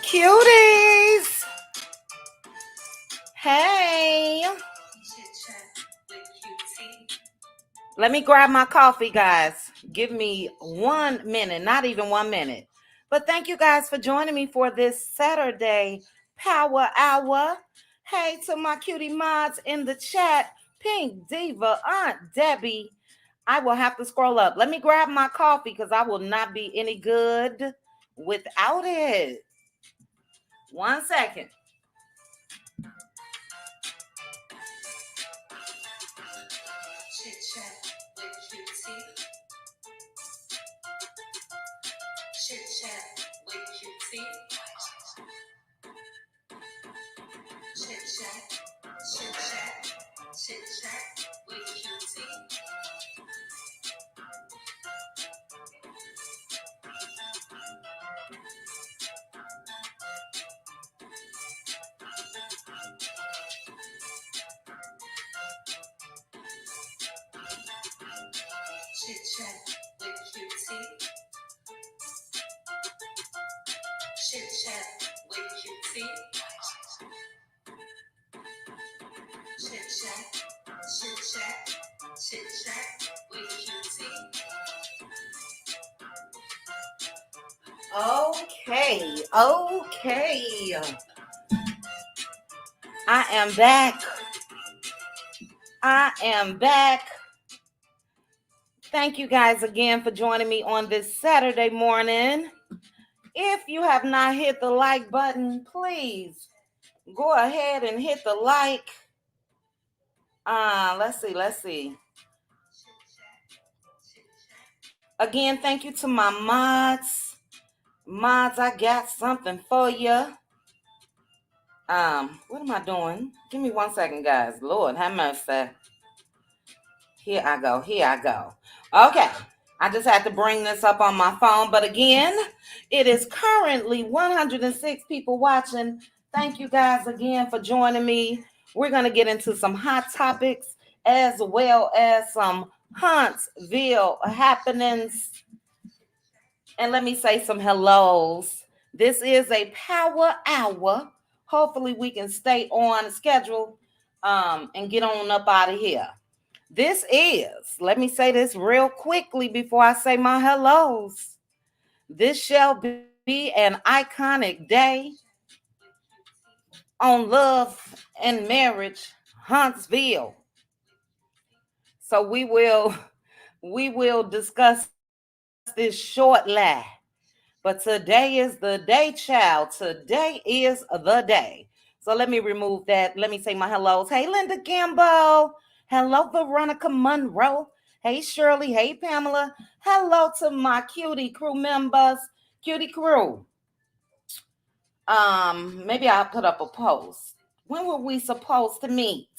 Cuties. Hey. Let me grab my coffee, guys. Give me 1 minute, not even 1 minute. But thank you guys for joining me for this Saturday Power Hour. Hey to my cutie mods in the chat. Pink Diva, Aunt Debbie. I will have to scroll up. Let me grab my coffee because I will not be any good without it. 1 second. Chit chat with cutie. Chit chat with cutie. Chit chat, chit chat, chit chat with cutie. Chit chat with cutie. Chit chat with cutie. Chit chat, chit chat, chit chat with cutie. Okay. I am back. Thank you guys again for joining me on this Saturday morning. If you have not hit the like button, please go ahead and hit the like. Let's see. Again, thank you to my mods. Mods, I got something for you. What am I doing? Give me 1 second, guys. Lord, have mercy. Here I go. Okay. I just had to bring this up on my phone. But again, it is currently 106 people watching. Thank you guys again for joining me. We're going to get into some hot topics as well as some Huntsville happenings. And let me say some hellos. This is a power hour. Hopefully we can stay on schedule and get on up out of here. This is, let me say this real quickly before I say my hellos. This shall be an iconic day on Love and Marriage, Huntsville. So we will discuss this shortly. But today is the day, child. Today is the day. So let me remove that. Let me say my hellos. Hey, Linda Gambo. Hello, Veronica Monroe. Hey, Shirley. Hey, Pamela. Hello to my cutie crew members. Cutie crew. Maybe I'll put up a post. When were we supposed to meet?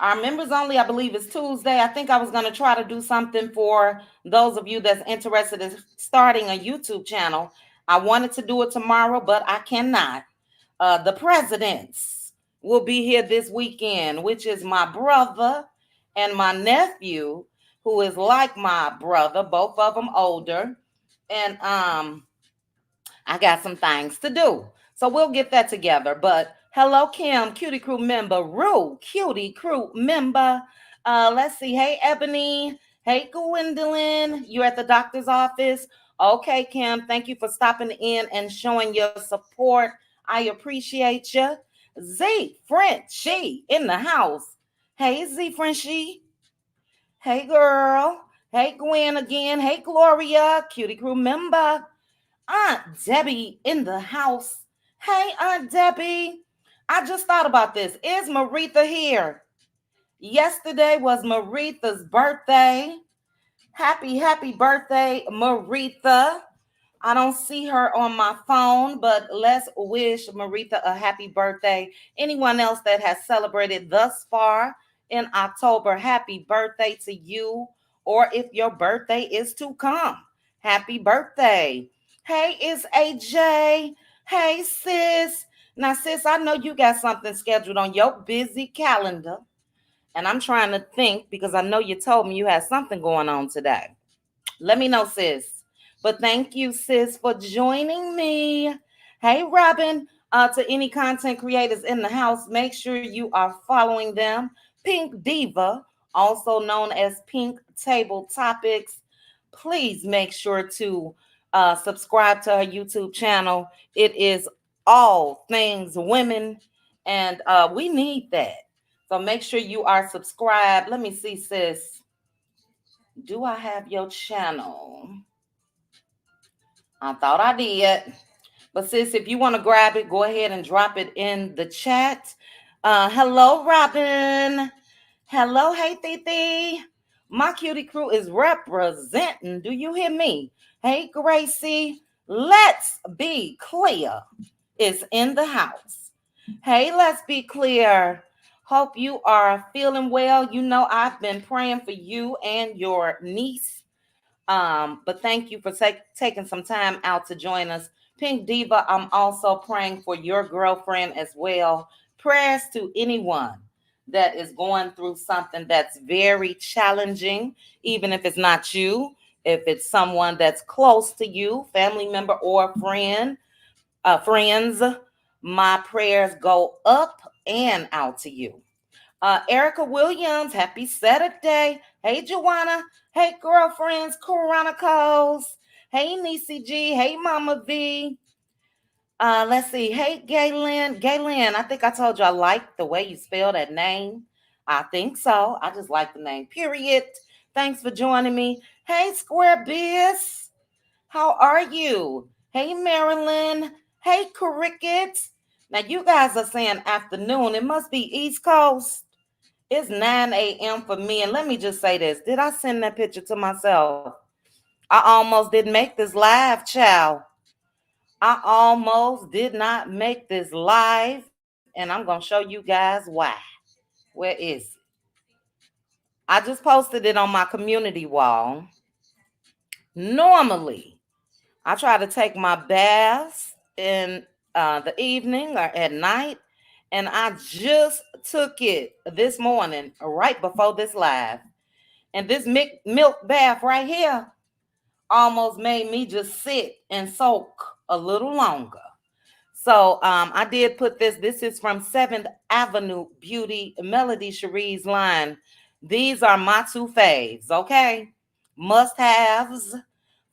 Our members only, I believe, is Tuesday. I think I was going to try to do something for those of you that's interested in starting a YouTube channel. I wanted to do it tomorrow, but I cannot. The presidents will be here this weekend, which is my brother and my nephew, who is like my brother, both of them older. And I got some things to do. So we'll get that together. But hello, Kim, Cutie Crew member. Rue, Cutie Crew member. Let's see. Hey, Ebony. Hey, Gwendolyn. You're at the doctor's office. Okay, Kim. Thank you for stopping in and showing your support. I appreciate you. Z Frenchie in the house. Hey, Z Frenchie. Hey, girl. Hey, Gwen again. Hey, Gloria, Cutie Crew member. Aunt Debbie in the house. Hey, Aunt Debbie. I just thought about this. Is Maritha here? Yesterday was Maritha's birthday. Happy birthday, Maritha. I don't see her on my phone, but let's wish Maritha a happy birthday. Anyone else that has celebrated thus far in October, happy birthday to you. Or if your birthday is to come, happy birthday. Hey, it's AJ. Hey, sis. Now, sis, I know you got something scheduled on your busy calendar. And I'm trying to think because I know you told me you had something going on today. Let me know, sis. But thank you, sis, for joining me. Hey, Robin, to any content creators in the house, make sure you are following them. Pink Diva, also known as Pink Table Topics. Please make sure to subscribe to her YouTube channel. It is all things women, and we need that. So make sure you are subscribed. Let me see, sis. Do I have your channel? I thought I did. But sis, if you want to grab it, go ahead and drop it in the chat. Hello, Robin. Hello, hey, Titi. My cutie crew is representing. Do you hear me? Hey, Gracie. Let's be clear. It's in the house. Hey, let's be clear. Hope you are feeling well. You know, I've been praying for you and your niece. But thank you for taking some time out to join us. Pink Diva, I'm also praying for your girlfriend as well. Prayers to anyone that is going through something that's very challenging, even if it's not you, if it's someone that's close to you, family member or friends, my prayers go up and out to you. Erica Williams, happy Saturday. Hey, Joanna. Hey, girlfriends, Chronicles. Hey, Niecy G. Hey, Mama V. Let's see. Hey, Galen. Galen, I think I told you I like the way you spell that name. I think so. I just like the name, period. Thanks for joining me. Hey, Square Biz. How are you? Hey, Marilyn. Hey, Cricket. Now, you guys are saying afternoon. It must be East Coast. It's 9 a.m. for me. And let me just say this. Did I send that picture to myself? I almost didn't make this live, child. I almost did not make this live. And I'm going to show you guys why. Where is it? I just posted it on my community wall. Normally, I try to take my baths in the evening or at night. And I just took it this morning, right before this live. And this milk bath right here almost made me just sit and soak a little longer. So I did put this. This is from 7th Avenue Beauty Melody Cherie's line. These are my two faves, okay? Must haves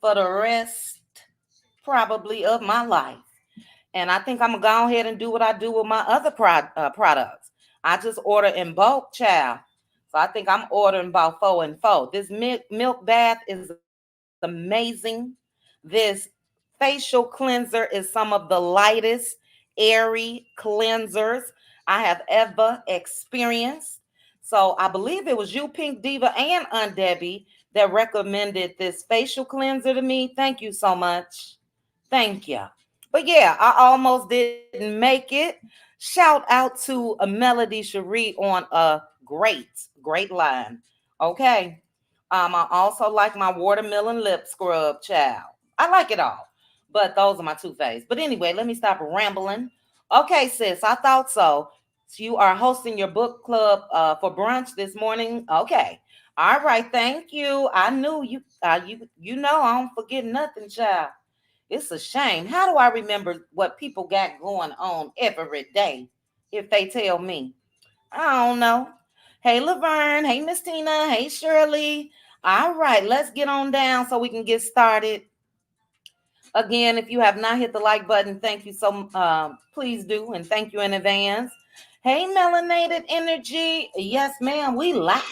for the rest, probably, of my life. And I think I'm going to go ahead and do what I do with my other products. I just order in bulk, child. So I think I'm ordering about 4 and 4. This milk bath is amazing. This facial cleanser is some of the lightest, airy cleansers I have ever experienced. So I believe it was you, Pink Diva, and Aunt Debbie that recommended this facial cleanser to me. Thank you so much. Thank you. But yeah, I almost didn't make it. Shout out to a Melody Cherie on a great line. Okay. I also like my watermelon lip scrub, child. I like it all. But those are my two faves. But anyway, let me stop rambling. Okay, sis, I thought so. So you are hosting your book club for brunch this morning. Okay. All right, thank you. I knew you know I don't forget nothing, child. It's a shame. How do I remember what people got going on every day if they tell me? I don't know. Hey, Laverne. Hey, Miss Tina. Hey, Shirley. All right, let's get on down so we can get started. Again, if you have not hit the like button, thank you so please do, and thank you in advance. Hey, Melanated Energy. Yes, ma'am. We live.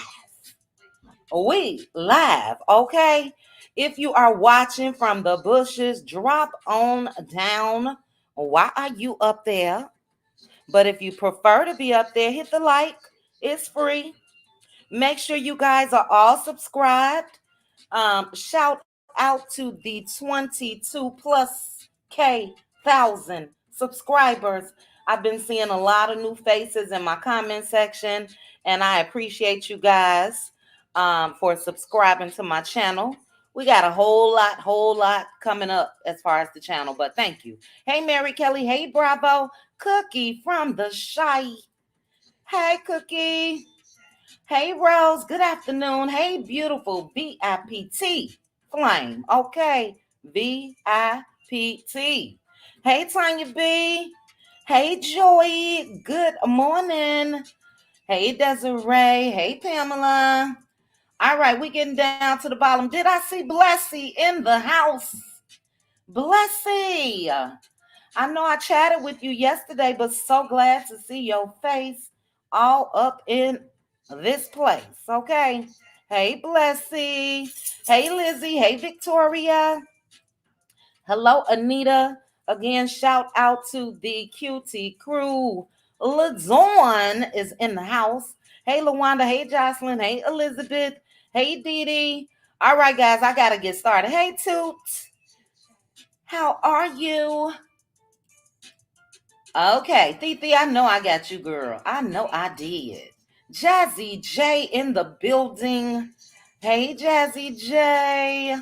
Okay? If you are watching from the bushes, drop on down. Why are you up there? But if you prefer to be up there, hit the like. It's free. Make sure you guys are all subscribed. Shout out to the 22 plus thousand subscribers. I've been seeing a lot of new faces in my comment section, and I appreciate you guys for subscribing to my channel. We got a whole lot coming up as far as the channel, but thank you. Hey, Mary Kelly. Hey, Bravo. Cookie from the Shy. Hey, Cookie. Hey, Rose. Good afternoon. Hey, beautiful VIPT Flame. Okay. VIPT. Hey, Tanya B. Hey, Joy. Good morning. Hey, Desiree. Hey, Pamela. All right, we getting down to the bottom. Did I see Blessy in the house? Blessy. I know I chatted with you yesterday, but so glad to see your face all up in this place. Okay. Hey, Blessy. Hey, Lizzie. Hey, Victoria. Hello, Anita. Again, shout out to the QT crew. LaZorn is in the house. Hey, LaWanda. Hey, Jocelyn. Hey, Elizabeth. Hey, Dee Dee. All right, guys, I got to get started. Hey, Toot. How are you? Okay, Titi, I know I got you, girl. I know I did. Jazzy J in the building. Hey, Jazzy J.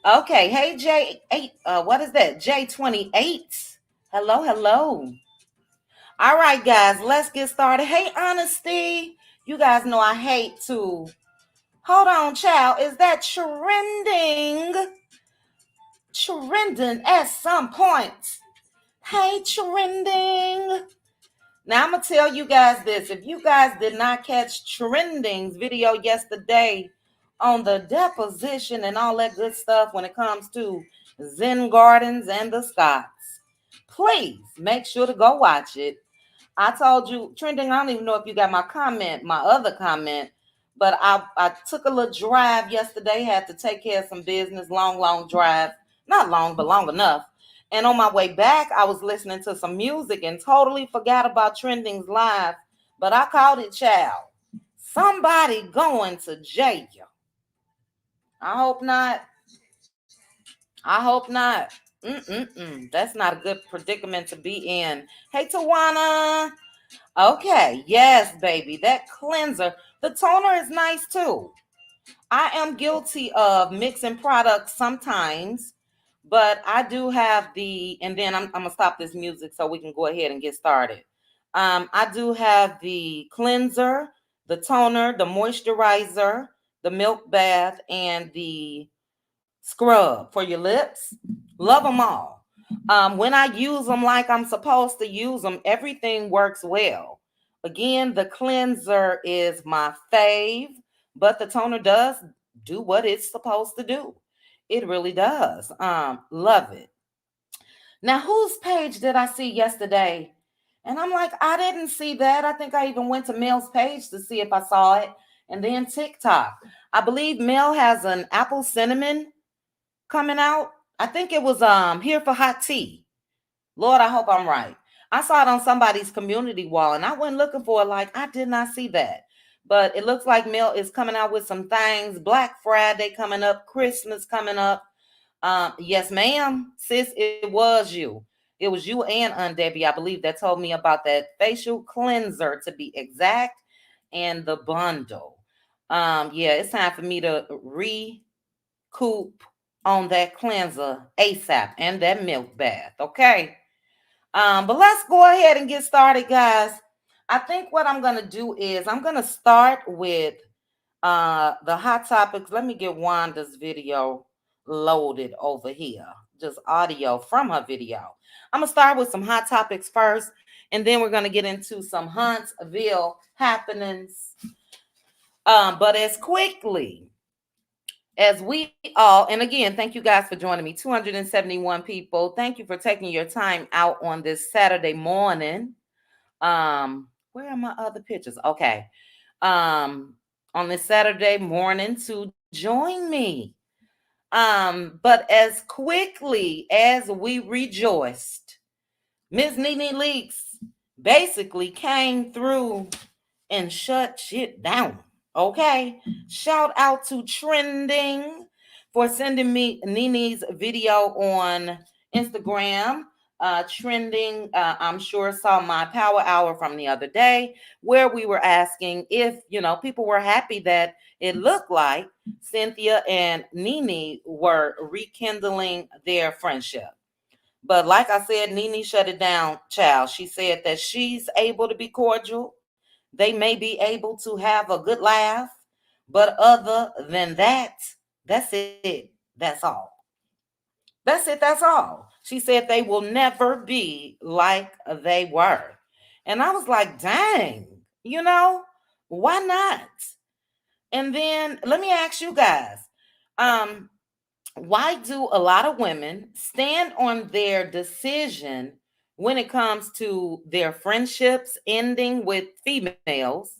Okay, hey, J8. What is that? J28. Hello, hello. All right, guys, let's get started. Hey, Honesty. You guys know I hate to. Hold on, child. Is that trending? Trending at some point. Hey, trending. Now, I'm going to tell you guys this. If you guys did not catch Trending's video yesterday on the deposition and all that good stuff when it comes to Zen Gardens and the Scots, please make sure to go watch it. I told you, Trending, I don't even know if you got my comment, my other comment, but I took a little drive yesterday, had to take care of some business, long drive. Not long, but long enough. And on my way back, I was listening to some music and totally forgot about Trending's live. But I called it, child. Somebody going to jail. I hope not. I hope not. That's not a good predicament to be in. Hey, Tawana. Okay, yes, baby. That cleanser. The toner is nice too. I am guilty of mixing products sometimes, but I do have and then I'm going to stop this music so we can go ahead and get started. I do have the cleanser, the toner, the moisturizer, the milk bath, and the scrub for your lips. Love them all. When I use them like I'm supposed to use them, everything works well. Again, the cleanser is my fave, but the toner does do what it's supposed to do. It really does. Love it. Now, whose page did I see yesterday? And I'm like, I didn't see that. I think I even went to Mel's page to see if I saw it. And then TikTok. I believe Mel has an apple cinnamon coming out. I think it was Here for Hot Tea. Lord, I hope I'm right. I saw it on somebody's community wall and I went looking for it like I did not see that. But it looks like Mel is coming out with some things. Black Friday coming up, Christmas coming up. Yes, ma'am. Sis, it was you. It was you and Aunt Debbie, I believe, that told me about that facial cleanser to be exact and the bundle. Yeah, it's time for me to recoup on that cleanser ASAP and that milk bath. Okay. But let's go ahead and get started, guys. I think what I'm gonna do is I'm gonna start with the hot topics. Let me get Wanda's video loaded over here. Just audio from her video. I'm gonna start with some hot topics first, and then we're gonna get into some Huntsville happenings. But as quickly as we all, and again, thank you guys for joining me. 271 people. Thank you for taking your time out on this Saturday morning. Where are my other pictures? Okay. On this Saturday morning to join me. But as quickly as we rejoiced, Miss Nene Leaks basically came through and shut shit down. Okay. Shout out to Trending for sending me Nene's video on Instagram. Trending, I'm sure, saw my power hour from the other day where we were asking if, people were happy that it looked like Cynthia and Nene were rekindling their friendship. But like I said, Nene shut it down, child. She said that she's able to be cordial. They may be able to have a good laugh, but other than that, that's it. That's all. That's it. That's all. She said they will never be like they were. And I was like, dang, you know, why not? And then let me ask you guys, um, why do a lot of women stand on their decision when it comes to their friendships ending with females?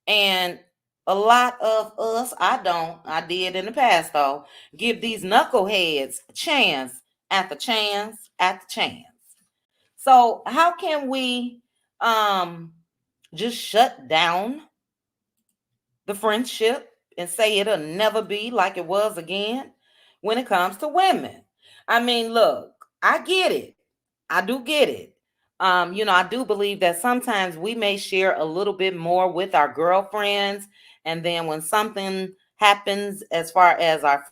And a lot of us, I don't, I did in the past though, give these knuckleheads chance after chance after chance. So how can we um just shut down the friendship and say it'll never be like it was again when it comes to women? I mean, look, I get it. I do get it. I do believe that sometimes we may share a little bit more with our girlfriends, and then when something happens as far as our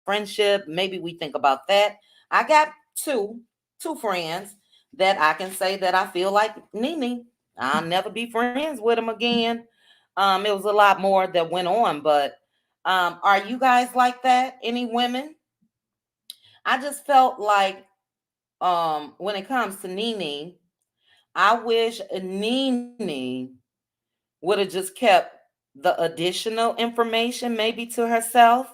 friendship, maybe we think about that. I got two two friends that I can say that I feel like Nene. I'll never be friends with them again. It was a lot more that went on, but are you guys like that? Any women? I just felt like when it comes to Nene, I wish Nene would have just kept the additional information maybe to herself.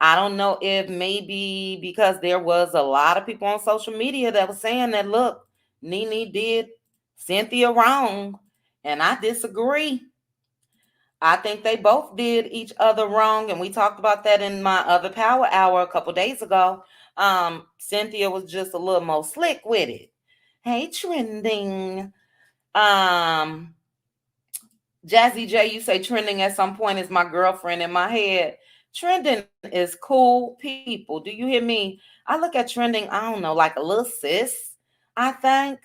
I don't know if maybe because there was a lot of people on social media that was saying that, look, Nene did Cynthia wrong, and I disagree. I think they both did each other wrong, and we talked about that in my other Power Hour a couple days ago. Cynthia was just a little more slick with it. Hey, trending. Um, Jazzy J, you say trending at some point is my girlfriend in my head. Trending is cool people. Do you hear me? I look at trending, I don't know, like a little sis, I think.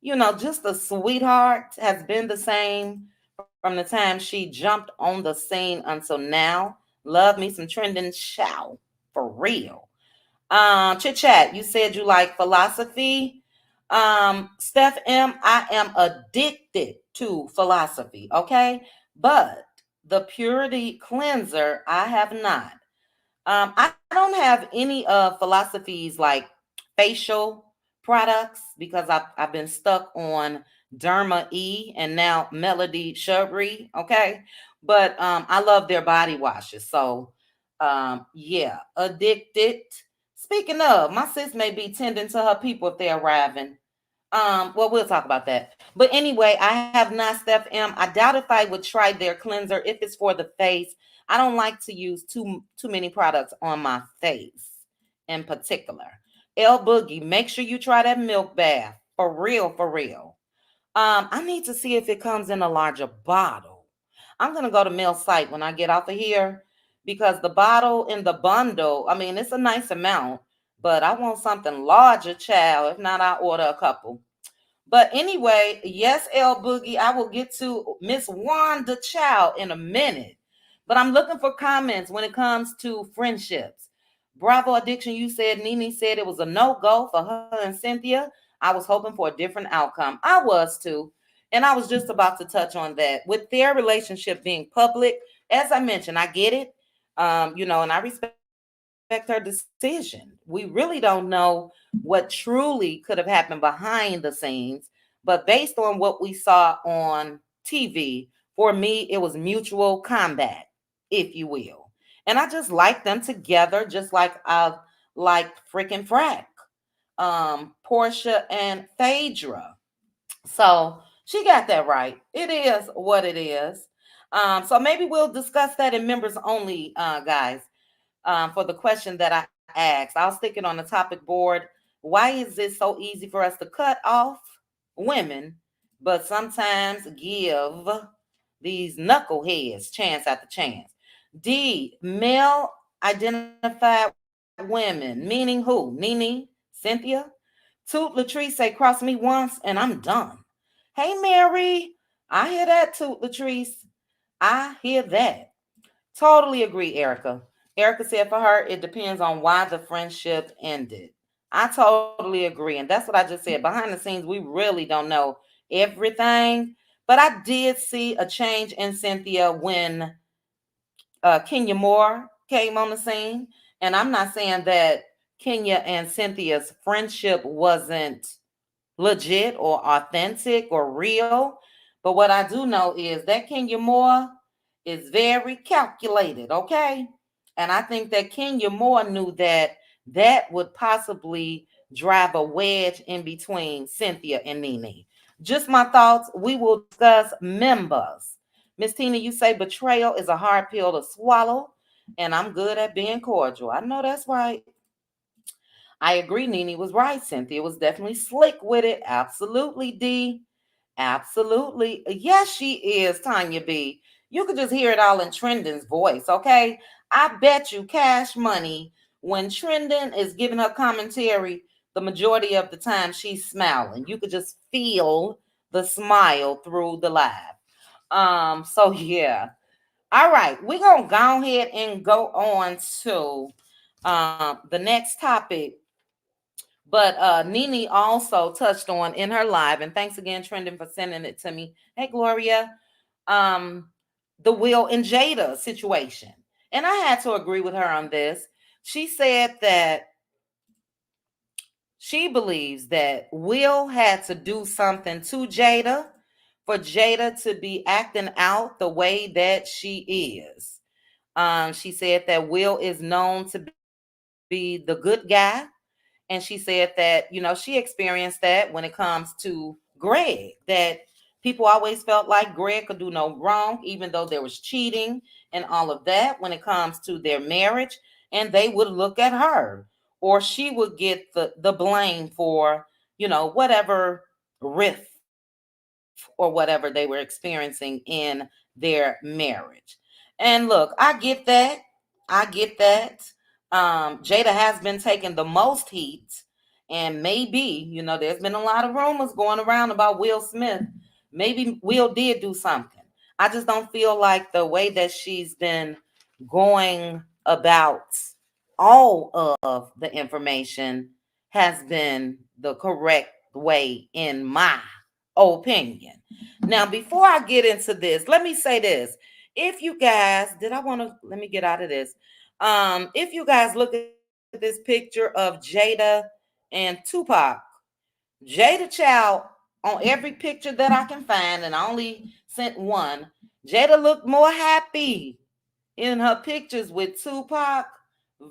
Just a sweetheart, has been the same from the time she jumped on the scene until now. Love me some trending chow. For real. Chit chat, you said you like philosophy. Steph M, I am addicted to philosophy, okay? But the purity cleanser, I have not. I don't have any of philosophy's like facial products because I've been stuck on Derma E and now Melody Shrubbery, okay? But I love their body washes. So yeah, addicted. Speaking of, my sis may be tending to her people if they're arriving. Well, we'll talk about that. But anyway, I have not, Steph M. I doubt if I would try their cleanser if it's for the face. I don't like to use too many products on my face in particular. L Boogie, make sure you try that milk bath. For real, for real. I need to see if it comes in a larger bottle. I'm gonna go to Mail Site when I get off of here because the bottle in the bundle, I mean, it's a nice amount, but I want something larger, child. If not, I'll order a couple. But anyway, yes, L Boogie, I will get to Miss Wanda Child in a minute. But I'm looking for comments when it comes to friendships. Bravo Addiction, you said Nene said it was a no-go for her and Cynthia. I was hoping for a different outcome. I was too. And I was just about to touch on that. With their relationship being public, as I mentioned, I get it. And I respect her decision. We really don't know what truly could have happened behind the scenes, but based on what we saw on TV, for me, it was mutual combat, if you will. And I just like them together, just like I like freaking Frack, Portia and Phaedra. So she got that right. It is what it is. So maybe we'll discuss that in members only, guys, for the question that I asked. I'll stick it on the topic board. Why is it so easy for us to cut off women, but sometimes give these knuckleheads chance after chance? D, male identified women, meaning who? Nene, Cynthia? Toot Latrice say, cross me once and I'm done. Hey, Mary, I hear that, Toot Latrice. I hear that. Totally agree, Erica. Erica said for her, it depends on why the friendship ended. I totally agree. And that's what I just said. Behind the scenes, we really don't know everything. But I did see a change in Cynthia when Kenya Moore came on the scene. And I'm not saying that Kenya and Cynthia's friendship wasn't legit or authentic or real. But what I do know is that Kenya Moore is very calculated, okay? And I think that Kenya Moore knew that that would possibly drive a wedge in between Cynthia and Nene. Just my thoughts. We will discuss members. Miss Tina, you say betrayal is a hard pill to swallow, and I'm good at being cordial. I know that's right. I agree, Nene was right. Cynthia was definitely slick with it. Absolutely, D. Absolutely. Yes, she is, Tanya B. You could just hear it all in Trendon's voice, okay? I bet you cash money when Trendon is giving her commentary, the majority of the time she's smiling. You could just feel the smile through the live. So yeah. All right, we're gonna go ahead and go on to the next topic. But Nene also touched on in her live, and thanks again, Trendon, for sending it to me. Hey, Gloria, um, the Will and Jada situation. And I had to agree with her on this. She said that she believes that Will had to do something to Jada for Jada to be acting out the way that she is. She said that Will is known to be the good guy. And she said that, she experienced that when it comes to Greg, that people always felt like Greg could do no wrong, even though there was cheating and all of that when it comes to their marriage. And they would look at her, or she would get the blame for, whatever rift or whatever they were experiencing in their marriage. And look, I get that. I get that. Jada has been taking the most heat, and maybe, there's been a lot of rumors going around about Will Smith. Maybe Will did do something. I just don't feel like the way that she's been going about all of the information has been the correct way, in my opinion. Now, before I get into this, let me say this. If you guys, let me get out of this. If you guys look at this picture of Jada and Tupac, Jada Child, on every picture that I can find, and I only sent one, Jada looked more happy in her pictures with Tupac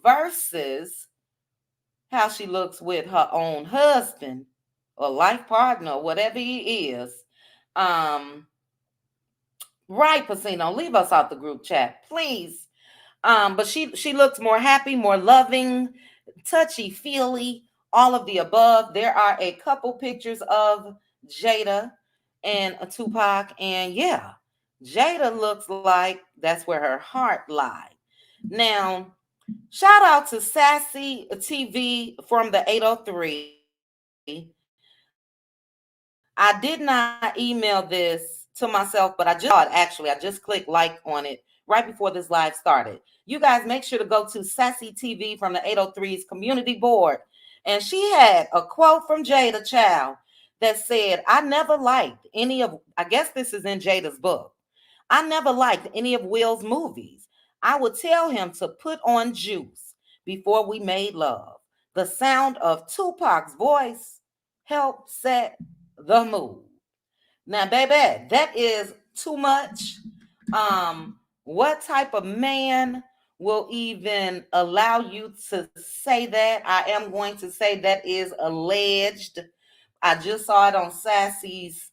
versus how she looks with her own husband or life partner, or whatever he is. Um, right, Pacino, leave us out the group chat, please. But she looks more happy, more loving, touchy feely, all of the above. There are a couple pictures of Jada and a Tupac, and yeah, Jada looks like that's where her heart lied. Now, shout out to Sassy TV from the 803. I did not email this to myself, but I just saw it actually. I just clicked like on it right before this live started. You guys make sure to go to Sassy TV from the 803's community board. And she had a quote from Jada Child that said, I never liked any of, I guess this is in Jada's book. I never liked any of Will's movies. I would tell him to put on Juice before we made love. The sound of Tupac's voice helped set the mood. Now, baby, that is too much. What type of man will even allow you to say that? I am going to say that is alleged. I just saw it on Sassy's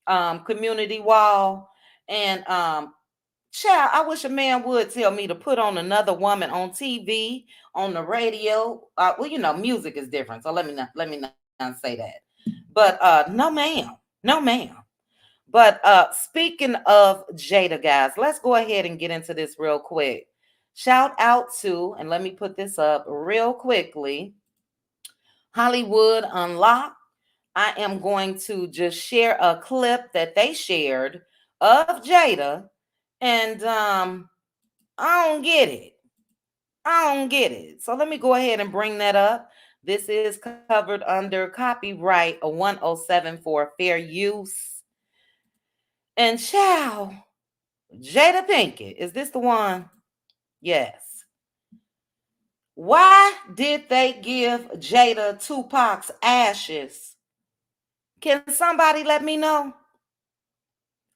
community wall. And child, I wish a man would tell me to put on another woman on TV, on the radio. Well, music is different, so let me not say that. But no, ma'am, no, ma'am. But speaking of Jada, guys, let's go ahead and get into this real quick. Shout out to, and let me put this up real quickly, Hollywood Unlocked. I am going to just share a clip that they shared of Jada, and I don't get it. I don't get it. So let me go ahead and bring that up. This is covered under copyright 107 for fair use. And child, Jada Pinkett, is this the one? Yes. Why did they give Jada Tupac's ashes? Can somebody let me know?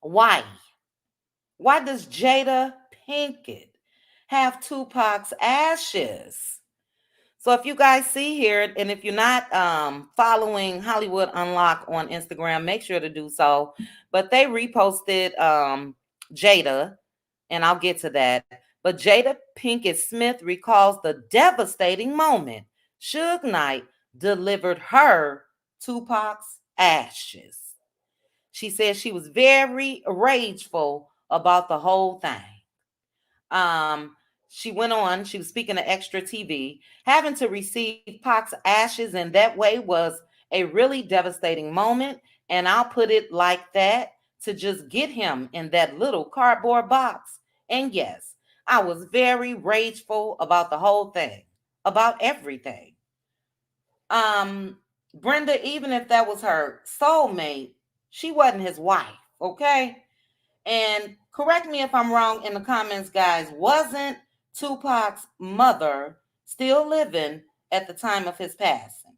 Why? Why does Jada Pinkett have Tupac's ashes? So if you guys see here, and if you're not following Hollywood Unlocked on Instagram, make sure to do so. But they reposted Jada, and I'll get to that. But Jada Pinkett Smith recalls the devastating moment Suge Knight delivered her Tupac's ashes. She said she was very rageful about the whole thing. Um, she went on, she was speaking to Extra TV. Having to receive Pac's ashes in that way was a really devastating moment. And I'll put it like that, to just get him in that little cardboard box. And yes, I was very rageful about the whole thing, about everything. Um, Brenda, even if that was her soulmate, she wasn't his wife, okay? And correct me if I'm wrong in the comments, guys. Wasn't Tupac's mother still living at the time of his passing?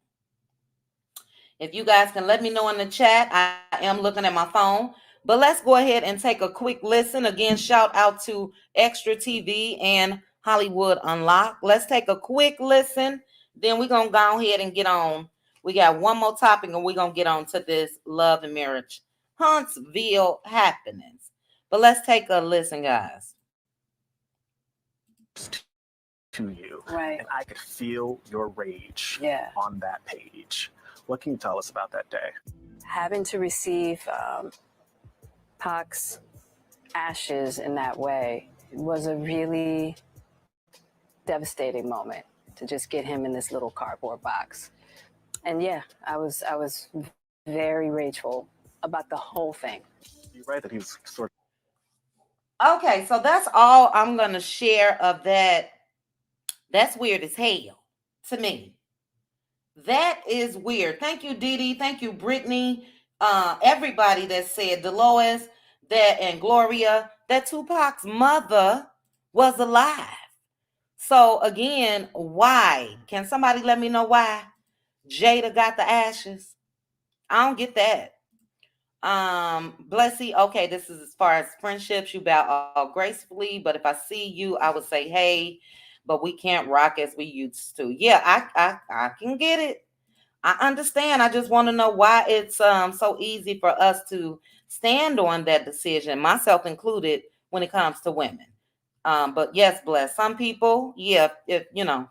If you guys can let me know in the chat, I am looking at my phone. But let's go ahead and take a quick listen. Again, shout out to Extra TV and Hollywood Unlocked. Let's take a quick listen. Then we're going to go ahead and get on. We got one more topic, and we're going to get on to this love and marriage Huntsville happenings. But let's take a listen, guys. To you, right? And I could feel your rage on that page. What can you tell us about that day? Having to receive Pac's ashes in that way was a really devastating moment, to just get him in this little cardboard box. And yeah, I was very rageful about the whole thing. You're right that he was sort of... Okay, so that's all I'm going to share of that. That's weird as hell to me. That is weird. Thank you, Dee Dee. Thank you, Brittany. Everybody that said, Dolores, that, and Gloria, that Tupac's mother was alive. So again, why? Can somebody let me know why Jada got the ashes? I don't get that. Blessy, okay, this is as far as friendships. You bow all gracefully, but if I see you, I would say, hey, but we can't rock as we used to. Yeah, I can get it. I understand. I just want to know why it's so easy for us to stand on that decision, myself included, when it comes to women. But yes, bless some people. Yeah, if you know,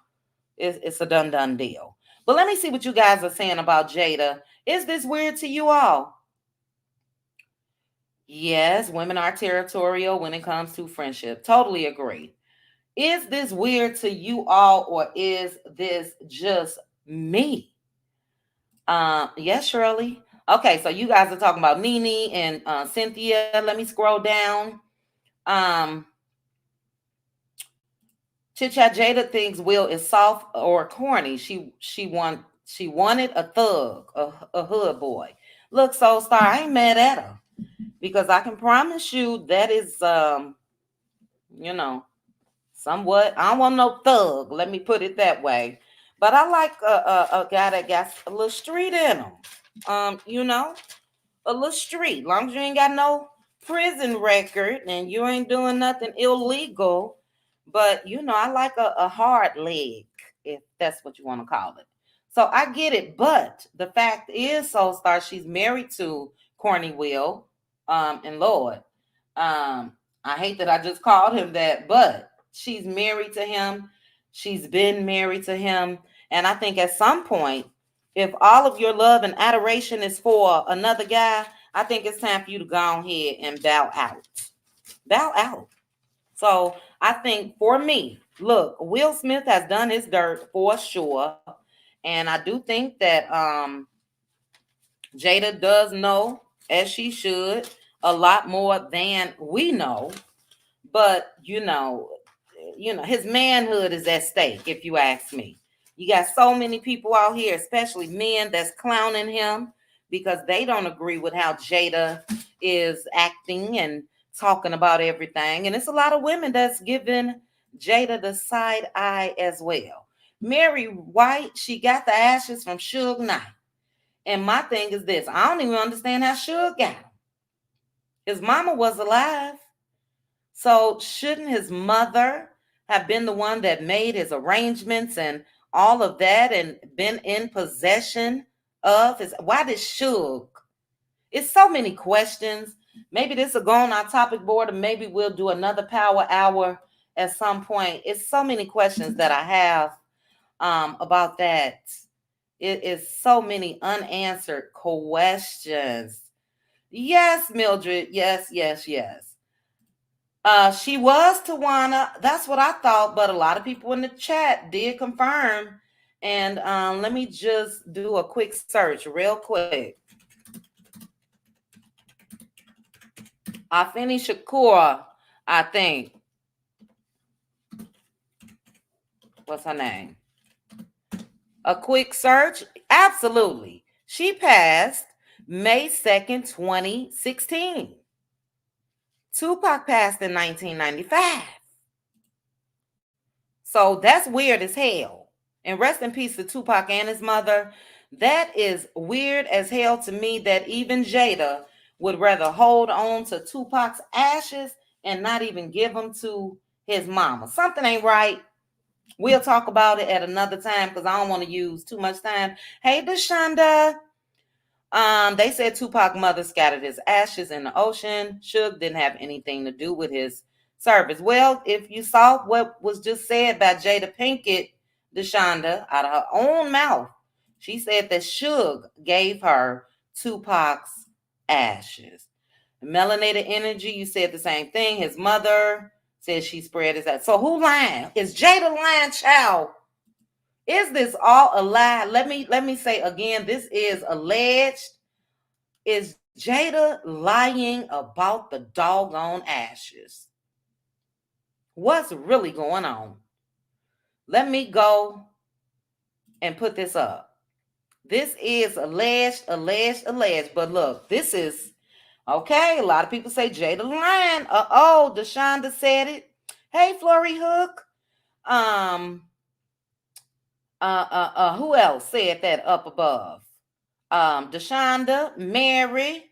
it's a done deal. But let me see what you guys are saying about Jada. Is this weird to you all? Yes, women are territorial when it comes to friendship. Totally agree. Is this weird to you all, or is this just me? Yes, Shirley. Okay, so you guys are talking about Nene and Cynthia. Let me scroll down. Chit Chat Jada thinks Will is soft or corny. She wanted a thug, a hood boy. Look, Soul Star, I ain't mad at her, because I can promise you that is somewhat. I don't want no thug. Let me put it that way. But I like a guy that got a little street in him. A little street. Long as you ain't got no prison record and you ain't doing nothing illegal. But I like a hard leg, if that's what you want to call it. So I get it. But the fact is, Soul Star, she's married to Corny Will, and Lord. I hate that I just called him that, but she's married to him. She's been married to him. And I think at some point, if all of your love and adoration is for another guy, I think it's time for you to go ahead and bow out. Bow out. So I think for me, look, Will Smith has done his dirt for sure. And I do think that Jada does know, as she should, a lot more than we know. But his manhood is at stake, if you ask me. You got so many people out here, especially men, that's clowning him because they don't agree with how Jada is acting and talking about everything. And it's a lot of women that's giving Jada the side eye as well. Mary White, she got the ashes from Suge Knight. And my thing is this, I don't even understand how Suge got them. His mama was alive. So shouldn't his mother have been the one that made his arrangements and all of that and been in possession of his? Why did Suge? It's so many questions. Maybe this will go on our topic board, and maybe we'll do another power hour at some point. It's so many questions that I have about that. It is so many unanswered questions. Yes, Mildred. Yes. She was Tawana. That's what I thought, but a lot of people in the chat did confirm. And let me just do a quick search real quick. Afeni Shakur, I think. What's her name? A quick search? Absolutely. She passed May 2nd, 2016. Tupac passed in 1995. So that's weird as hell. And rest in peace to Tupac and his mother. That is weird as hell to me that even Jada would rather hold on to Tupac's ashes and not even give them to his mama. Something ain't right. We'll talk about it at another time because I don't want to use too much time. Hey, Deshonda. They said Tupac mother scattered his ashes in the ocean. Suge didn't have anything to do with his service. Well, if you saw what was just said by Jada Pinkett, Deshonda, out of her own mouth, she said that Suge gave her Tupac's ashes. Melanated energy, you said the same thing. His mother said she spread his ass. So who lying? Is Jada lying, child? Is this all a lie? Let me say again, this is alleged. Is Jada lying about the doggone ashes? What's really going on? Let me go and put this up. This is alleged. But look, this is okay. A lot of people say Jada lying. Deshonda said it. Hey, Flurry Hook. Who else said that up above? Deshonda, Mary.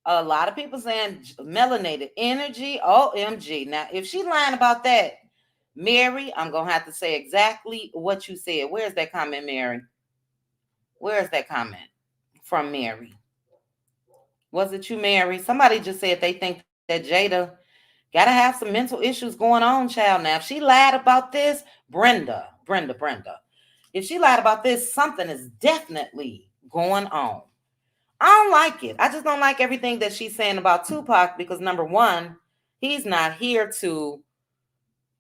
A lot of people saying melanated energy. OMG. Now, if she lying about that, Mary, I'm going to have to say exactly what you said. Where's that comment, Mary? Where's that comment from Mary? Was it you, Mary? Somebody just said they think that Jada got to have some mental issues going on, child. Now, if she lied about this, Brenda. If she lied about this, something is definitely going on. I don't like it. I just don't like everything that she's saying about Tupac because, number one, he's not here to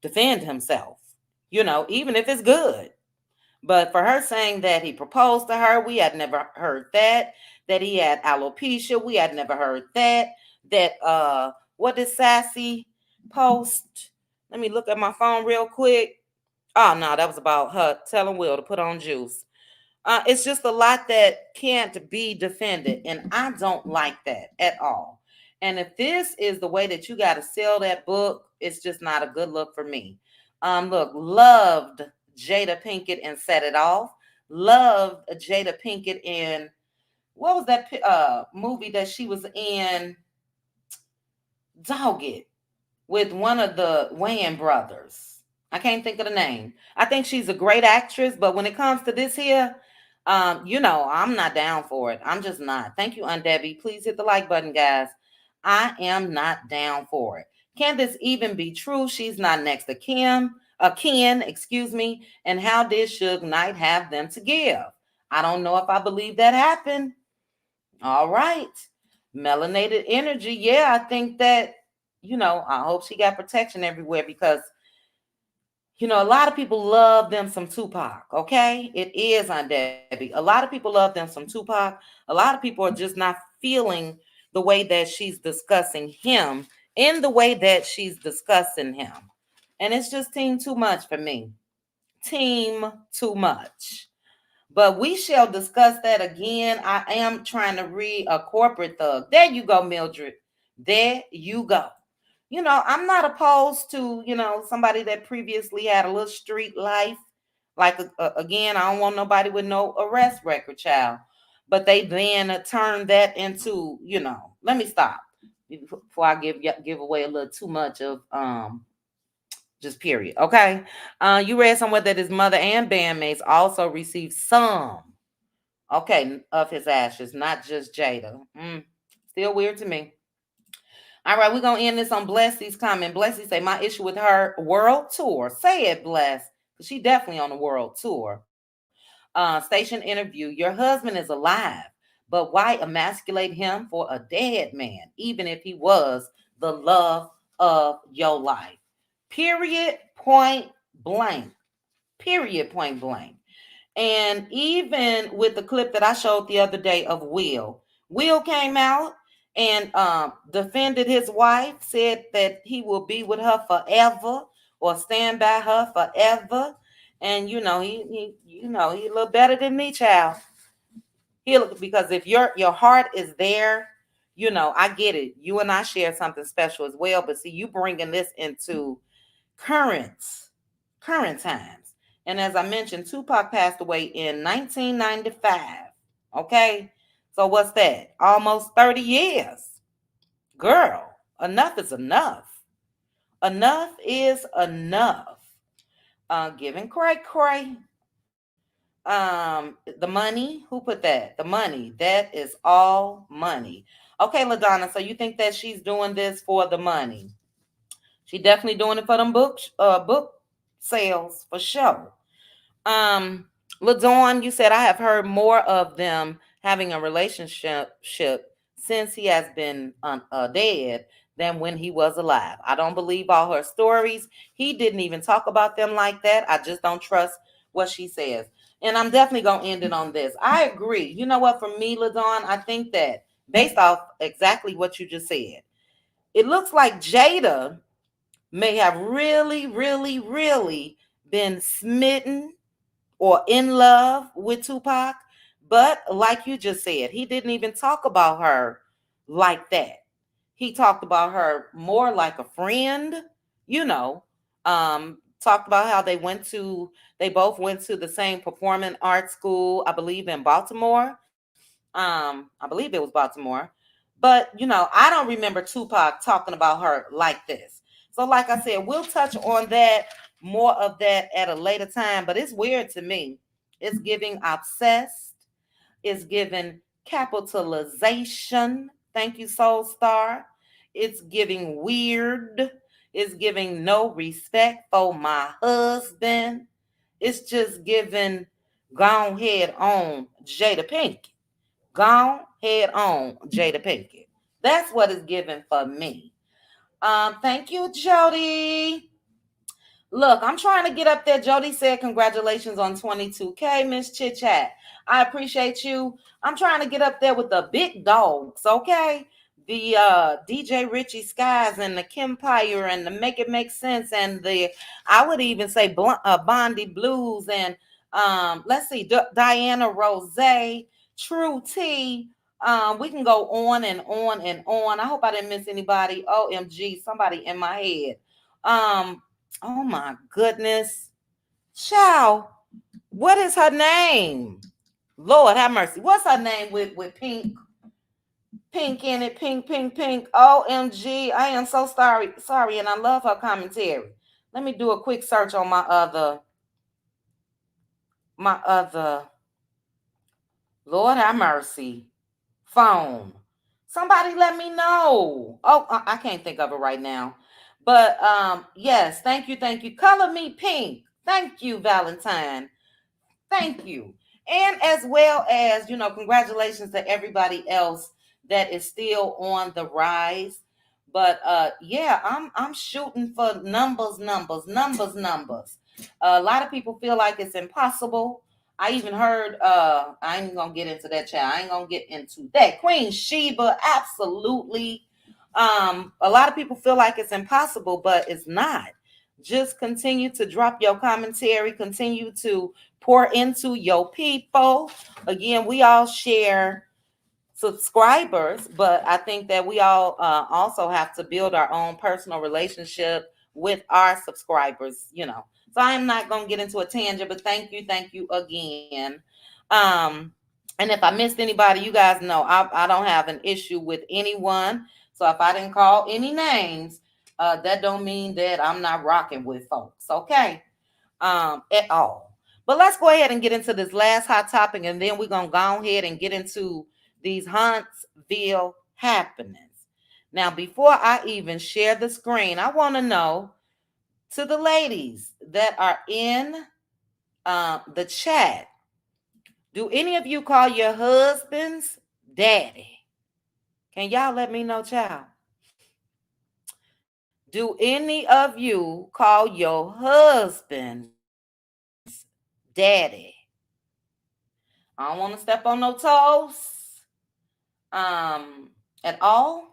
defend himself, even if it's good. But for her saying that he proposed to her, we had never heard that. That he had alopecia, we had never heard that. That, what did Sassy post? Let me look at my phone real quick. Oh, no, that was about her telling Will to put on juice. It's just a lot that can't be defended, and I don't like that at all. And if this is the way that you got to sell that book, it's just not a good look for me. Look, loved Jada Pinkett and Set It Off. Loved Jada Pinkett in, what was that movie that she was in? Dog It, with one of the Wayans brothers. I can't think of the name. I think she's a great actress, but when it comes to this here, I'm not down for it. I'm just not. Thank you, Aunt Debbie. Please hit the like button, guys. I am not down for it. Can this even be true? She's not next to Ken, excuse me. And how did Suge Knight have them to give? I don't know if I believe that happened. All right. Melanated energy. Yeah, I think that, I hope she got protection everywhere because a lot of people love them some Tupac, okay? It is, Aunt Debbie. A lot of people love them some Tupac. A lot of people are just not feeling the way that she's discussing him in the way that she's discussing him. And it's just team too much for me. Team too much. But we shall discuss that again. I am trying to read A Corporate Thug. There you go, Mildred. There you go. I'm not opposed to, somebody that previously had a little street life Like, again, I don't want nobody with no arrest record, child. But they then turn that into, let me stop before I give away a little too much of just period. Okay. You read somewhere that his mother and bandmates also received some, okay, of his ashes, not just Jada. Still weird to me. All right, we're gonna end this on Blessy's comment. Blessy say, my issue with her world tour. Say it, Bless. She definitely on the world tour. Station interview. Your husband is alive, but why emasculate him for a dead man, even if he was the love of your life? Period. Point blank. Period. Point blank. And even with the clip that I showed the other day of Will came out and defended his wife, said that he will be with her forever or stand by her forever. And he a little better than me, child. Because if your heart is there, I get it. You and I share something special as well. But see, you bringing this into current times. And as I mentioned, Tupac passed away in 1995. Okay, so what's that? Almost 30 years. Girl, enough is enough. Enough is enough. Giving cray. The money, who put that? The money, that is all money. Okay, LaDonna, so you think that she's doing this for the money? She definitely doing it for them book sales for sure. LaDawn, you said I have heard more of them having a relationship since he has been dead than when he was alive. I don't believe all her stories. He didn't even talk about them like that. I just don't trust what she says. And I'm definitely going to end it on this. I agree. You know what? For me, LaDawn, I think that based off exactly what you just said, it looks like Jada may have really, really, really been smitten or in love with Tupac. But like you just said, he didn't even talk about her like that. He talked about her more like a friend, talked about how they both went to the same performing arts school, I believe in Baltimore. I believe it was Baltimore. But, I don't remember Tupac talking about her like this. So like I said, we'll touch on that, more of that at a later time. But it's weird to me. It's giving obsessed. It's giving capitalization. Thank you, Soul Star. It's giving weird. It's giving no respect for my husband. It's just giving gone head on Jada Pinkett. Gone head on Jada Pinkett. That's what it's giving for me. Thank you, Jody. Look, I'm trying to get up there. Jody said, congratulations on 22K, Miss Chit Chat. I appreciate you. I'm trying to get up there with the big dogs, okay? The DJ Richie Skies and the Kempire and the Make It Make Sense and I would even say Bondi Blues and let's see, Diana Rose, True T. We can go on and on and on. I hope I didn't miss anybody. OMG, somebody in my head. Oh my goodness. Child, what is her name? Lord have mercy. What's her name with pink? Pink in it, pink. OMG. I am so sorry, and I love her commentary. Let me do a quick search on my other. Lord have mercy. Phone. Somebody let me know. Oh, I can't think of it right now. But yes, thank you. Color me pink. Thank you, Valentine. Thank you. And as well as, congratulations to everybody else that is still on the rise. But yeah, I'm shooting for numbers. A lot of people feel like it's impossible. I even heard, I ain't even gonna get into that, chat. I ain't gonna get into that. Queen Sheba, absolutely. A lot of people feel like it's impossible, but it's not. Just continue to drop your commentary, continue to pour into your people. Again, we all share subscribers, but I think that we all also have to build our own personal relationship with our subscribers, So So I'm not going to get into a tangent, but thank you again. And if I missed anybody, you guys know I don't have an issue with anyone. So if I didn't call any names, that don't mean that I'm not rocking with folks, okay? At all. But let's go ahead and get into this last hot topic, and then we're going to go ahead and get into these Huntsville happenings. Now, before I even share the screen, I want to know, to the ladies that are in the chat, do any of you call your husbands daddy? Can y'all let me know, child? Do any of you call your husbands daddy? I don't want to step on no toes at all.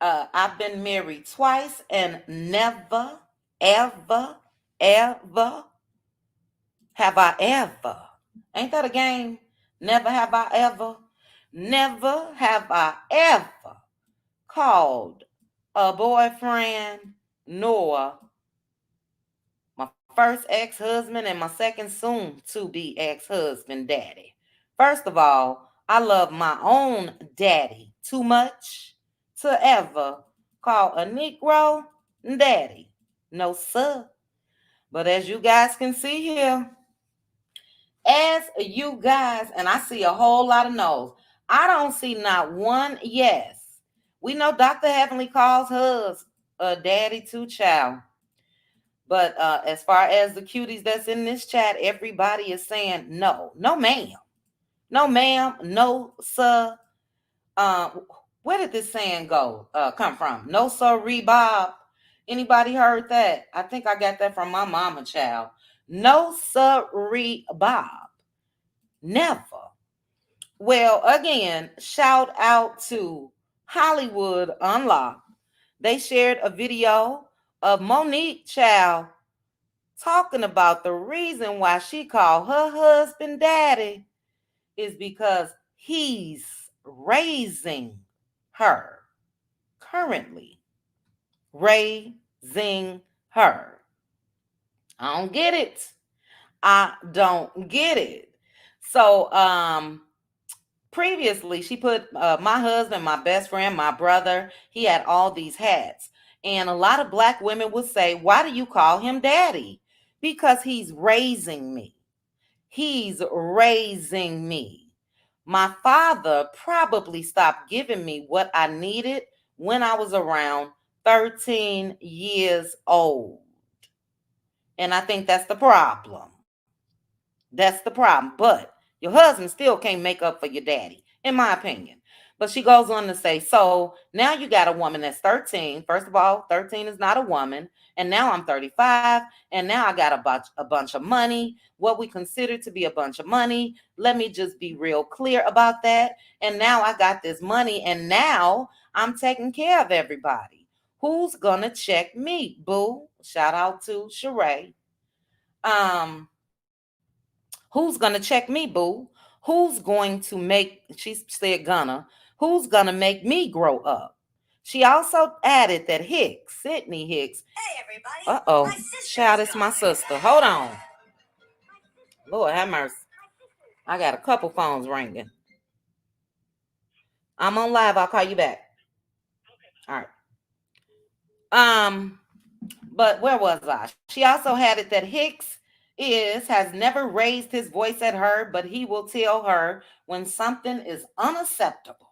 I've been married twice and never, ever have I ever. Ain't that a game? Never have I ever. Never have I ever called a boyfriend nor my first ex-husband and my second soon-to-be ex-husband daddy. First of all, I love my own daddy too much to ever call a Negro daddy. No, sir. But as you guys can see here, as you guys, and I see a whole lot of no's, I don't see not one yes. We know Dr. Heavenly calls hers a daddy too, child. But as far as the cuties that's in this chat, everybody is saying no. No, ma'am. No, ma'am. No, sir. Where did this saying come from? No, sir, Bob. Anybody heard that? I think I got that from my mama, child. No, sir, Bob. Never. Well, again, shout out to Hollywood Unlocked. They shared a video of Monique, child, talking about the reason why she called her husband daddy is because he's raising her. Currently raising her. I don't get it. I don't get it. So previously she put my husband, my best friend, my brother, he had all these hats. And a lot of Black women would say, why do you call him daddy? Because he's raising me. He's raising me. My father probably stopped giving me what I needed when I was around 13 years old. And I think that's the problem. That's the problem. But your husband still can't make up for your daddy, in my opinion. But she goes on to say, so now you got a woman that's 13. First of all, 13 is not a woman. And now I'm 35. And now I got a bunch of money, what we consider to be a bunch of money. Let me just be real clear about that. And now I got this money. And now I'm taking care of everybody. Who's going to check me, boo? Shout out to Sheree. Who's going to check me, boo? Who's going to make, she said who's going to make me grow up? She also added that Sydney Hicks. Hey, everybody. Uh-oh. Child, it's my sister. Hold on. Lord have mercy. I got a couple phones ringing. I'm on live. I'll call you back. All right. But where was I? She also added that Hicks has never raised his voice at her, but he will tell her when something is unacceptable.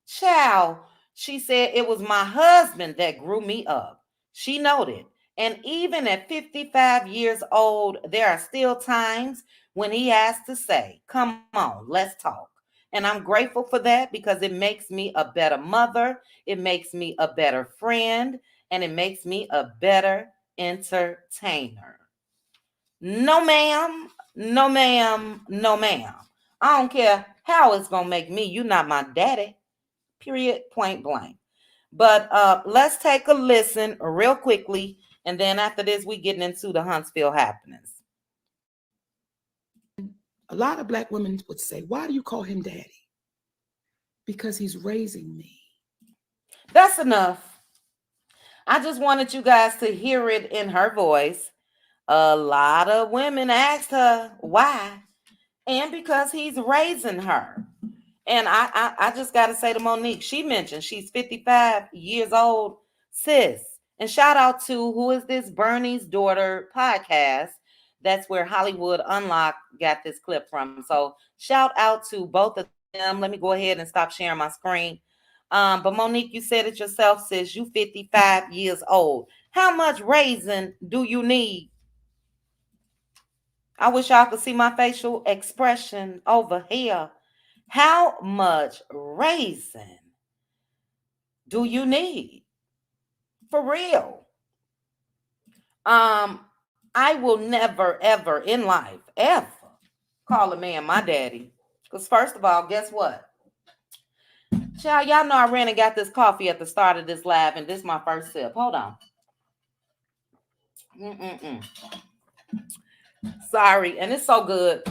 Child, she said it was my husband that grew me up. She noted, and even at 55 years old, there are still times when he has to say, come on, let's talk. And I'm grateful for that because it makes me a better mother. It makes me a better friend. And it makes me a better entertainer. No, ma'am. No, ma'am. No, ma'am. I don't care how it's going to make me. You're not my daddy. Period. Point blank. But let's take a listen real quickly. And then after this, we getting into the Huntsville happenings. A lot of Black women would say, why do you call him daddy? Because he's raising me. That's enough. I just wanted you guys to hear it in her voice. A lot of women asked her why, and because he's raising her. And I just got to say to Monique, she mentioned she's 55 years old, sis. And shout out to Who Is This Bernie's Daughter podcast. That's where Hollywood Unlocked got this clip from. So shout out to both of them. Let me go ahead and stop sharing my screen. But Monique, you said it yourself, sis. You 55 years old. How much raising do you need? I wish y'all could see my facial expression over here. How much raising do you need? For real. I will never, ever in life, ever call a man my daddy. Because first of all, guess what? Child, y'all know I ran and got this coffee at the start of this live, and this is my first sip. Hold on. Sorry, and it's so good.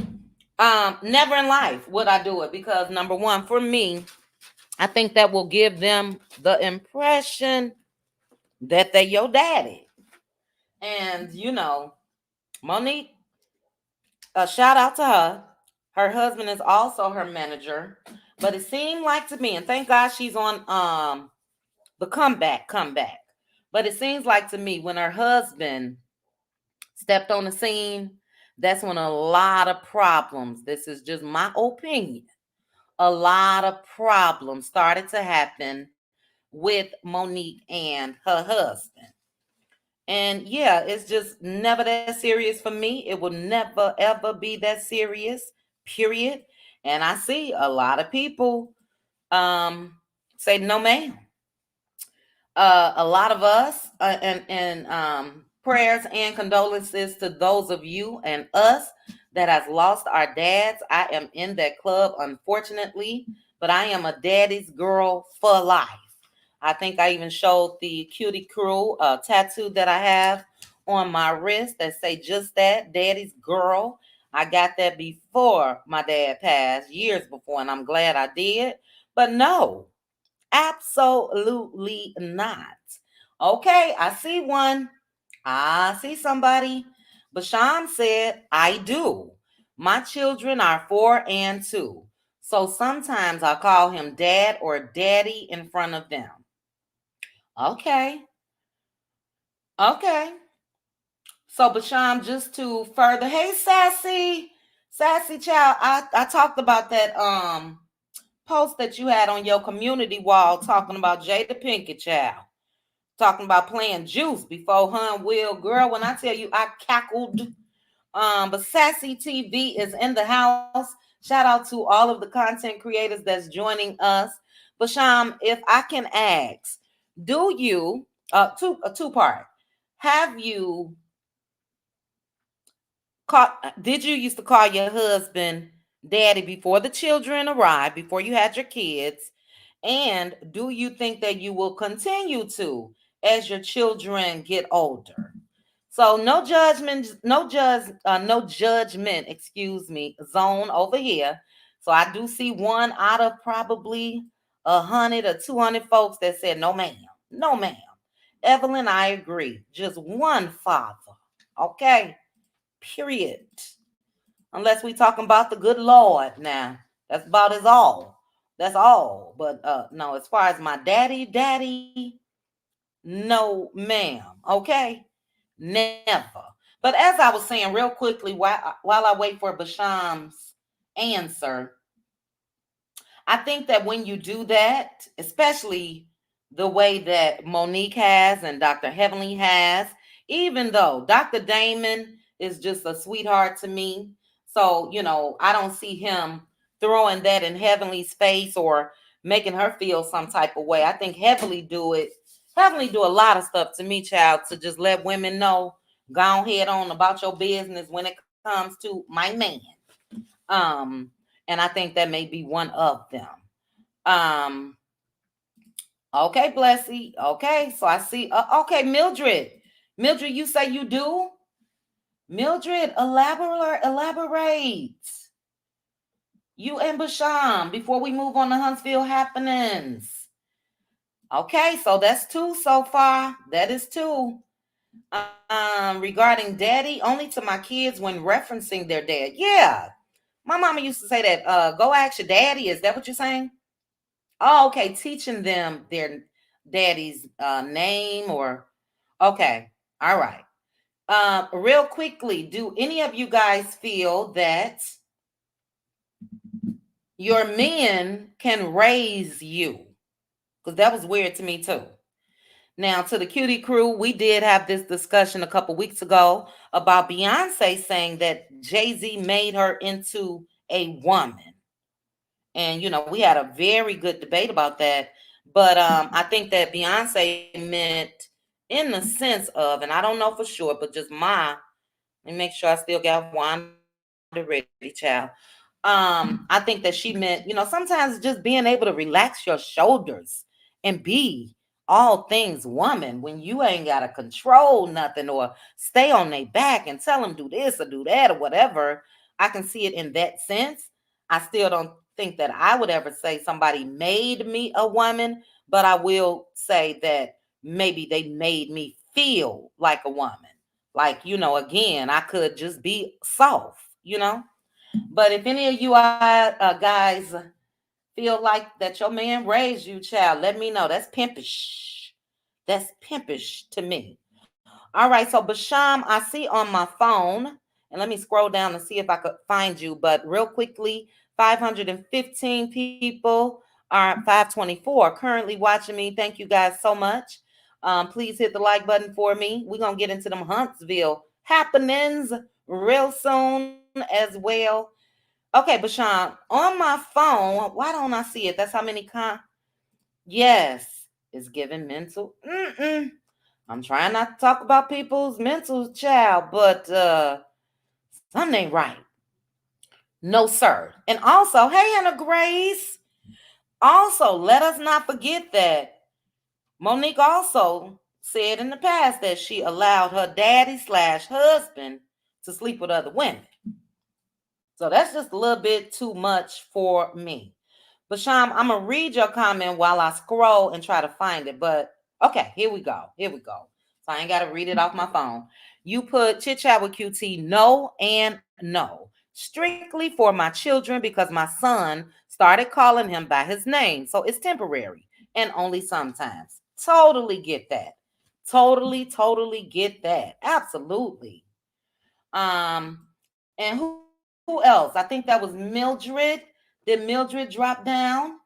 Never in life would I do it because number one, for me, I think that will give them the impression that they your daddy. And you know, Monique, a shout out to her. Her husband is also her manager. But it seemed like to me, and thank God she's on the comeback. But it seems like to me when her husband stepped on the scene, that's when a lot of problems, this is just my opinion, a lot of problems started to happen with Monique and her husband. And yeah, it's just never that serious for me. It will never, ever be that serious, period. And I see a lot of people say, no, ma'am. A lot of us, and prayers and condolences to those of you and us that has lost our dads. I am in that club, unfortunately, but I am a daddy's girl for life. I think I even showed the Cutie Crew tattoo that I have on my wrist that say just that, daddy's girl. I got that before my dad passed, years before, and I'm glad I did. But no, absolutely not. Okay, I see one. I see somebody. Basham said, I do. My children are 4 and 2. So sometimes I call him dad or daddy in front of them. Okay. So Basham, just to further, hey Sassy child, I talked about that post that you had on your community wall talking about Jada Pinkett child. Talking about playing juice before her and Will. Girl, when I tell you I cackled. But Sassy TV is in the house. Shout out to all of the content creators that's joining us. Basham, if I can ask, do you two-part? Have you did you used to call your husband daddy before the children arrived, before you had your kids? And do you think that you will continue to as your children get older? So no judgment, no judgment, excuse me, zone over here. So I do see one out of probably 100 or 200 folks that said, no, ma'am. No, ma'am. Evelyn, I agree. Just one father. Okay. Period. Unless we talking about the good Lord now. That's about as all. That's all. But no, as far as my daddy, no, ma'am. Okay? Never. But as I was saying real quickly, while I wait for Basham's answer, I think that when you do that, especially the way that Monique has and Dr. Heavenly has, even though Dr. Damon is just a sweetheart to me. So, you know, I don't see him throwing that in Heavenly's face or making her feel some type of way. I think Heavenly do a lot of stuff to me, child, to just let women know, go ahead on about your business when it comes to my man. And I think that may be one of them. Okay, Blessy. Okay, so I see. Okay, Mildred, you say you do? Mildred, elaborate. You and Basham, before we move on to Huntsville happenings. Okay, so that's 2 so far. That is 2. Regarding daddy, only to my kids when referencing their dad. Yeah. My mama used to say that, go ask your daddy. Is that what you're saying? Oh, okay. Teaching them their daddy's name or okay. All right. Real quickly, do any of you guys feel that your men can raise you? Because that was weird to me too. Now, to the cutie crew, we did have this discussion a couple weeks ago about Beyonce saying that Jay-Z made her into a woman. And, we had a very good debate about that. But I think that Beyonce meant in the sense of, and I don't know for sure, but just let me make sure I still got Wanda ready, child. I think that she meant, sometimes just being able to relax your shoulders and be all things woman when you ain't got to control nothing or stay on their back and tell them do this or do that or whatever. I can see it in that sense. I still don't think that I would ever say somebody made me a woman, but I will say that maybe they made me feel like a woman. Like, again, I could just be soft. But if any of you guys feel like that your man raised you, child, let me know. That's pimpish. That's pimpish to me. All right, so Basham, I see on my phone, and let me scroll down and see if I could find you. But real quickly, 515 people are 524 currently watching me. Thank you guys so much. Please hit the like button for me. We're going to get into them Huntsville happenings real soon as well. Okay, Basham, on my phone, why don't I see it? That's how many Yes, it's giving mental. I'm trying not to talk about people's mental, child, but something ain't right. No, sir. And also, hey, Anna Grace. Also, let us not forget that Monique also said in the past that she allowed her daddy/husband to sleep with other women. So that's just a little bit too much for me. But Sham, I'm gonna read your comment while I scroll and try to find it. But okay, here we go. So I ain't gotta read it off my phone. You put chit chat with QT, no and no. Strictly for my children because my son started calling him by his name. So it's temporary and only sometimes. Totally get that. Totally get that. Absolutely. And who else? I think that was Mildred. Did Mildred drop down?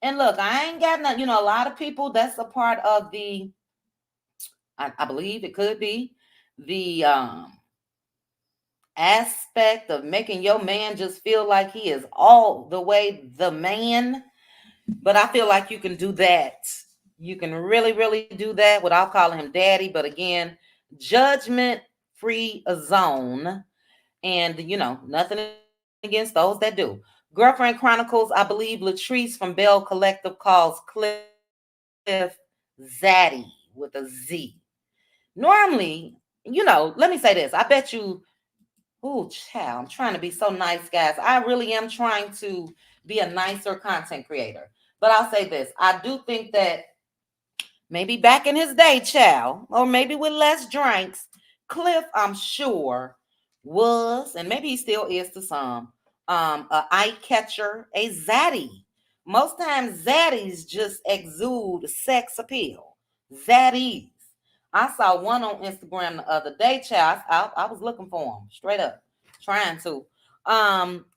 And look, I ain't got nothing. A lot of people, that's a part of I believe it could be the aspect of making your man just feel like he is all the way the man. But I feel like you can do that. You can really do that without calling him daddy. But again, judgment free zone. And, nothing against those that do. Girlfriend Chronicles, I believe Latrice from Bell Collective calls Cliff Zaddy with a Z. Normally, let me say this. I bet you, child, I'm trying to be so nice, guys. I really am trying to be a nicer content creator. But I'll say this. I do think that maybe back in his day, child, or maybe with less drinks, Cliff, I'm sure, was, and maybe he still is to some, a eye catcher, a zaddy. Most times zaddies just exude sex appeal. Zaddies. I saw one on Instagram the other day, child. I was looking for him, straight up, trying to.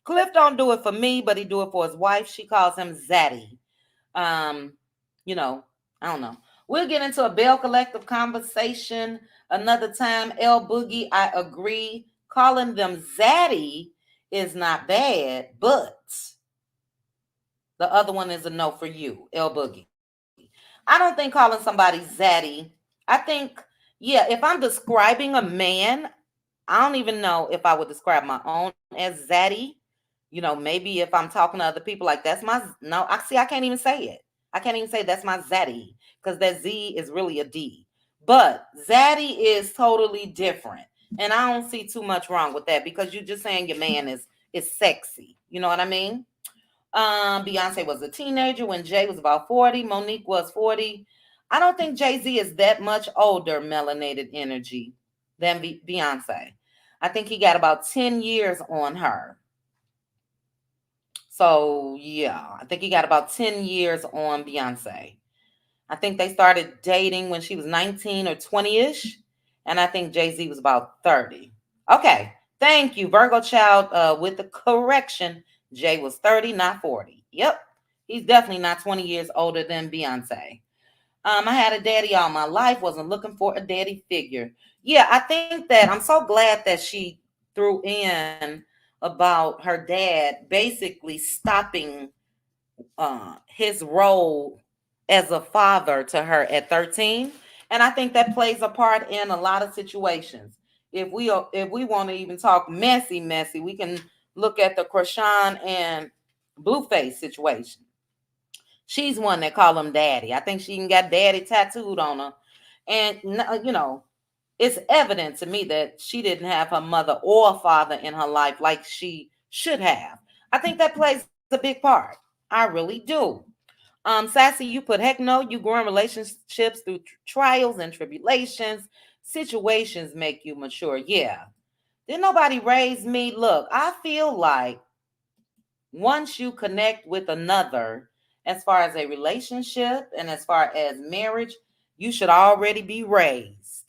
Cliff don't do it for me, but he do it for his wife. She calls him Zaddy. I don't know. We'll get into a Bell Collective conversation another time. L Boogie, I agree. Calling them Zaddy is not bad, but the other one is a no for you, L Boogie. I don't think calling somebody Zaddy. I think, if I'm describing a man, I don't even know if I would describe my own as Zaddy. Maybe if I'm talking to other people, like that's my no. I can't even say it. I can't even say that's my Zaddy because that Z is really a D. But Zaddy is totally different, and I don't see too much wrong with that because you're just saying your man is sexy. You know what I mean? Beyonce was a teenager when Jay was about 40. Monique was 40. I don't think Jay-Z is that much older melanated energy than Beyonce. I think he got about 10 years on her. So, yeah, I think he got about 10 years on Beyonce. I think they started dating when she was 19 or 20-ish. And I think Jay-Z was about 30. Okay, thank you, Virgo Child, with the correction. Jay was 30, not 40. Yep, he's definitely not 20 years older than Beyonce. I had a daddy all my life, wasn't looking for a daddy figure. Yeah, I think that I'm so glad that she threw in about her dad basically stopping his role as a father to her at 13. And I think that plays a part in a lot of situations. If we want to even talk messy, we can look at the Krishan and Blueface situation. She's one that call him daddy. I think she even got daddy tattooed on her. And, it's evident to me that she didn't have her mother or father in her life like she should have. I think that plays a big part. I really do. Sassy, you put heck no, you grow in relationships through trials and tribulations. Situations make you mature. Yeah. Didn't nobody raise me? Look, I feel like once you connect with another, as far as a relationship and as far as marriage, you should already be raised.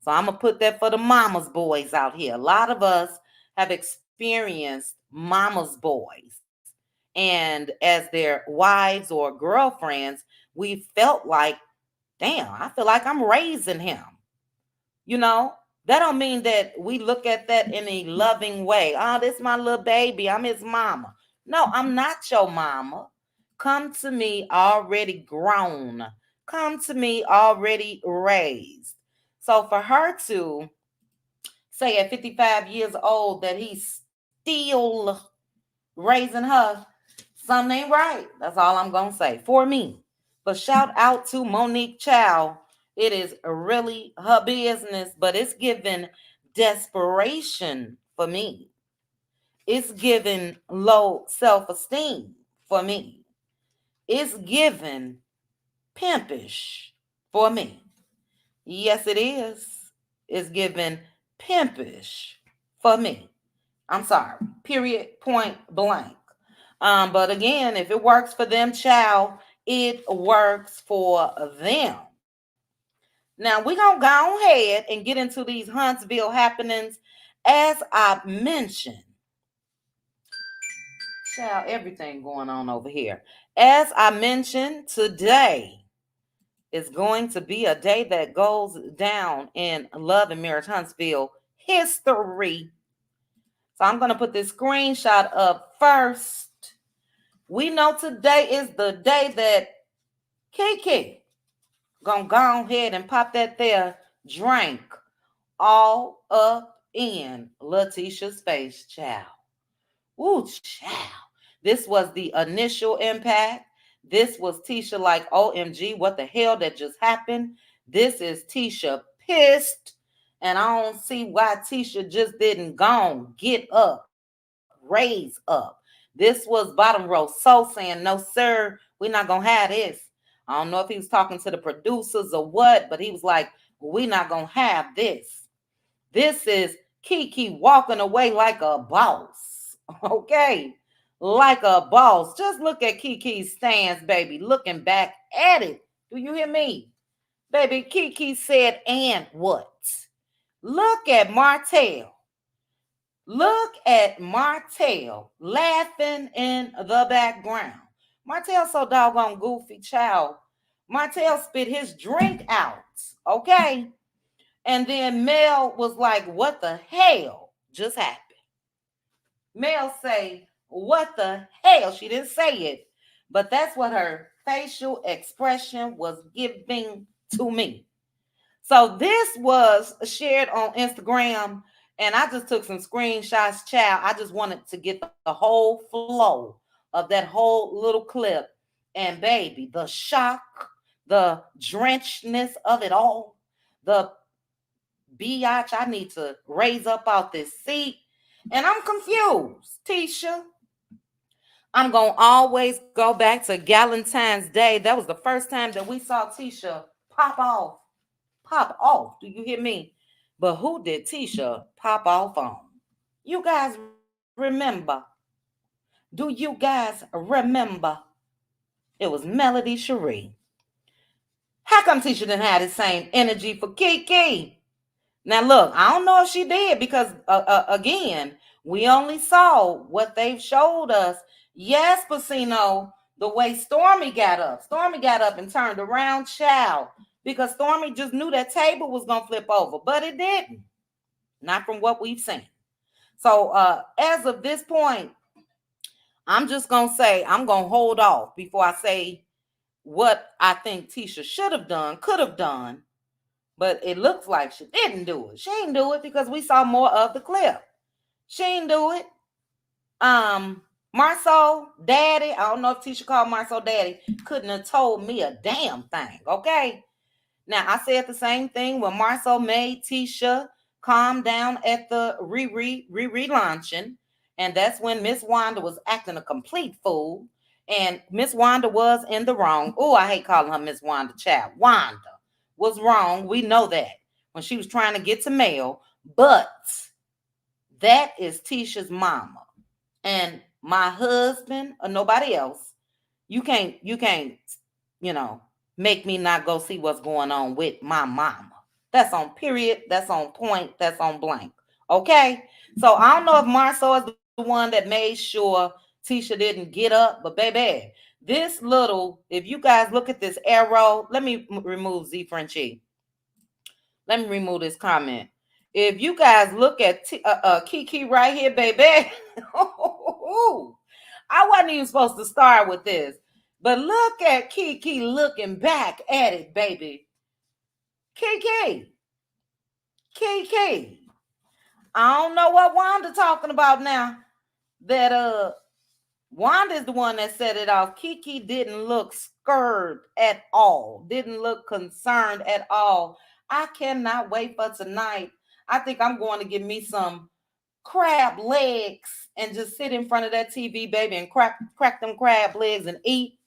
So I'm going to put that for the mama's boys out here. A lot of us have experienced mama's boys. And as their wives or girlfriends, we felt like, damn, I feel like I'm raising him. That don't mean that we look at that in a loving way. Oh, this is my little baby. I'm his mama. No, I'm not your mama. Come to me already grown. Come to me already raised. So for her to say at 55 years old that he's still raising her, something ain't right. That's all I'm going to say for me. But shout out to Monique Chow. It is really her business, but it's giving desperation for me. It's giving low self-esteem for me. It's giving pimpish for me. Yes, it is. It's giving pimpish for me. I'm sorry. Period. Point blank. But again, if it works for them, child, it works for them. Now, we're going to go ahead and get into these Huntsville happenings. As I mentioned, child, everything going on over here. As I mentioned, today is going to be a day that goes down in Love and Marriage Huntsville history. So I'm going to put this screenshot up first. We know today is the day that Kiki gonna go ahead and pop that there drink all up in Letitia's face, child. Ooh, child. This was the initial impact. This was Tisha like, OMG, what the hell that just happened? This is Tisha pissed. And I don't see why Tisha just didn't go get up, raise up. This was bottom row so saying, no, sir, we're not going to have this. I don't know if he was talking to the producers or what, but he was like, we're not going to have this. This is Kiki walking away like a boss. Okay? Like a boss. Just look at Kiki's stance, baby. Looking back at it. Do you hear me? Baby, Kiki said, and what? Look at Martell. Look at Martell laughing in the background. Martell so doggone goofy, child. Martell spit his drink out, okay? And then Mel was like, what the hell just happened? Mel say, what the hell? She didn't say it, but that's what her facial expression was giving to me. So this was shared on Instagram, and I just took some screenshots, child. I just wanted to get the whole flow of that whole little clip. And baby, the shock, the drenchedness of it all, the biatch, I need to raise up out this seat. And I'm confused, Tisha. I'm going to always go back to Valentine's Day. That was the first time that we saw Tisha pop off. Pop off. Do you hear me? But who did Tisha pop off on? You guys remember? Do you guys remember? It was Melody Cherie. How come Tisha didn't have the same energy for Kiki? Now, look, I don't know if she did because, again, we only saw what they've showed us. Yes, Pacino, the way Stormi got up. Stormi got up and turned around, child, because Stormi just knew that table was going to flip over, but it didn't. Not from what we've seen. So, as of this point, I'm just going to say, I'm going to hold off before I say what I think Tisha should have done, could have done. But it looks like she didn't do it. She didn't do it because we saw more of the clip. She didn't do it. Marceau, daddy, I don't know if Tisha called Marceau daddy, couldn't have told me a damn thing, okay? Now, I said the same thing when Marceau made Tisha calm down at the Riri launching, and that's when Miss Wanda was acting a complete fool, and Miss Wanda was in the wrong. Oh, I hate calling her Miss Wanda, child. Wanda was wrong. We know that when she was trying to get to Mel, but that is Tisha's mama. And my husband or nobody else, you can't, make me not go see what's going on with my mama. That's on period. That's on point. That's on blank. Okay. So I don't know if Marceau is the one that made sure Tisha didn't get up, but baby, this little, if you guys look at this arrow, let me remove Z Frenchie. Let me remove this comment. If you guys look at Kiki right here, baby, I wasn't even supposed to start with this, but look at Kiki looking back at it, baby. Kiki. I don't know what Wanda talking about now. That Wanda is the one that set it off. Kiki didn't look scared at all. Didn't look concerned at all. I cannot wait for tonight. I think I'm going to give me some crab legs and just sit in front of that TV, baby, and crack them crab legs and eat.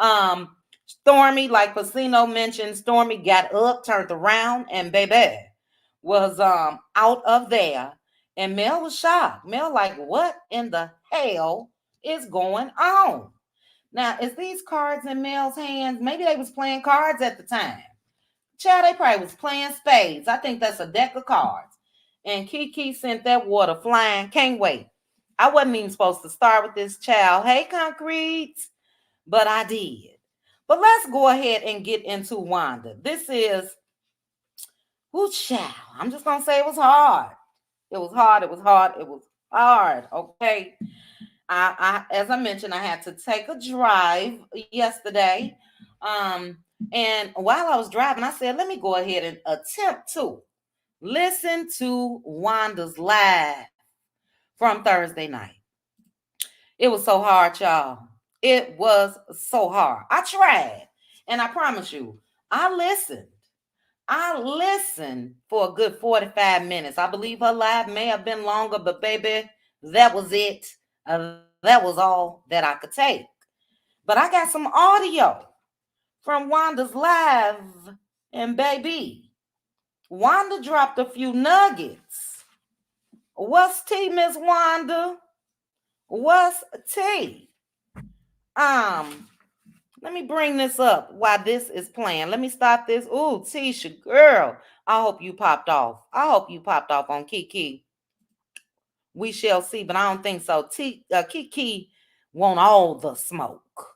Stormi, like Pacino mentioned, Stormi got up, turned around, and baby was out of there. And Mel was shocked. Mel like, what in the hell is going on? Now, is these cards in Mel's hands? Maybe they was playing cards at the time. Child, they probably was playing spades. I think that's a deck of cards. And Kiki sent that water flying. Can't wait. I wasn't even supposed to start with this child. Hey, Concrete. But I did. But let's go ahead and get into Wanda. This is, child. I'm just going to say it was hard. It was hard. Okay. I as I mentioned, I had to take a drive yesterday. And while I was driving, I said, let me go ahead and attempt to listen to Wanda's live from Thursday night. It was so hard, y'all. It was so hard. I tried, and I promise you, I listened for a good 45 minutes. I believe her live may have been longer, but baby, that was it. That was all that I could take. But I got some audio from Wanda's live, and baby, Wanda dropped a few nuggets. What's tea, Miss Wanda? What's tea? Let me bring this up while this is playing. Let me start this. Ooh, Tisha, girl, I hope you popped off. On Kiki. We shall see, but I don't think so. Kiki want all the smoke.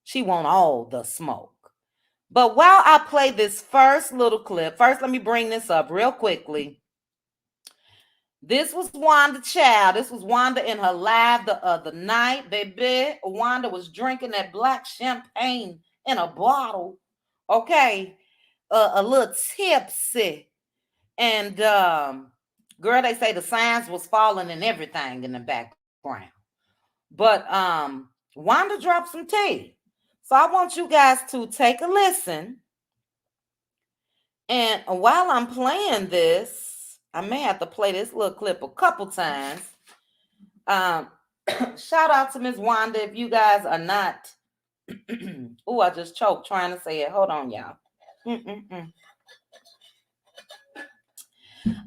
She want all the smoke. But while I play this first little clip, let me bring this up real quickly. This was Wanda, child. This was Wanda in her live the other night, baby. Wanda was drinking that black champagne in a bottle. Okay. A little tipsy. And girl, they say the signs was falling and everything in the background. But Wanda dropped some tea. So I want you guys to take a listen. And while I'm playing this, I may have to play this little clip a couple times. Shout out to Miss Wanda. If you guys are not, oh, I just choked trying to say it. Hold on, y'all.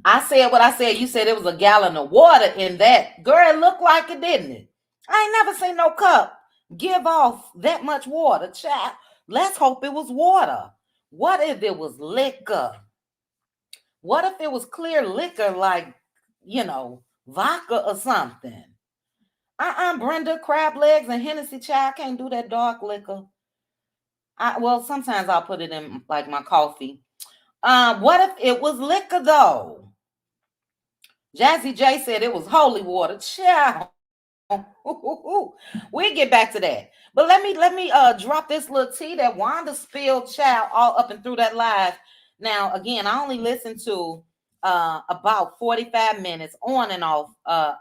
I said what I said. You said it was a gallon of water in that. Girl, it looked like it, didn't it? I ain't never seen no cup give off that much water, child. Let's hope it was water. What if it was liquor? What if it was clear liquor, like, vodka or something? Brenda, crab legs and Hennessy, child, can't do that dark liquor. Well, sometimes I'll put it in like my coffee. What if it was liquor though? Jazzy J said it was holy water. Child. We'll get back to that. But let me drop this little tea that Wanda spilled, child, all up and through that live. Now, again, I only listened to about 45 minutes on and off. That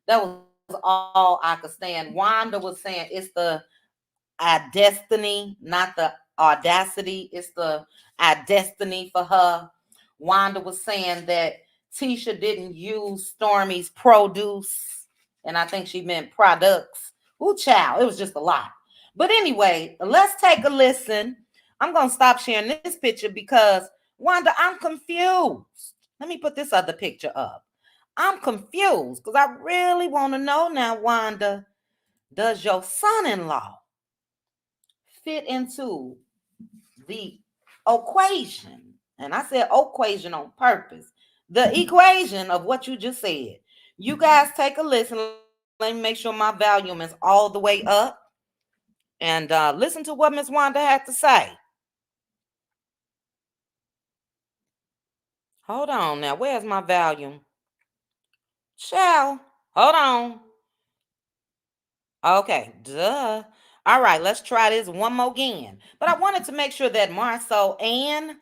was all I could stand. Wanda was saying it's the destiny, not the audacity. It's the destiny for her. Wanda was saying that Tisha didn't use Stormi's produce, and I think she meant products. Ooh, child, it was just a lot. But anyway, let's take a listen. I'm going to stop sharing this picture because, Wanda, I'm confused. Let me put this other picture up. I'm confused because I really want to know now, Wanda, does your son-in-law fit into the equation? And I said equation on purpose. The equation of what you just said. You guys take a listen. Let me make sure my volume is all the way up. And listen to what Miss Wanda had to say. Hold on now. Where's my volume? Child, hold on. Okay, duh. All right, let's try this one more again. But I wanted to make sure that Marceau and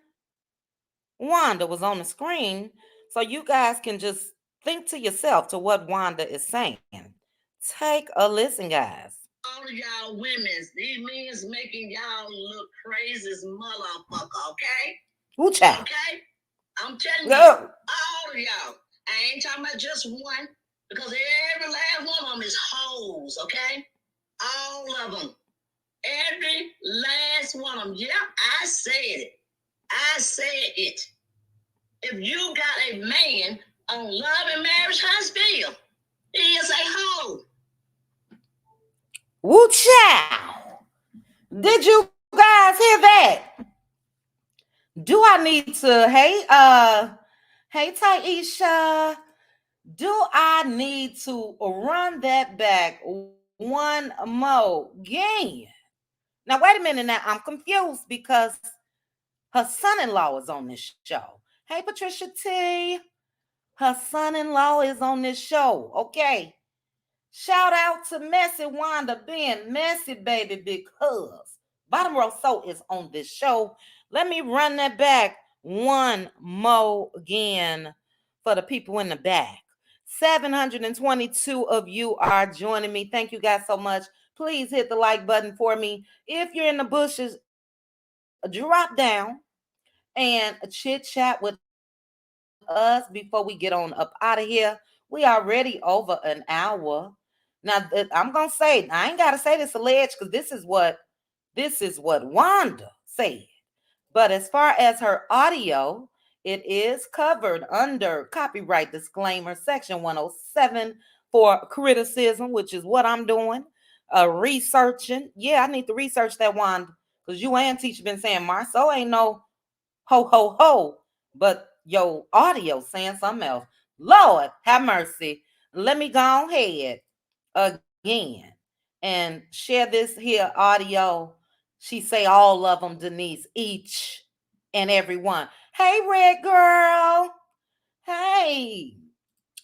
Wanda was on the screen so you guys can just think to yourself to what Wanda is saying. Take a listen, guys. All of y'all women's, these men's making y'all look crazy as motherfucker, okay? Ooh, child. Okay? I'm telling you, all of y'all. I ain't talking about just one, because every last one of them is hoes, okay? All of them. Every last one of them. Yeah, I said it. I said it. If you got a man on Love and Marriage Hospital, he is a hoe. Woo, child. Did you guys hear that? Do I need to, hey Taisha, do I need to run that back one more again? Now, wait a minute now. I'm confused because her son-in-law is on this show. Hey, Patricia T. Her son-in-law is on this show, okay? Shout out to Messy Wanda being messy, baby, because Bottom Row Soul is on this show. Let me run that back one more again for the people in the back. 722 of you are joining me. Thank you guys so much. Please hit the like button for me. If you're in the bushes, drop down and chit chat with us before we get on up out of here. We already over an hour. Now, I'm going to say, I ain't got to say this alleged because this is what Wanda said. But as far as her audio, it is covered under copyright disclaimer section 107 for criticism, which is what I'm doing. Researching. Yeah, I need to research that, Wanda, because you and Teacher been saying Marceau ain't no ho, ho, ho, but your audio saying something else. Lord, have mercy. Let me go ahead again and share this here audio. She say all of them, Denise, each and every one. Hey, Red Girl. Hey.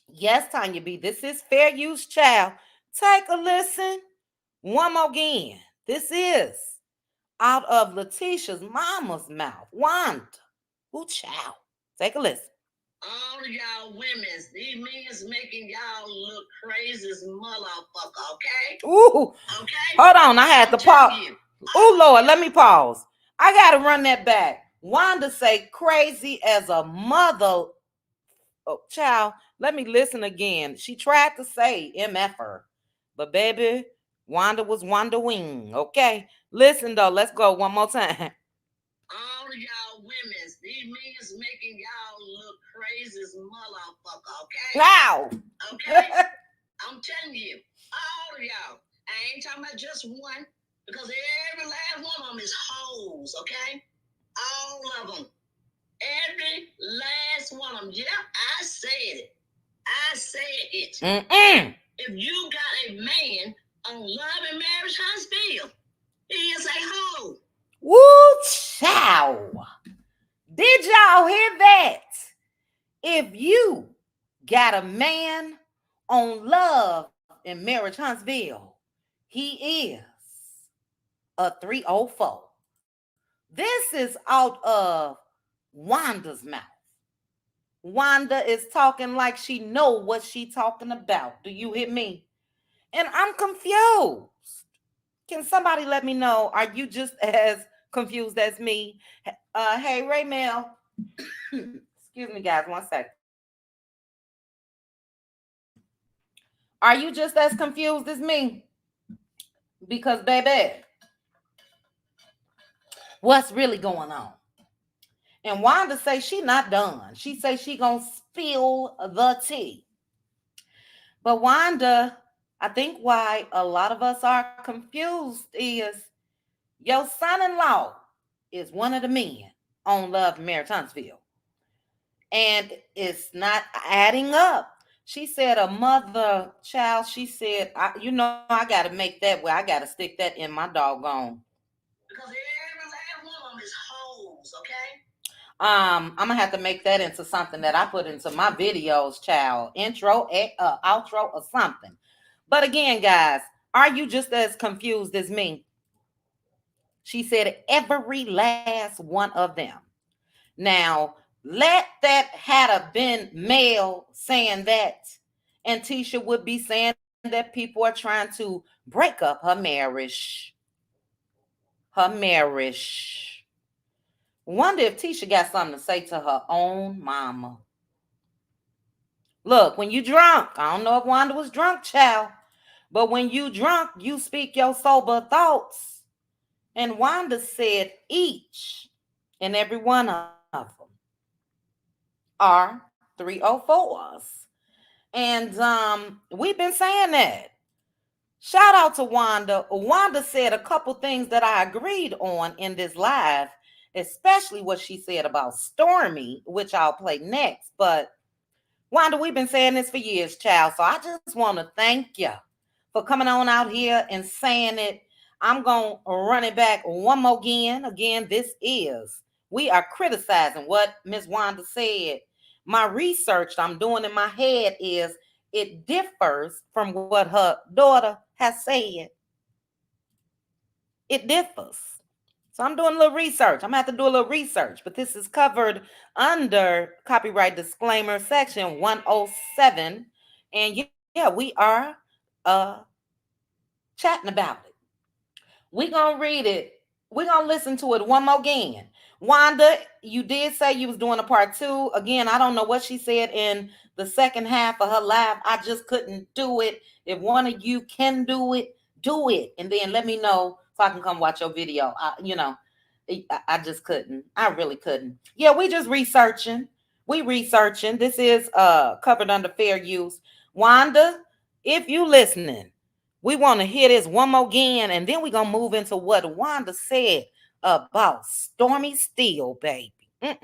Yes, Tanya B. This is Fair Use Child. Take a listen. One more again. This is out of Letitia's mama's mouth. Wanda. Ooh, child. Take a listen. All of y'all women's, these men's making y'all look crazy as motherfucker, okay? Ooh. Okay. Hold on. I had to pause. Oh, Lord, let me pause. I got to run that back. Wanda say crazy as a mother. Oh, child, Let me listen again. She tried to say MFer, but baby, Wanda was Wanda Wing. Okay. Listen though, let's go one more time. All of y'all women, these men making y'all look crazy as motherfucker, okay? Wow. Okay? I'm telling you, all of y'all. I ain't talking about just one, because every last one of them is hoes, okay? All of them. Every last one of them. Yeah, I said it. I said it. Mm-mm. If you got a man on Love and Marriage Hospital, he is a hoe. Woo chow. Did y'all hear that? If you got a man on Love in Marriage Huntsville, he is a 304. This is out of Wanda's mouth. Wanda is talking like she know what she talking about. Do you hear me? And I'm confused. Can somebody let me know? Are you just as confused as me? Hey, Ray Mel. Excuse me, guys. 1 second. Are you just as confused as me? Because, baby, what's really going on? And Wanda say she not done. She say she gonna spill the tea. But Wanda, I think why a lot of us are confused is your son-in-law is one of the men on Love Marriage Huntsville. And it's not adding up. She said a mother child, she said, I got to make that where I got to stick that in my doggone. Because every last one of them is hoes, okay? I'm gonna have to make that into something that I put into my videos, child. Intro, outro, or something. But again, guys, are you just as confused as me? She said every last one of them. Now, let that had have been male saying that, and Tisha would be saying that people are trying to break up her marriage. Her marriage. Wonder if Tisha got something to say to her own mama. Look, when you drunk, I don't know if Wanda was drunk, child, but when you drunk, you speak your sober thoughts. And Wanda said each and every one of them are 304s. And we've been saying that. Shout out to Wanda. Wanda said a couple things that I agreed on in this live, especially what she said about Stormi, which I'll play next. But Wanda, we've been saying this for years, child. So I just want to thank you for coming on out here and saying it. I'm going to run it back one more again. Again, we are criticizing what Miss Wanda said. My research I'm doing in my head is it differs from what her daughter has said. It differs. So I'm doing a little research. I'm going to have to do a little research, but this is covered under copyright disclaimer section 107. And yeah, we are chatting about it. We're going to read it. We're going to listen to it one more again. Wanda, you did say you was doing a part 2. Again, I don't know what she said in the second half of her live. I just couldn't do it. If one of you can do it, do it. And then let me know so I can come watch your video. I just couldn't. I really couldn't. Yeah, we just researching. This is covered under fair use. Wanda, if you listening, we want to hear this one more again, and then we're going to move into what Wanda said about Stormi Steele, baby. All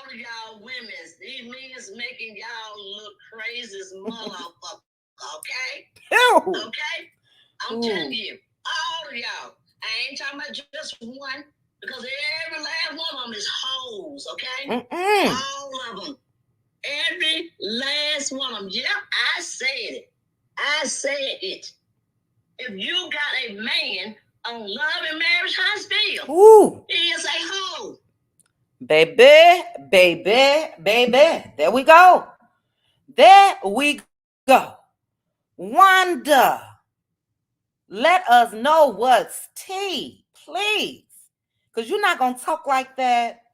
of y'all women, these men making y'all look crazy as motherfucker, okay? Ew. Okay? I'm telling you, all of y'all. I ain't talking about just one, because every last one of them is hoes, okay? All of them. Every last one of them. Yeah, I said it. I said it. If you got a man on Love and Marriage Hospital, he is a hoe. Baby. There we go. Wanda, let us know what's tea, please. Because you're not going to talk like that.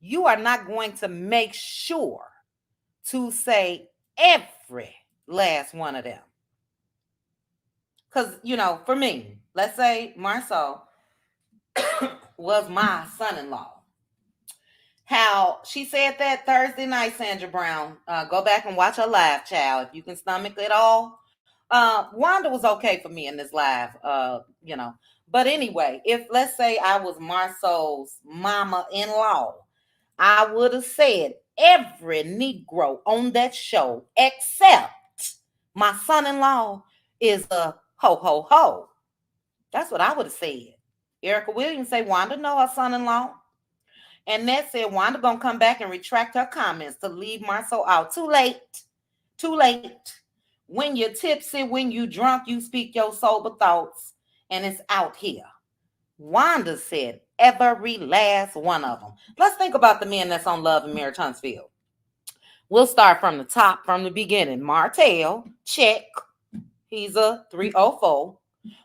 You are not going to make sure to say every last one of them. Because, for me, let's say Marceau was my son-in-law. How she said that Thursday night, Sandra Brown. Go back and watch her live, child. If you can stomach it all. Wanda was okay for me in this live, But anyway, if let's say I was Marceau's mama-in-law, I would have said every Negro on that show except my son-in-law is a ho, ho, ho. That's what I would have said. Erica Williams say Wanda know her son-in-law. And Ned said Wanda gonna come back and retract her comments to leave Marceau out. Too late. Too late. When you're tipsy, when you drunk, you speak your sober thoughts, and it's out here. Wanda said every last one of them. Let's think about the men that's on Love and Marriage Huntsville. We'll start from the top, from the beginning. Martell, check. He's a 304.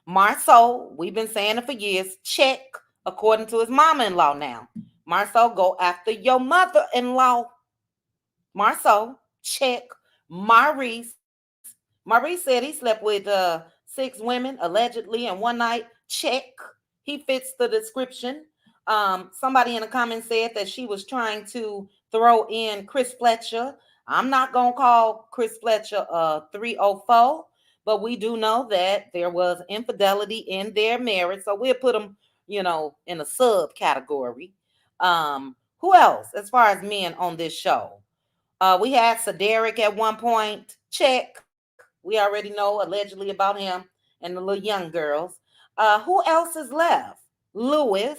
Marceau, we've been saying it for years, check, according to his mama-in-law now. Marceau, go after your mother-in-law. Marceau, check. Maurice said he slept with 6 women, allegedly, in one night. Check. He fits the description. Somebody in the comments said that she was trying to throw in Chris Fletcher. I'm not going to call Chris Fletcher a 304, but we do know that there was infidelity in their marriage. So we'll put them, in a subcategory. Who else as far as men on this show? We had Cedric at one point. Check. We already know allegedly about him and the little young girls. Who else is left? Louis.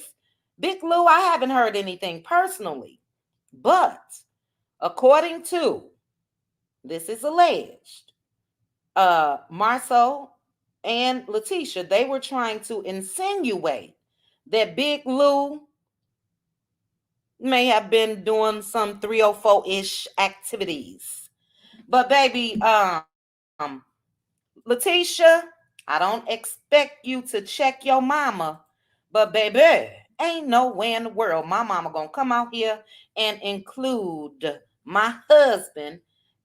Big Lou, I haven't heard anything personally. But according to, this is alleged, Marceau and Letitia, they were trying to insinuate that Big Lou may have been doing some 304-ish activities. But baby, Letitia, I don't expect you to check your mama, but baby, ain't no way in the world my mama gonna come out here and include my husband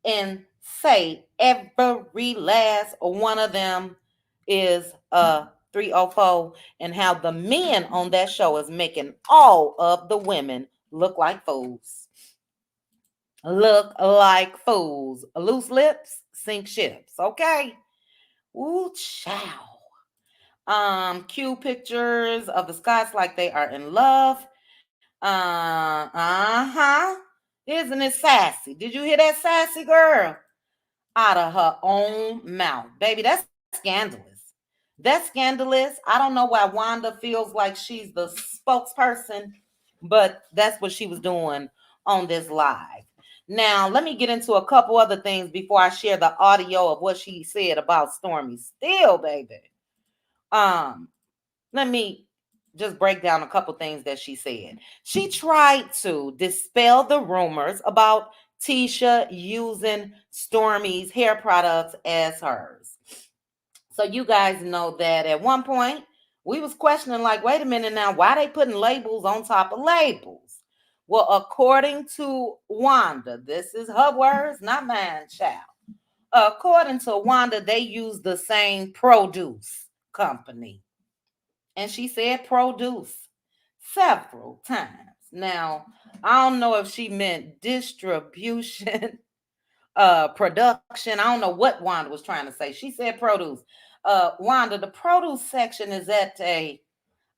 and say every last one of them is a 304, and how the men on that show is making all of the women look like fools. Look like fools. Loose lips, sink ships. Okay. Ooh, child. Cute pictures of the Scots like they are in love. Isn't it sassy? Did you hear that, sassy girl? Out of her own mouth. Baby, that's scandalous. That's scandalous. I don't know why Wanda feels like she's the spokesperson, but that's what she was doing on this live. Now, let me get into a couple other things before I share the audio of what she said about Stormi. Still, baby. Let me just break down a couple things that she said. She tried to dispel the rumors about Tisha using Stormi's hair products as hers. So you guys know that at one point we was questioning, like, wait a minute now, why they putting labels on top of labels? Well, according to Wanda, this is her words, not mine, child. According to Wanda, they use the same produce company. And she said produce several times. Now, I don't know if she meant distribution, production. I don't know what Wanda was trying to say. She said produce. Wanda, the produce section is at a,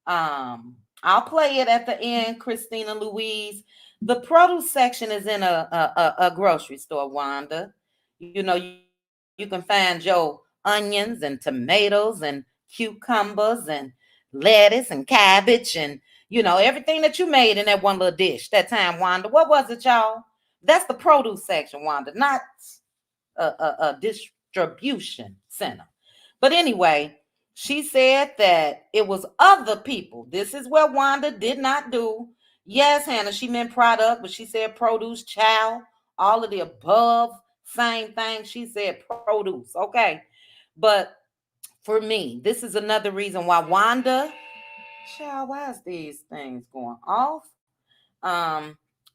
I'll play it at the end, Christina Louise. The produce section is in a grocery store, Wanda. You can find your onions and tomatoes and cucumbers and lettuce and cabbage and, everything that you made in that one little dish that time, Wanda. What was it, y'all? That's the produce section, Wanda, not a distribution center. But anyway, she said that it was other people. This is what Wanda did not do. Yes, Hannah, she meant product, but she said produce, child, all of the above, same thing. She said produce, okay? But for me, this is another reason why Wanda, child, why is these things going off?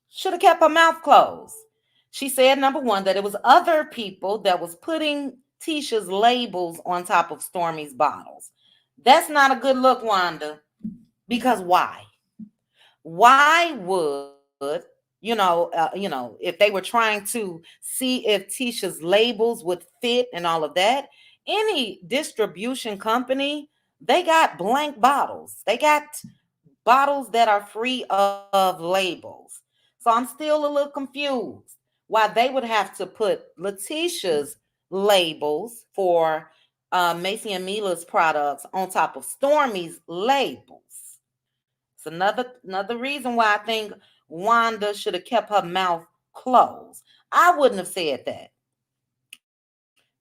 Should have kept her mouth closed. She said, number one, that it was other people that was putting Tisha's labels on top of Stormi's bottles. That's not a good look, Wanda. Because why? Why would, if they were trying to see if Tisha's labels would fit and all of that, any distribution company, they got blank bottles. They got bottles that are free of labels. So I'm still a little confused why they would have to put Letitia's labels for Macy and Mila's products on top of Stormi's labels. It's another reason why I think Wanda should have kept her mouth closed. I wouldn't have said that.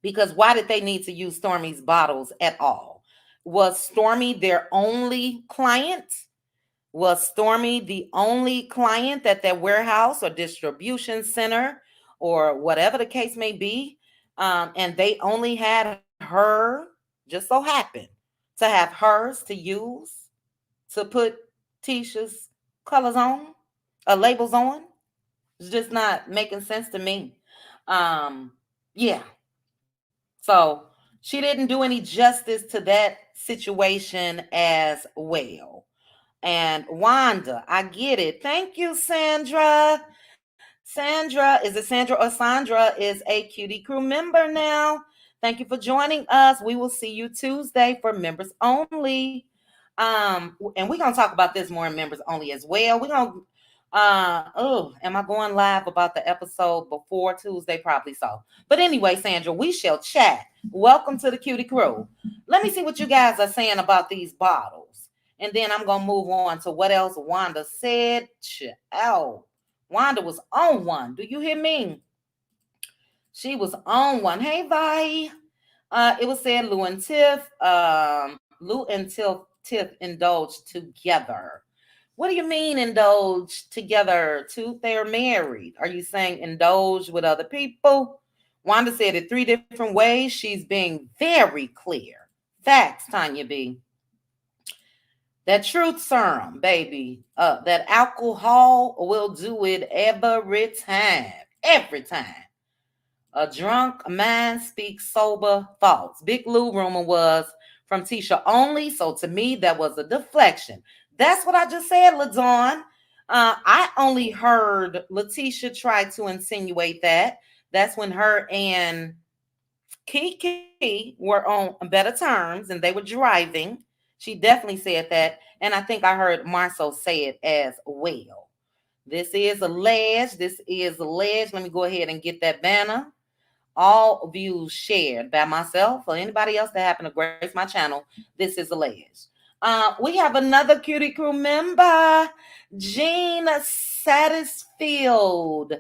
Because why did they need to use Stormi's bottles at all? Was Stormi their only client? Was Stormi the only client at their warehouse or distribution center or whatever the case may be? And they only had her, just so happened to have hers to use to put Tisha's colors on, labels on. It's just not making sense to me. Yeah. So she didn't do any justice to that situation as well. And Wanda, I get it. Thank you, Sandra. Sandra, is it Sandra or Sandra, is a Cutie Crew member now. Thank you for joining us. We will see you Tuesday for members only. And we're gonna talk about this more in members only as well. We're gonna am I going live about the episode before Tuesday? Probably so. But anyway, Sandra, we shall chat. Welcome to the Cutie Crew. Let me see what you guys are saying about these bottles. And then I'm gonna move on to what else Wanda said. Oh, Wanda was on one. Do you hear me? She was on one. Hey, Vi. It was said Lou and Tiff indulged together. What do you mean indulge together? They're married. Are you saying indulge with other people? Wanda said it 3 different ways. She's being very clear. Facts, Tanya B. That truth serum, baby. That alcohol will do it every time. Every time. A drunk mind speaks sober thoughts. Big Lou rumor was from Tisha only. So to me, that was a deflection. That's what I just said, LaDawn. I only heard Letitia try to insinuate that. That's when her and Kiki were on better terms and they were driving. She definitely said that. And I think I heard Marceau say it as well. This is alleged. Let me go ahead and get that banner. All views shared by myself or anybody else that happen to grace my channel. This is alleged. We have another Cutie Crew member, Jean Satisfield.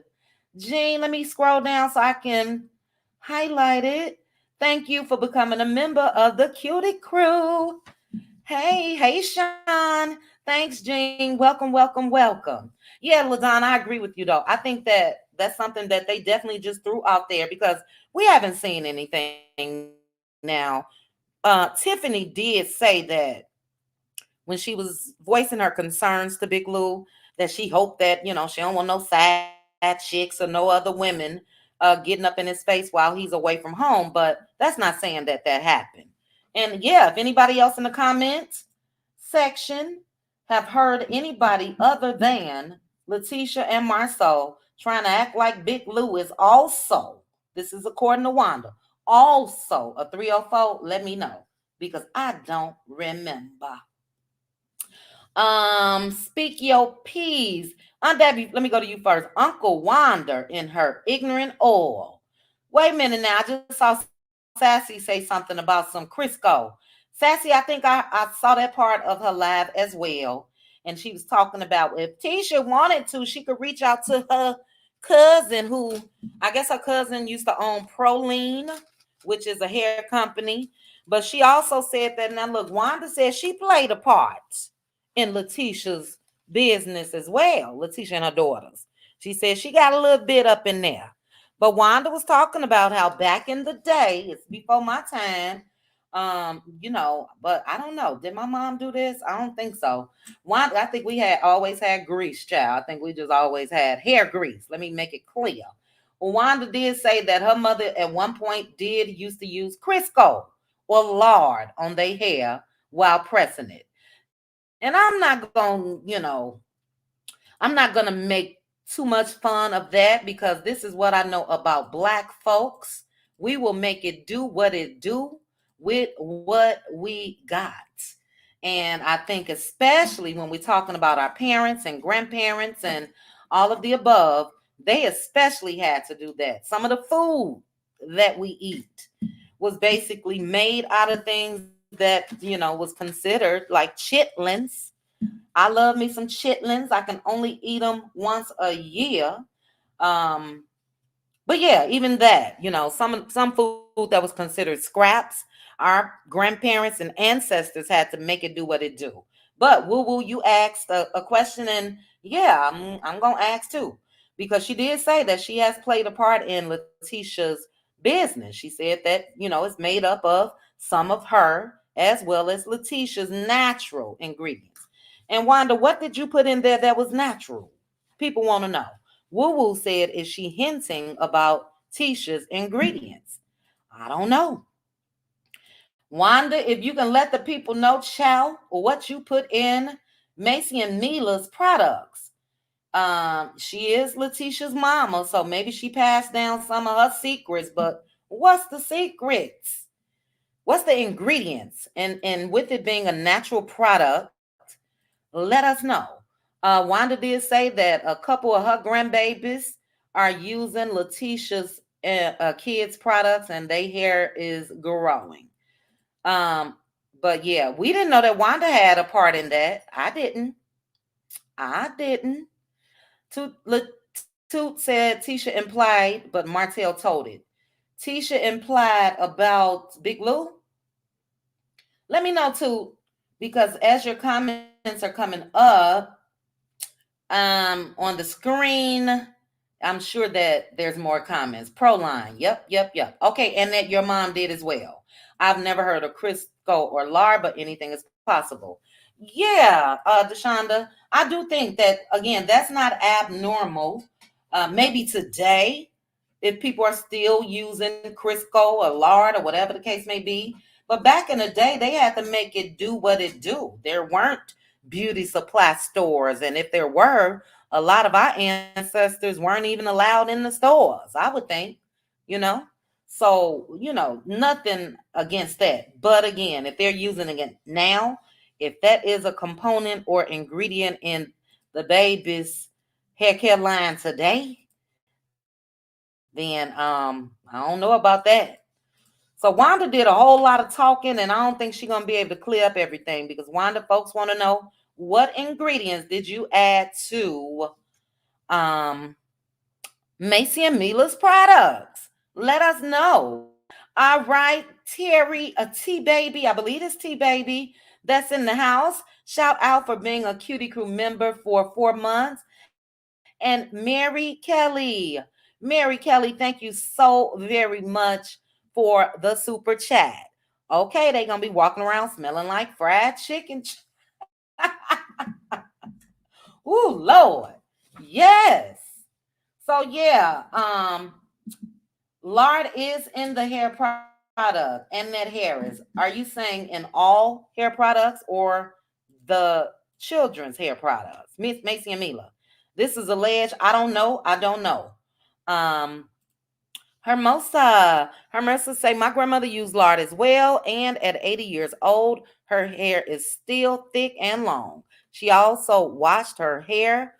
Jean, let me scroll down so I can highlight it. Thank you for becoming a member of the Cutie Crew. Hey, Sean. Thanks, Jean. Welcome. Yeah, LaDon, I agree with you, though. I think that's something that they definitely just threw out there because we haven't seen anything now. Tiffany did say that when she was voicing her concerns to Big Lou, that she hoped that, she don't want no side chicks or no other women getting up in his face while he's away from home. But that's not saying that happened. And yeah, if anybody else in the comments section have heard anybody other than Letitia and Marceau trying to act like Big Lou is also, this is according to Wanda, also a 304, let me know because I don't remember. Speak your peas. Aunt Debbie, let me go to you first. Uncle Wanda in her ignorant oil. Wait a minute now. I just saw Sassy say something about some Crisco. Sassy, I think I saw that part of her live as well. And she was talking about if Tisha wanted to, she could reach out to her cousin who, I guess her cousin used to own Proline, which is a hair company. But she also said that, now look, Wanda said she played a part in Letitia's business as well, Letitia and her daughters. She said she got a little bit up in there. But Wanda was talking about how back in the day, it's before my time, but I don't know. Did my mom do this? I don't think so. Wanda, I think we always had grease, child. I think we just always had hair grease. Let me make it clear. Wanda did say that her mother at one point used to use Crisco or lard on their hair while pressing it. And I'm not gonna make too much fun of that, because this is what I know about Black folks. We will make it do what it do with what we got. And I think especially when we're talking about our parents and grandparents and all of the above, they especially had to do that. Some of the food that we eat was basically made out of things that, was considered like chitlins. I love me some chitlins. I can only eat them once a year. But yeah, even that, some food that was considered scraps, our grandparents and ancestors had to make it do what it do. But Woo, you asked a question, and yeah, I'm gonna ask too, because she did say that she has played a part in Letitia's business. She said that it's made up of some of her as well as Letitia's natural ingredients. And Wanda, what did you put in there that was natural? People want to know. Woo said, is she hinting about Tisha's ingredients? I don't know. Wanda, if you can let the people know, child, what you put in Macy and Mila's products. She is Letitia's mama, so maybe she passed down some of her secrets, but what's the secrets? What's the ingredients? And with it being a natural product, let us know. Wanda did say that a couple of her grandbabies are using Letitia's kids' products, and their hair is growing. But yeah, we didn't know that Wanda had a part in that. I didn't. Toot said Tisha implied, but Martell told it. Tisha implied about Big Lou. Let me know, Toot, because as your comments are coming up on the screen, I'm sure that there's more comments. Proline, yep. Okay, and that your mom did as well. I've never heard of Crisco or lard, but anything is possible. Yeah, Deshonda, I do think that, again, that's not abnormal. Maybe today, if people are still using Crisco or lard or whatever the case may be. But back in the day, they had to make it do what it do. There weren't beauty supply stores. And if there were, a lot of our ancestors weren't even allowed in the stores, I would think, So, nothing against that. But again, if they're using it now, if that is a component or ingredient in the baby's hair care line today, then I don't know about that. So Wanda did a whole lot of talking, and I don't think she's going to be able to clear up everything, because Wanda folks want to know, what ingredients did you add to Macy and Mila's products? Let us know. All right, Terry, a T-Baby, I believe it's T-Baby, that's in the house. Shout out for being a Cutie Crew member for 4 months. And Mary Kelly, thank you so very much for the super chat. Okay, they're going to be walking around smelling like fried chicken. Ooh, Lord. Yes. So, yeah, lard is in the hair product, and that hair is. Are you saying in all hair products or the children's hair products? Miss Macy and Mila. This is alleged. I don't know. Hermosa say, my grandmother used lard as well, and at 80 years old, her hair is still thick and long. She also washed her hair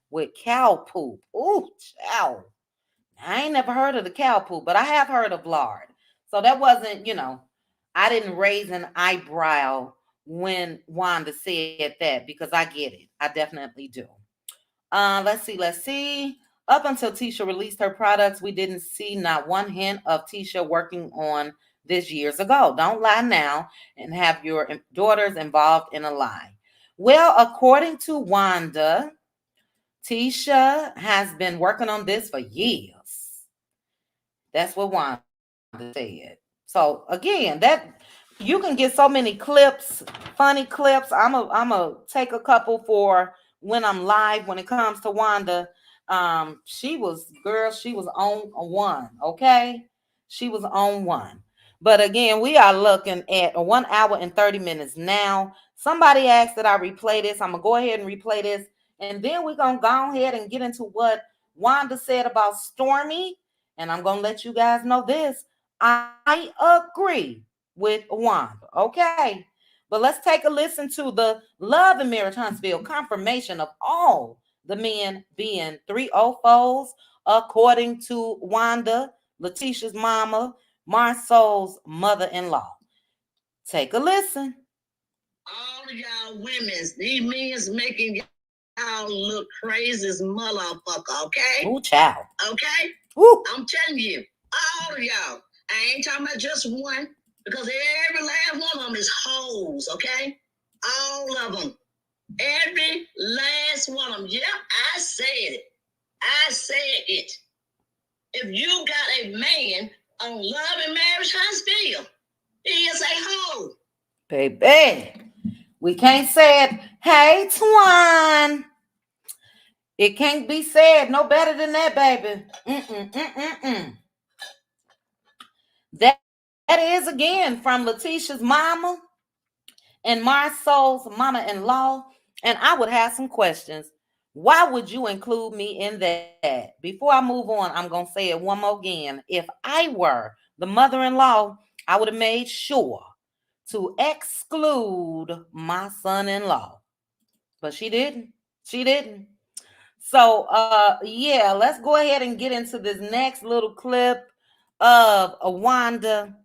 with cow poop. Ooh, child. I ain't never heard of the cow poop, but I have heard of lard. So that wasn't, I didn't raise an eyebrow when Wanda said that, because I get it. I definitely do. Let's see. Up until Tisha released her products, we didn't see not one hint of Tisha working on this years ago. Don't lie now and have your daughters involved in a lie. Well, according to Wanda, Tisha has been working on this for years. That's what Wanda said. So again, that you can get so many clips, funny clips. I'm a take a couple for when I'm live when it comes to Wanda. She was on one. Okay, she was on one. But again, we are looking at 1 hour and 30 minutes now. Somebody asked that I replay this. I'm gonna go ahead and replay this, and then we're gonna go ahead and get into what Wanda said about Stormi. And I'm gonna let you guys know this. I agree with Wanda. Okay. But let's take a listen to the Love and Marriage Huntsville confirmation of all the men being 304s, according to Wanda, Letitia's mama, Marcel's mother-in-law. Take a listen. All of y'all women, these men's making y'all look crazy as motherfucker, okay? Ooh, child. Okay? Ooh. I'm telling you, all of y'all. I ain't talking about just one, because every last one of them is hoes, okay? All of them. Every last one of them. Yeah, I said it. I said it. If you got a man on Love and Marriage Huntsville, he is a hoe. Baby, we can't say it. Hey, Twan. It can't be said no better than that, baby. That is again from Letitia's mama and Marcel's mama-in-law. And I would have some questions. Why would you include me in that? Before I move on, I'm going to say it one more again. If I were the mother-in-law, I would have made sure to exclude my son-in-law. But she didn't. She didn't. So, yeah, let's go ahead and get into this next little clip of Wanda.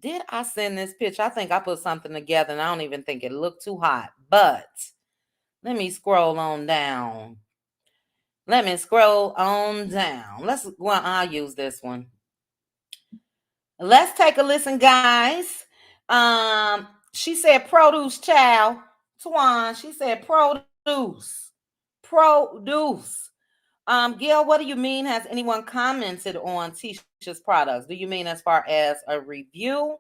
Did I send this picture? I think I put something together and I don't even think it looked too hot. But let me scroll on down. Let's go. Well, I'll use this one. Let's take a listen, guys. She said produce, child. Twan, she said produce. Gail, what do you mean? Has anyone commented on Tisha's products? Do you mean as far as a review?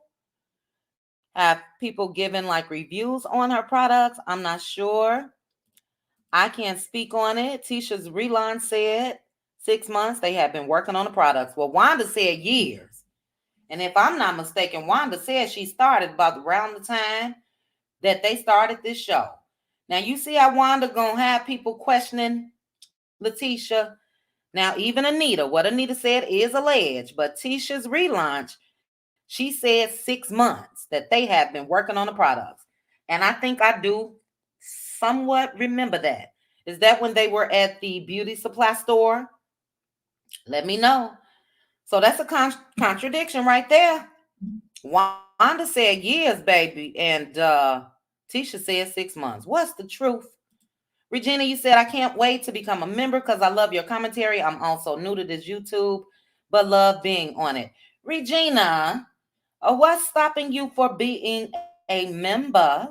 Have people given like reviews on her products? I'm not sure. I can't speak on it. Tisha's relaunch said 6 months they have been working on the products. Well, Wanda said years. And if I'm not mistaken, Wanda said she started about around the time that they started this show. Now, you see how Wanda gonna have people questioning Letitia. Now, even Anita, what Anita said is alleged, but Tisha's relaunch, she said 6 months that they have been working on the products. And I think I do somewhat remember that. Is that when they were at the beauty supply store? Let me know. So that's a contradiction right there. Wanda said years, baby, and Tisha said 6 months. What's the truth? Regina, you said, I can't wait to become a member because I love your commentary. I'm also new to this YouTube, but love being on it. Regina, what's stopping you for being a member?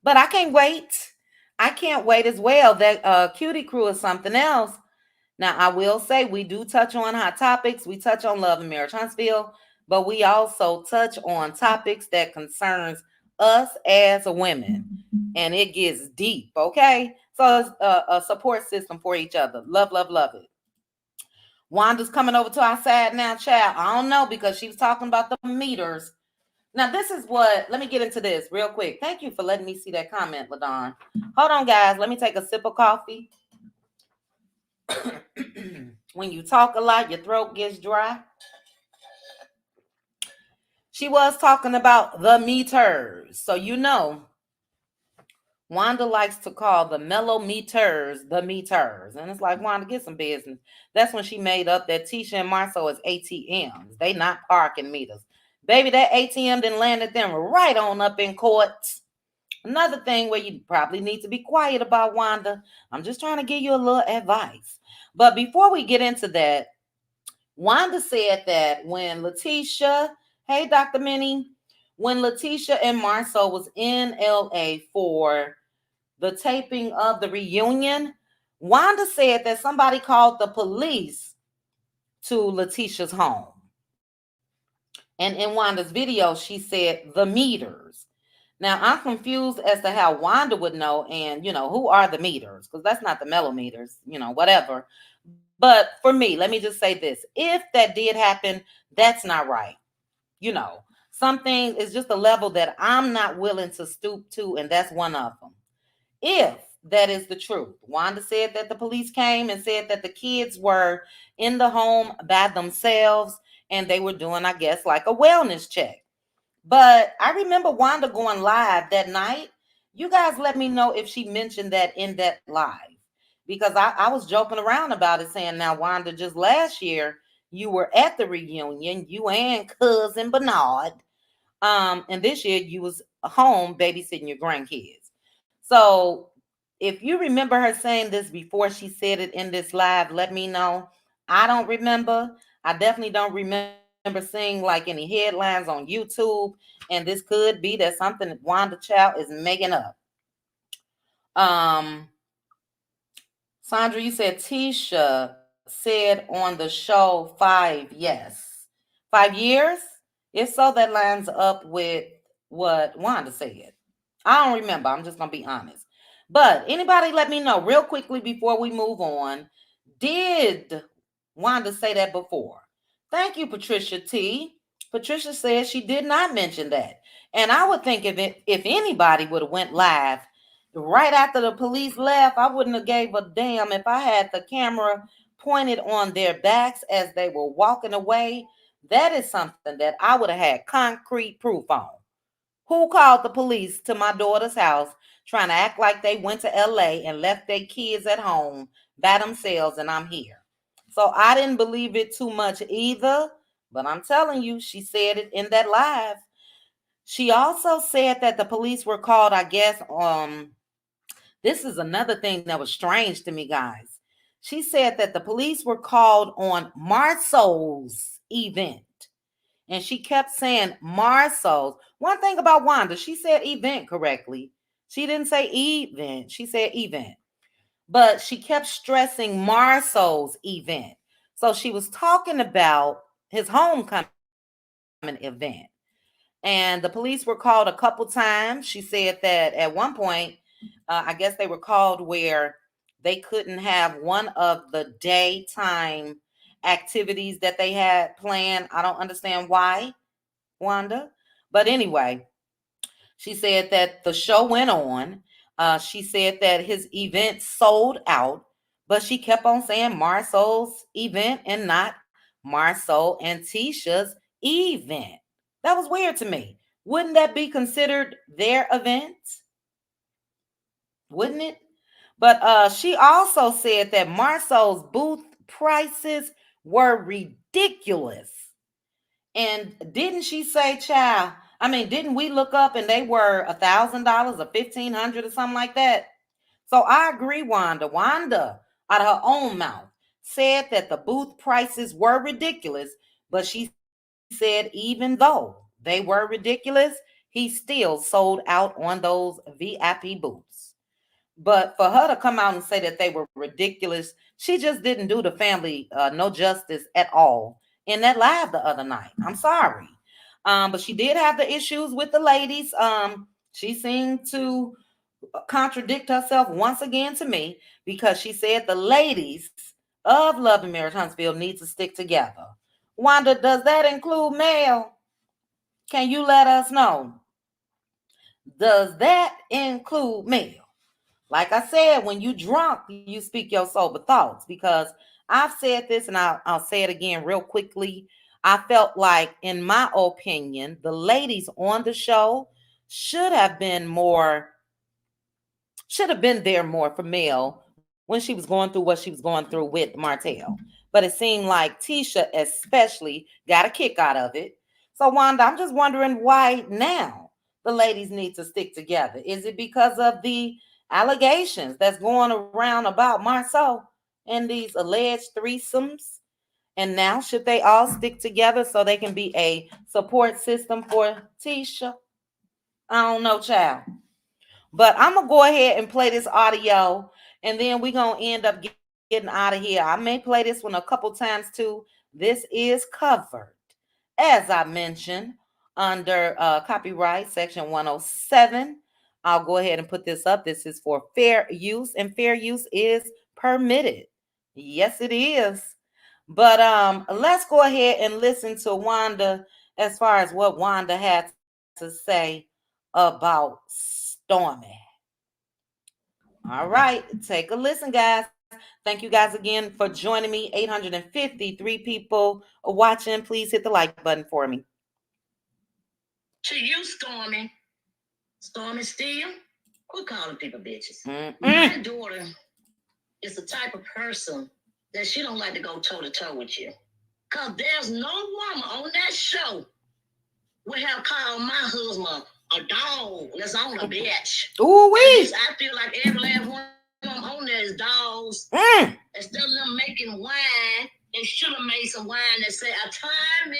But I can't wait. I can't wait as well. That Cutie Crew is something else. Now, I will say we do touch on hot topics. We touch on Love and Marriage Huntsville, but we also touch on topics that concerns us as women. And it gets deep, okay? So it's a support system for each other. Love, love, love it. Wanda's coming over to our side now, child. I don't know, because she was talking about the meters. Now, this is what, let me get into this real quick. Thank you for letting me see that comment, LaDon. Hold on, guys. Let me take a sip of coffee. When you talk a lot, your throat gets dry. She was talking about the meters. So, you know, Wanda likes to call the mellow meters the meters. And it's like, Wanda, get some business. That's when she made up that Tisha and Marceau is ATMs. They not parking meters. Baby, that ATM didn't land at them right on up in court. Another thing where you probably need to be quiet about, Wanda. I'm just trying to give you a little advice. But before we get into that, Wanda said that when Letitia, hey, Dr. Minnie, when Letitia and Marceau was in LA for the taping of the reunion, Wanda said that somebody called the police to Letitia's home. And in Wanda's video, she said the meters. Now, I'm confused as to how Wanda would know, and, who are the meters? Because that's not the millimeters, whatever. But for me, let me just say this. If that did happen, that's not right. Something is just a level that I'm not willing to stoop to, and that's one of them. If that is the truth, Wanda said that the police came and said that the kids were in the home by themselves, and they were doing, I guess, like a wellness check. But I remember Wanda going live that night. You guys let me know if she mentioned that in that live. Because I was joking around about it, saying, now, Wanda, just last year, you were at the reunion, you and cousin Bernard. And this year you was home babysitting your grandkids. So if you remember her saying this before she said it in this live, let me know. I don't remember. I definitely don't remember seeing like any headlines on YouTube. And this could be that something that Wanda Child is making up. Sandra, you said Tisha said on the show 5 yes. 5 years? If so, that lines up with what Wanda said. I don't remember. I'm just going to be honest. But anybody let me know real quickly before we move on. Did Wanda say that before? Thank you, Patricia T. Patricia said she did not mention that. And I would think if anybody would have went live right after the police left, I wouldn't have gave a damn if I had the camera pointed on their backs as they were walking away. That is something that I would have had concrete proof on. Who called the police to my daughter's house trying to act like they went to LA and left their kids at home by themselves and I'm here? So I didn't believe it too much either, but I'm telling you, she said it in that live. She also said that the police were called, I guess, this is another thing that was strange to me, guys. She said that the police were called on Marceau's event. And she kept saying Marceau's. One thing about Wanda, she said event correctly. She didn't say event. She said event. But she kept stressing Marceau's event. So she was talking about his homecoming event. And the police were called a couple times. She said that at one point, I guess they were called where they couldn't have one of the daytime activities that they had planned. I don't understand why, Wanda. But anyway, she said that the show went on. She said that his event sold out, but she kept on saying Marceau's event and not Marceau and Tisha's event. That was weird to me. Wouldn't that be considered their event? Wouldn't it? But she also said that Marceau's booth prices were ridiculous. And didn't she say, child, didn't we look up and they were $1,000 or $1,500 or something like that? So I agree, Wanda. Wanda, out of her own mouth, said that the booth prices were ridiculous, but she said even though they were ridiculous, he still sold out on those VIP booths. But for her to come out and say that they were ridiculous, she just didn't do the family no justice at all in that live the other night. I'm sorry. But she did have the issues with the ladies. She seemed to contradict herself once again to me because she said the ladies of Love and Marriage Huntsville need to stick together. Wanda, does that include Mel? Can you let us know? Does that include Mel? Like I said, when you drunk, you speak your sober thoughts, because I've said this and I'll say it again real quickly. I felt like, in my opinion, the ladies on the show should have been there more for Mel when she was going through what she was going through with Martell. But it seemed like Tisha especially got a kick out of it. So Wanda, I'm just wondering why now the ladies need to stick together. Is it because of the allegations that's going around about Marceau and these alleged threesomes? And now should they all stick together so they can be a support system for Tisha? I don't know, child. But I'm going to go ahead and play this audio, and then we're going to end up getting out of here. I may play this one a couple times too. This is covered, as I mentioned, under copyright section 107. I'll go ahead and put this up. This is for fair use, and fair use is permitted. Yes, it is. But let's go ahead and listen to Wanda as far as what Wanda had to say about Stormi. All right, take a listen, guys. Thank you guys again for joining me. 853 people watching. Please hit the like button for me. To you, Stormi. Stormi Steele, quit calling people bitches. My daughter is the type of person that she don't like to go toe-to-toe with you. Because there's no woman on that show would have called my husband a dog that's on a bitch. Ooh-wee. I feel like every last one of them on there is dogs. Instead of them making wine, they should have made some wine that said a time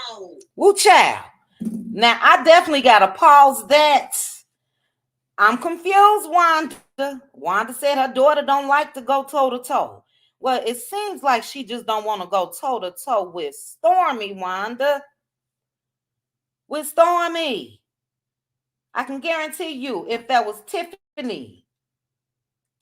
dog. Woo, child. Now, I definitely got to pause that. I'm confused, Wanda. Wanda said her daughter don't like to go toe-to-toe. Well, it seems like she just don't want to go toe-to-toe with Stormi, Wanda. With Stormi. I can guarantee you, if that was Tiffany,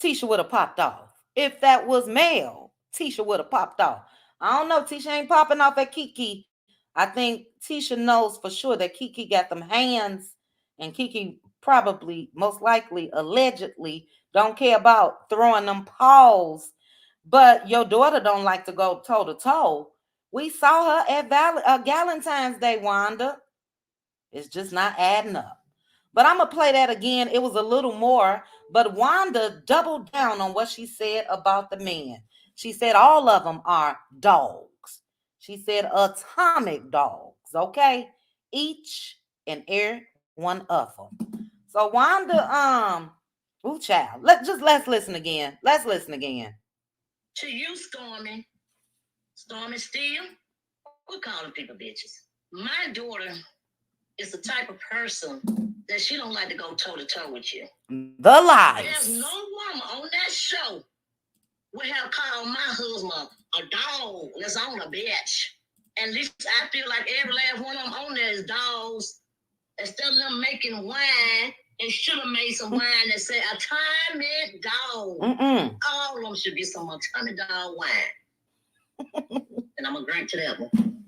Tisha would have popped off. If that was Mel, Tisha would have popped off. I don't know. Tisha ain't popping off at Kiki. I think Tisha knows for sure that Kiki got them hands, and Kiki probably, most likely, allegedly, don't care about throwing them paws. But your daughter don't like to go toe-to-toe. We saw her at Valentine's Day, Wanda. It's just not adding up. But I'm going to play that again. It was a little more, but Wanda doubled down on what she said about the men. She said all of them are dogs. She said atomic dogs, okay? Each and every one of them. So Wanda, ooh, child, let's listen again. Let's listen again. To you, Stormi. Stormi Steele, quit calling people bitches. My daughter is the type of person that she don't like to go toe-to-toe with you. The lies. There's no woman on that show would have called my husband a dog that's on a bitch. At least I feel like every last one of them on there is dogs. Instead of them making wine, they should have made some wine that said atomic dog. All of them should be some atomic dog wine. And I'm going to drink to that one.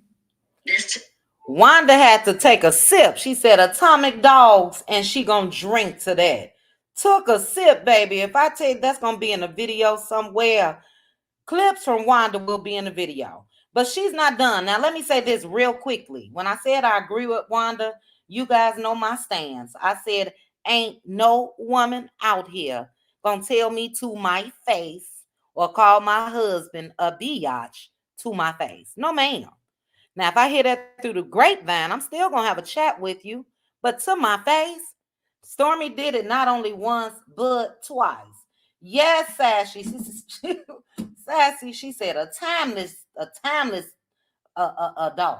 Wanda had to take a sip. She said atomic dogs, and she gonna drink to that. Took a sip, baby. If I tell you that's gonna be in a video somewhere, clips from Wanda will be in the video. But she's not done. Now, let me say this real quickly. When I said I agree with Wanda, you guys know my stance. I said, ain't no woman out here gonna tell me to my face or call my husband a biatch to my face. No, ma'am. Now, if I hear that through the grapevine, I'm still going to have a chat with you. But to my face, Stormi did it not only once, but twice. Yes, Sassy. Sassy, she said a timeless dog.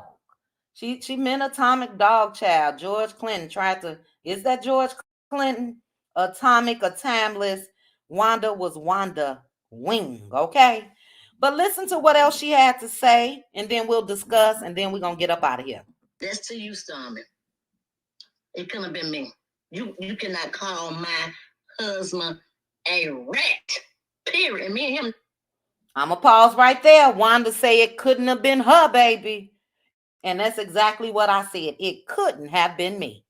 She meant atomic dog, child. George Clinton tried to, is that George Clinton? Atomic, a timeless. Wanda was Wanda Wing, okay? But listen to what else she had to say, and then we'll discuss, and then we're going to get up out of here. That's to you, Stormi. It couldn't have been me. You cannot call my husband a rat, period. Me and him. I'm going to pause right there. Wanda say it couldn't have been her, baby. And that's exactly what I said. It couldn't have been me.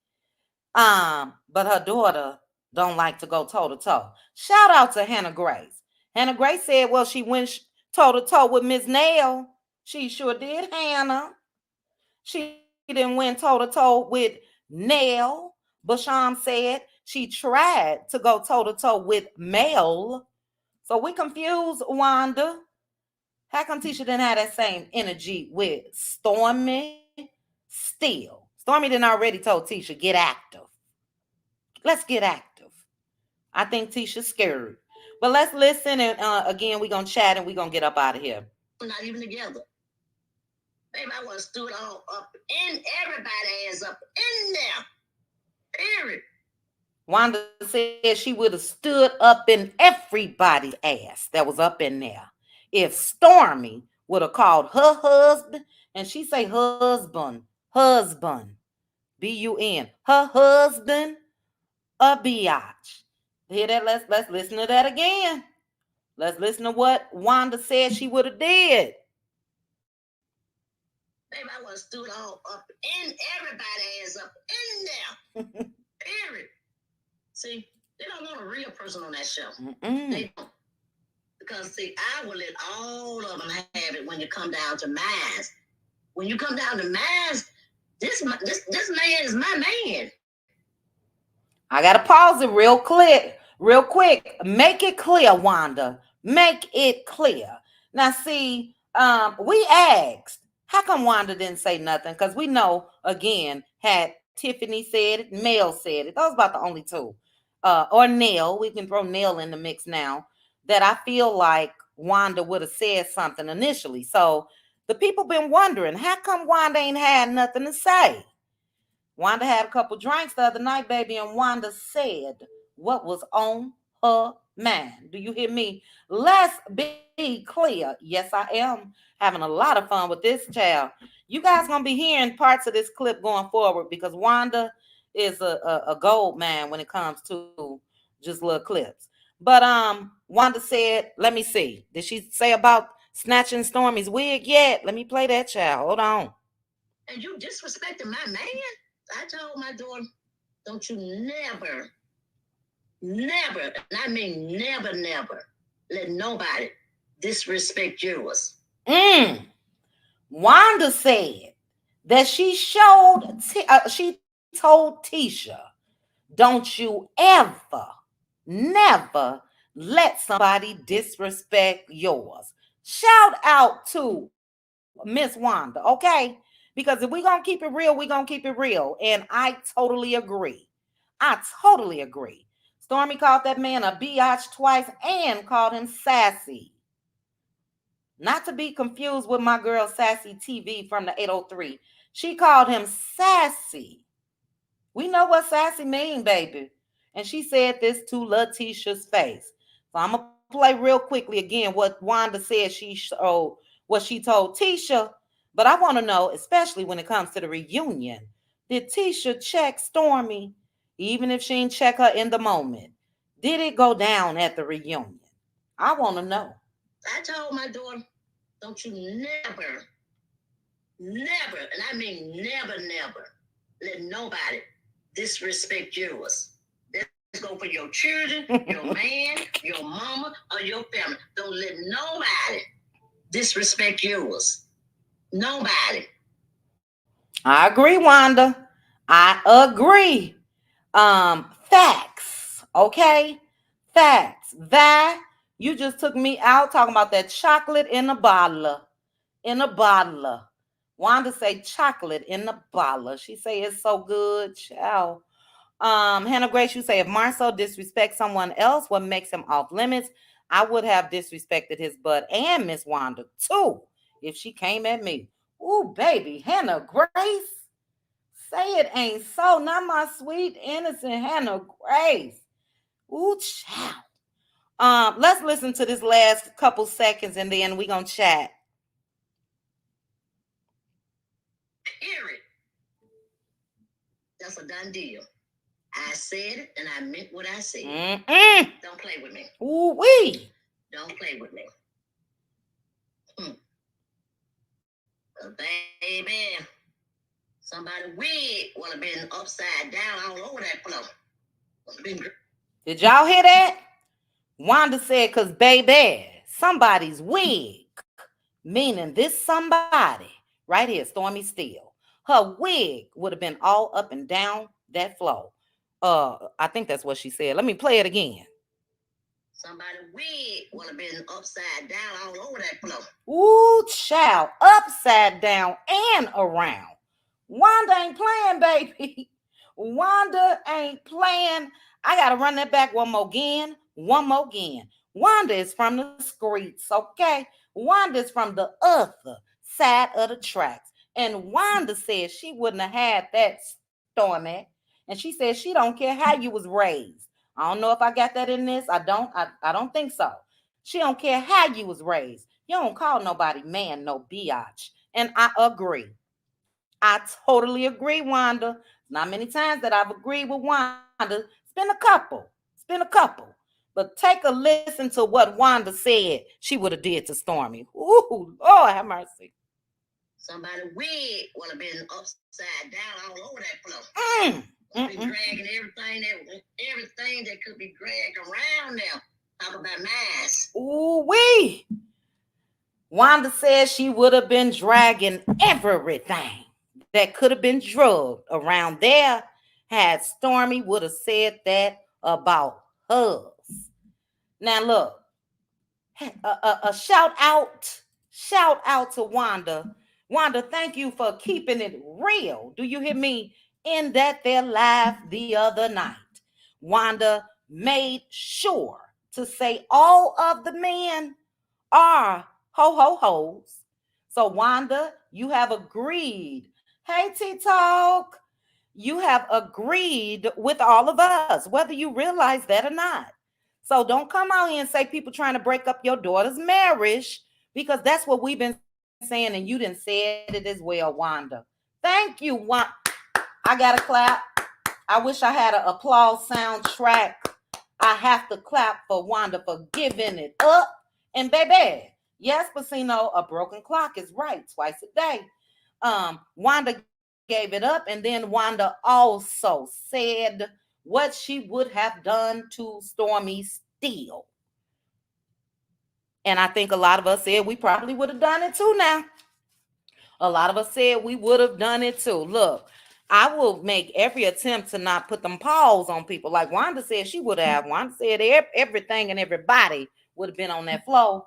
But her daughter don't like to go toe-to-toe. Shout out to Hannah Grace. Hannah Grace said, well, she went toe-to-toe with Miss Nail. She sure did, Hannah. She didn't went toe-to-toe with Nail. Basham said she tried to go toe-to-toe with Mel. So we confused, Wanda. How come Tisha didn't have that same energy with Stormi? Still, Stormi didn't already told Tisha, get active. Let's get active. I think Tisha's scared. But let's listen, and again, we're going to chat, and we're going to get up out of here. We're not even together. Baby, I would have stood all up in everybody's ass up in there. Period. Wanda said she would have stood up in everybody's ass that was up in there if Stormi would have called her husband, and she say husband. B-U-N. Her husband, a biatch. Hear that? Let's listen to that again. Let's listen to what Wanda said she would have did. Baby, I would have stood all up in everybody ass up in there. Period. See, they don't want a real person on that show. They don't. Because, see, I will let all of them have it when you come down to mine. When you come down to mine, this man is my man. I got to pause it real quick. Make it clear, Wanda. Make it clear. Now, see, we asked, how come Wanda didn't say nothing? Because we know, again, had Tiffany said it, Mel said it. Those about the only two. Or Nell. We can throw Nell in the mix now. That I feel like Wanda would have said something initially. So the people been wondering, how come Wanda ain't had nothing to say? Wanda had a couple drinks the other night, baby, and Wanda said what was on her mind. Do you hear me? Let's be clear. Yes, I am having a lot of fun with this child. You guys gonna be hearing parts of this clip going forward because Wanda is a gold man when it comes to just little clips. But Wanda said, let me see. Did she say about snatching Stormi's wig yet? Let me play that child. Hold on. And you disrespecting my man? I told my daughter, don't you never, and I mean never, let nobody disrespect yours. Wanda said that she told Tisha, don't you never let somebody disrespect yours. Shout out to Miss Wanda, okay? Because if we're going to keep it real, we're going to keep it real. And I totally agree. Stormi called that man a biatch twice and called him sassy. Not to be confused with my girl Sassy TV from the 803. She called him sassy. We know what sassy mean, baby. And she said this to Letitia's face. So I'm going to play real quickly again what Wanda said what she told Tisha. But I want to know, especially when it comes to the reunion, did Tisha check Stormi, even if she didn't check her in the moment? Did it go down at the reunion? I want to know. I told my daughter, don't you never, and I mean never, let nobody disrespect yours. Let's go for your children, your man, your mama, or your family. Don't let nobody disrespect yours. Nobody. I agree, Wanda. I agree. Facts. Okay? Facts. That you just took me out talking about that chocolate in a bottle. Wanda say chocolate in the bottle. She say it's so good. Ciao. Hannah Grace, you say if Marcel disrespects someone else, what makes him off limits? I would have disrespected his butt and Miss Wanda too if she came at me. Ooh, baby, Hannah Grace. Say it ain't so. Not my sweet, innocent Hannah Grace. Ooh, child. Let's listen to this last couple seconds and then we're going to chat. Period. That's a done deal. I said it and I meant what I said. Don't play with me. Ooh-wee. Don't play with me. Baby, somebody wig would have been upside down all over that floor. Did y'all hear that? Wanda said, because baby, somebody's wig, meaning this somebody right here, Stormi Steele, her wig would have been all up and down that floor. I think that's what she said. Let me play it again. Somebody wig would have been upside down all over that floor. Ooh, child, upside down and around. Wanda ain't playing, baby. Wanda ain't playing. I got to run that back one more again. Wanda is from the streets, okay? Wanda is from the other side of the tracks. And Wanda said she wouldn't have had that Stormi. And she said she don't care how you was raised. I don't know if I got that in this. I don't think so. She don't care how you was raised. You don't call nobody man no biatch. And I agree. I totally agree, Wanda. Not many times that I've agreed with Wanda. It's been a couple. But take a listen to what Wanda said she would have did to Stormi. Ooh, Lord have mercy. Somebody wig would have been upside down all over that floor. Be dragging everything that could be dragged around them. Talk about mass. Ooh wee. Wanda said she would have been dragging everything that could have been drugged around there had Stormi would have said that about hers. Now look, a shout out to Wanda. Wanda, thank you for keeping it real. Do you hear me? In that there live the other night, Wanda made sure to say all of the men are ho-ho-hos. So Wanda, you have agreed. Hey, T-Talk. You have agreed with all of us, whether you realize that or not. So don't come out here and say people trying to break up your daughter's marriage, because that's what we've been saying, and you didn't say it as well, Wanda. Thank you, Wanda. I got to clap. I wish I had an applause soundtrack. I have to clap for Wanda for giving it up. And baby, yes, Pacino, a broken clock is right twice a day. Wanda gave it up, and then Wanda also said what she would have done to Stormi still. And I think a lot of us said we probably would have done it too now. A lot of us said we would have done it too. Look, I will make every attempt to not put them paws on people. Like Wanda said she would have. Wanda said everything and everybody would have been on that flow.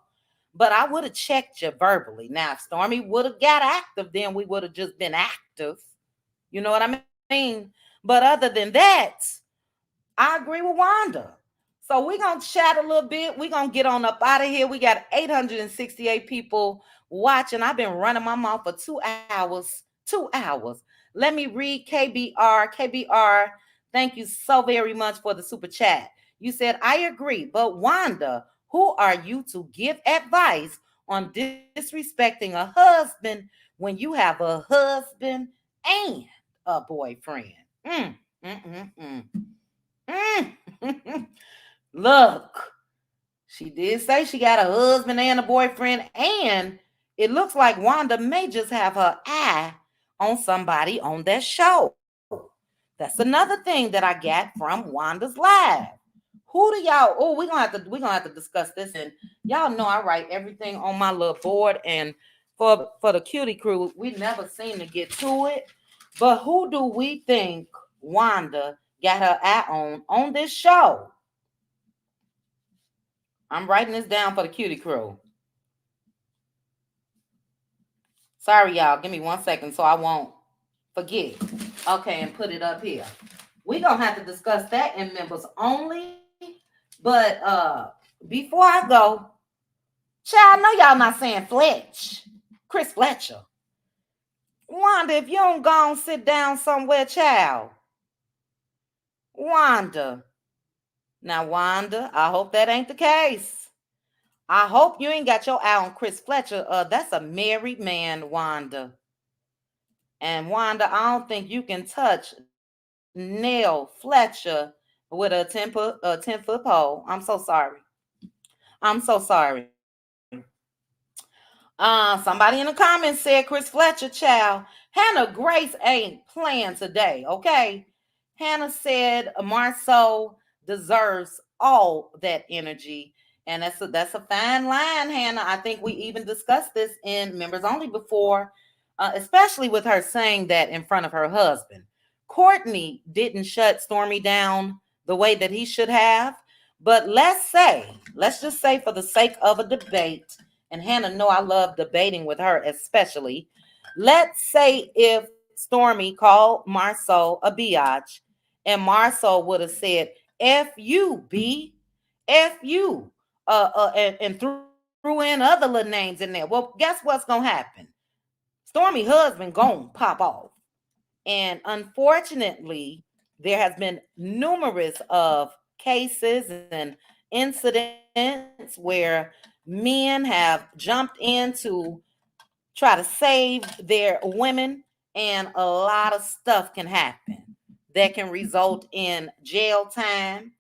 But I would have checked you verbally. Now, if Stormi would have got active, then we would have just been active. You know what I mean? But other than that, I agree with Wanda. So we're going to chat a little bit. We're going to get on up out of here. We got 868 people watching. I've been running my mouth for 2 hours. 2 hours. Let me read KBR. KBR, thank you so very much for the super chat. You said, I agree, but Wanda, who are you to give advice on disrespecting a husband when you have a husband and a boyfriend? Look, she did say she got a husband and a boyfriend, and it looks like Wanda may just have her eye on somebody on that show. That's another thing that I got from Wanda's live. Who do y'all? Oh, we're gonna have to discuss this, and y'all know I write everything on my little board. And for the cutie crew, we never seem to get to it. But who do we think Wanda got her eye on this show? I'm writing this down for the cutie crew. Sorry, y'all. Give me 1 second so I won't forget. Okay, and put it up here. We're going to have to discuss that in members only. But before I go, child, I know y'all not saying Fletch. Chris Fletcher. Wanda, if you don't go and sit down somewhere, child. Wanda. Now, Wanda, I hope that ain't the case. I hope you ain't got your eye on Chris Fletcher. That's a married man, Wanda. And Wanda, I don't think you can touch Neil Fletcher with a 10-foot pole. I'm so sorry. Somebody in the comments said Chris Fletcher, child. Hannah Grace ain't playing today, okay? Hannah said Marceau deserves all that energy. And that's a fine line, Hannah. I think we even discussed this in members only before, especially with her saying that in front of her husband. Courtney didn't shut Stormi down the way that he should have. But let's just say for the sake of a debate, and Hannah know I love debating with her especially, let's say if Stormi called Marceau a biatch, and Marceau would have said, F you, B, F you, and threw in other little names in there. Well, guess what's going to happen? Stormi husband gonna pop off. And unfortunately, there has been numerous of cases and incidents where men have jumped in to try to save their women and a lot of stuff can happen that can result in jail time,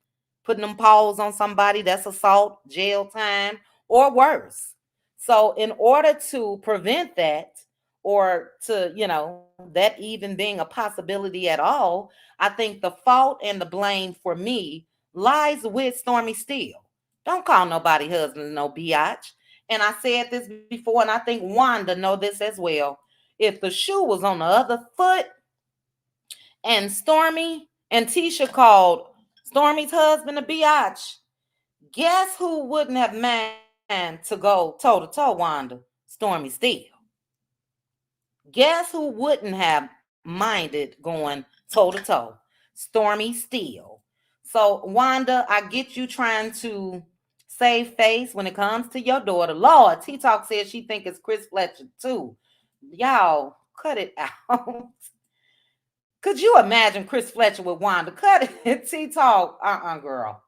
putting them paws on somebody, that's assault, jail time, or worse. So in order to prevent that, or to, that even being a possibility at all, I think the fault and the blame for me lies with Stormi Steele. Don't call nobody husband no biatch. And I said this before, and I think Wanda know this as well. If the shoe was on the other foot and Stormi and Tisha called Stormi's husband a biatch, guess who wouldn't have mind to go toe-to-toe, Wanda? Stormi Steele. Guess who wouldn't have minded going toe-to-toe? Stormi Steele. So, Wanda, I get you trying to save face when it comes to your daughter. Lord, T-Talk says she think it's Chris Fletcher too. Y'all, cut it out. Could you imagine Chris Fletcher with Wanda? Cut it. T-Talk. Girl.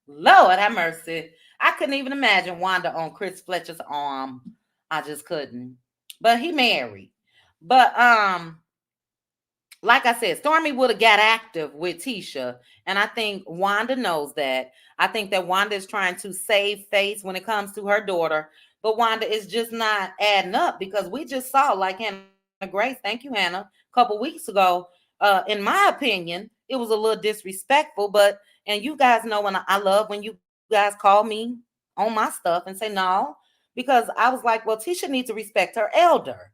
Lord have mercy. I couldn't even imagine Wanda on Chris Fletcher's arm. I just couldn't. But he married. But like I said, Stormi would have got active with Tisha. And I think Wanda knows that. I think that Wanda is trying to save face when it comes to her daughter. But Wanda is just not adding up, because we just saw, like Hannah Grace, thank you, Hannah, a couple weeks ago. In my opinion, it was a little disrespectful. But, and you guys know, when I love when you guys call me on my stuff and say no, because I was like, well, Tisha needs to respect her elder.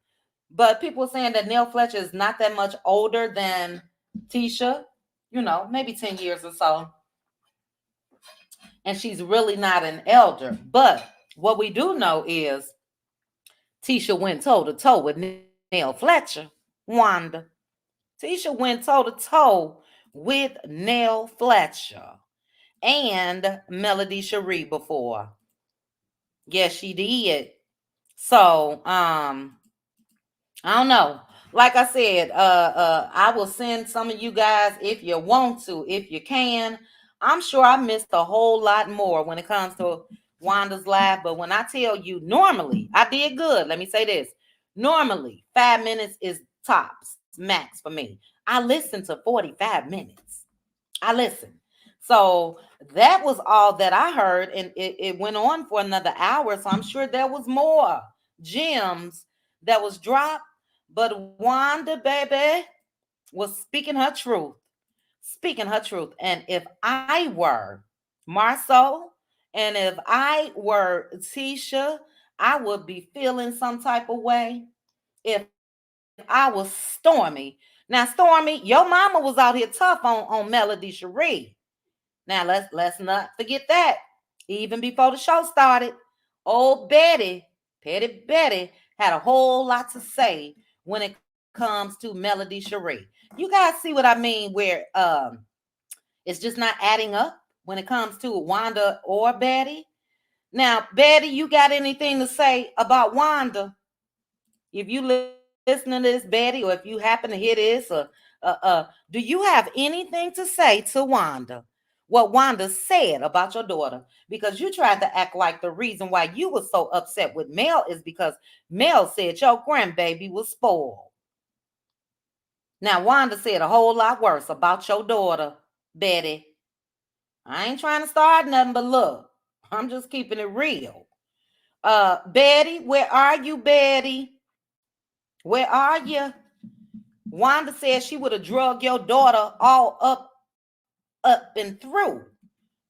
But people were saying that Nell Fletcher is not that much older than Tisha, maybe 10 years or so. And she's really not an elder. But what we do know is Tisha went toe-to-toe with Nell Fletcher, Wanda. Tisha went toe-to-toe with Nell Fletcher and Melody Cherie before. Yes, she did. So, I don't know. Like I said, I will send some of you guys, if you want to, if you can. I'm sure I missed a whole lot more when it comes to Wanda's live. But when I tell you, normally, I did good. Let me say this. Normally, 5 minutes is tops, max for me. I listen to 45 minutes. I listen. So that was all that I heard. And it went on for another hour. So I'm sure there was more gems that was dropped. But Wanda, baby, was speaking her truth. Speaking her truth. And if I were Marceau, and if I were Tisha, I would be feeling some type of way. If I was Stormi. Now, Stormi, your mama was out here tough on Melody Cherie. Now, let's not forget that. Even before the show started, old Betty, Petty Betty, had a whole lot to say when it comes to Melody Cherie. You guys see what I mean, where it's just not adding up when it comes to Wanda or Betty. Now, Betty, you got anything to say about Wanda? If you listen to this, Betty, or if you happen to hear this, or do you have anything to say to Wanda? What Wanda said about your daughter? Because you tried to act like the reason why you were so upset with Mel is because Mel said your grandbaby was spoiled. Now, Wanda said a whole lot worse about your daughter, Betty. I ain't trying to start nothing, but look, I'm just keeping it real. Betty, where are you, Betty? Where are you? Wanda said she would have drugged your daughter all up and through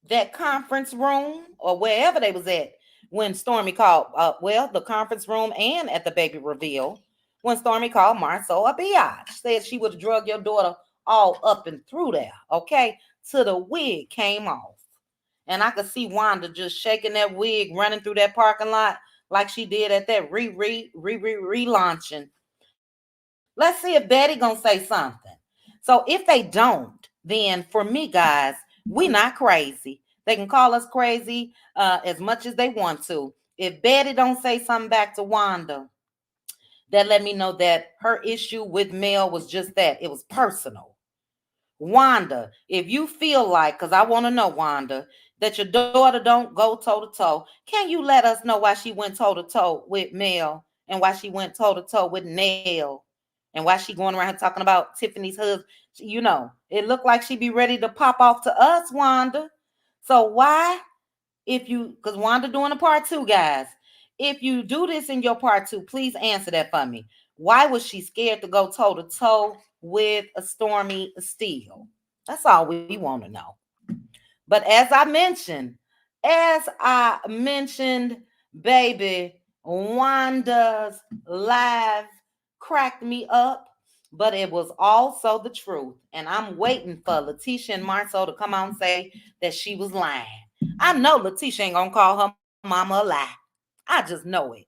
that conference room or wherever they was at when Stormi called, the conference room and at the baby reveal, when Stormi called Marceau a biatch. Said she would have drugged your daughter all up and through there, okay, till the wig came off. And I could see Wanda just shaking that wig, running through that parking lot like she did at that relaunching. Let's see if Betty gonna say something. So if they don't, then for me, guys, we not crazy. They can call us crazy as much as they want to. If Betty don't say something back to Wanda, that let me know that her issue with Mel was just that. It was personal. Wanda, if you feel like, because I want to know, Wanda, that your daughter don't go toe-to-toe, can you let us know why she went toe-to-toe with Mel and why she went toe to toe with Nell, and why she going around here talking about Tiffany's husband. You know, it looked like she be ready to pop off to us, Wanda. So why, if you, because Wanda doing a part 2, guys. If you do this in your part 2, please answer that for me. Why was she scared to go toe to toe with a Stormi Steele? That's all we want to know. But as I mentioned, baby, Wanda's live cracked me up, but it was also the truth. And I'm waiting for Letitia and Marceau to come out and say that she was lying. I know Letitia ain't gonna call her mama a lie. I just know it.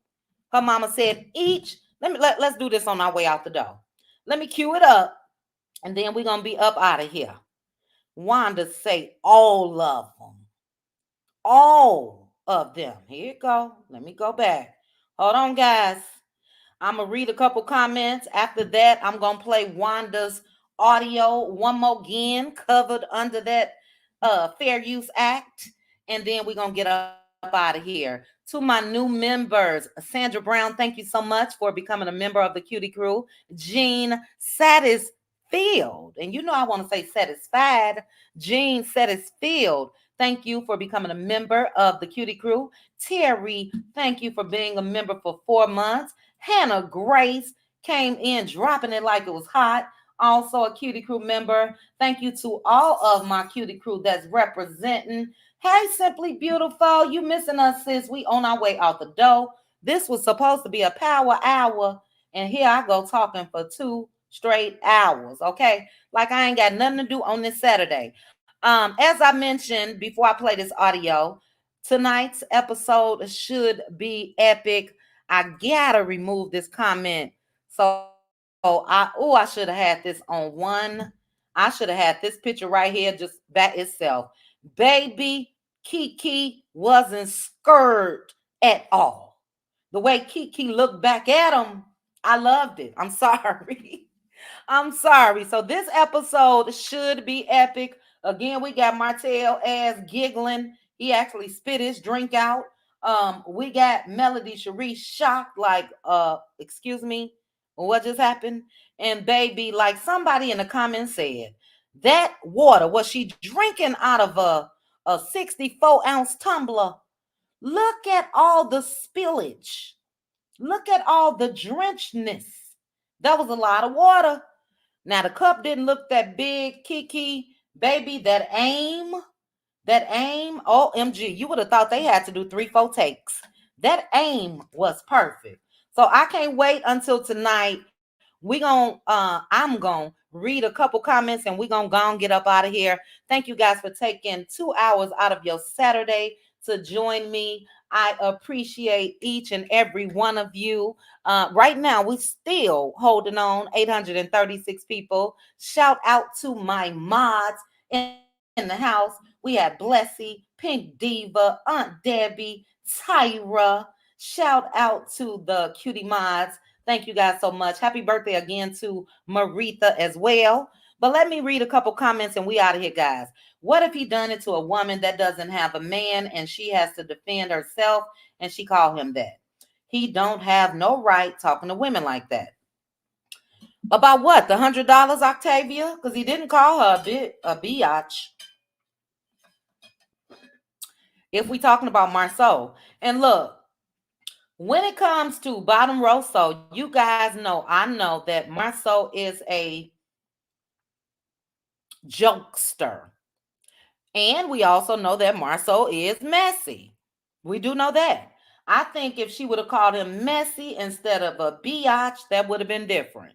Her mama said let's do this on our way out the door. Let me cue it up, and then we're gonna be up out of here. Wanda say all of them. All of them. Here you go. Let me go back. Hold on, guys. I'm going to read a couple comments. After that, I'm going to play Wanda's audio one more again, covered under that Fair Use Act. And then we're going to get up out of here. To my new members, Sandra Brown, thank you so much for becoming a member of the Cutie Crew. Jean Satisfield, and you know I want to say satisfied. Jean Satisfield, thank you for becoming a member of the Cutie Crew. Terry, thank you for being a member for 4 months. Hannah Grace came in dropping it like it was hot. Also a Cutie Crew member. Thank you to all of my Cutie Crew that's representing. Hey, Simply Beautiful, you missing us, sis. We on our way out the door. This was supposed to be a power hour, and here I go talking for 2 straight hours, okay? Like I ain't got nothing to do on this Saturday. As I mentioned before I play this audio, tonight's episode should be epic. I gotta remove this comment. So I should have had this on one. I should have had this picture right here just by itself. Baby Kiki wasn't scared at all. The way Kiki looked back at him, I loved it. I'm sorry. I'm sorry. So this episode should be epic. Again, we got Martell ass giggling. He actually spit his drink out. We got Melody Cherie shocked, like, excuse me, what just happened? And baby, like somebody in the comments said, that water, was she drinking out of a 64-ounce tumbler? Look at all the spillage. Look at all the drenchedness. That was a lot of water. Now, the cup didn't look that big, Kiki. Baby, that aim, OMG, you would have thought they had to do 3-4 takes. That aim was perfect. So I can't wait until tonight. I'm going to read a couple comments and we're going to go and get up out of here. Thank you guys for taking 2 hours out of your Saturday to join me. I appreciate each and every one of you. Right now, we're still holding on, 836 people. Shout out to my mods in the house. We have Blessy, Pink Diva, Aunt Debbie, Tyra. Shout out to the cutie mods. Thank you guys so much. Happy birthday again to Maritha as well. But let me read a couple comments and we out of here, guys. What if he done it to a woman that doesn't have a man and she has to defend herself and she called him that? He don't have no right talking to women like that. About what? The $100, Octavia? Because he didn't call her a biatch. If we talking about Marceau. And look, when it comes to Bottom Rosso, you guys know, I know that Marceau is a jokester. And we also know that Marceau is messy. We do know that. I think if she would have called him messy instead of a biatch, that would have been different.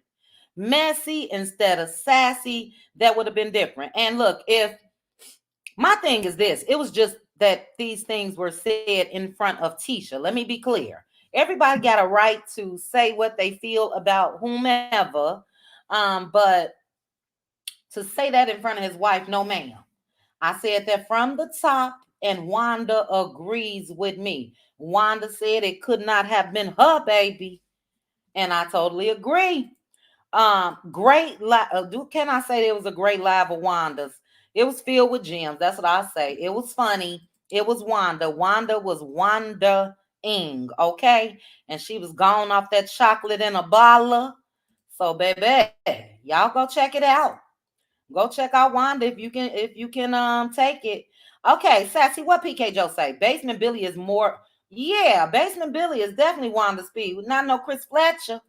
Messy instead of sassy, that would have been different. And look, if my thing is this, it was just that these things were said in front of Tisha. Let me be clear. Everybody got a right to say what they feel about whomever, but to say that in front of his wife, no ma'am. I said that from the top, and Wanda agrees with me. Wanda said it could not have been her baby, and I totally agree. Great live. Can I say it was a great live of Wanda's? It was filled with gems. That's what I say. It was funny. It was Wanda. Wanda was Wanda okay? And she was gone off that chocolate in a bottle. So, baby, y'all go check it out. Go check out Wanda if you can take it. Okay, Sassy, what PK Joe say? Basement Billy is more. Yeah, Basement Billy is definitely Wanda Speed. Not no Chris Fletcher.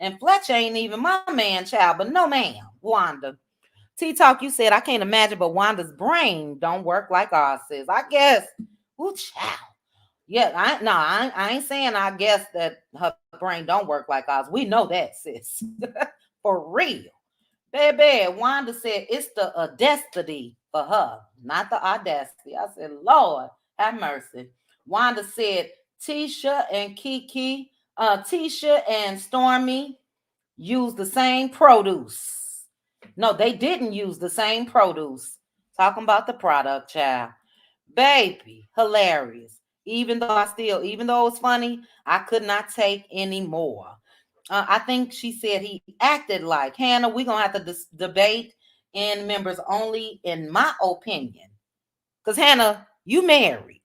And Fletcher ain't even my man, child. But no, ma'am, Wanda. T-Talk, you said, I can't imagine, but Wanda's brain don't work like ours says. I guess. Ooh, child. Yeah, I ain't saying I guess that her brain don't work like ours. We know that, sis. For real. Baby, Wanda said it's the audacity for her, not the audacity. I said, Lord, have mercy. Wanda said, Tisha and Stormi used the same produce. No, they didn't use the same produce. Talking about the product, child. Baby, hilarious. Even though it was funny, I could not take any more. I think she said he acted like Hannah. We're gonna have to debate in members only, in my opinion. Because Hannah, you married.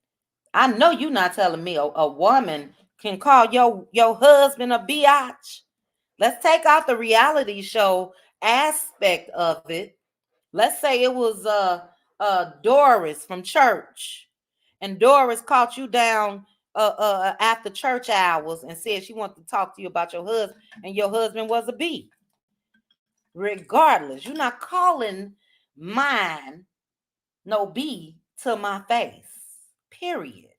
I know you're not telling me a woman can call your husband a biatch. Let's take out the reality show aspect of it. Let's say it was Doris from church, and Doris caught you down after church hours and said she wanted to talk to you about your husband, and your husband was a B. Regardless, you're not calling mine no B to my face. Period.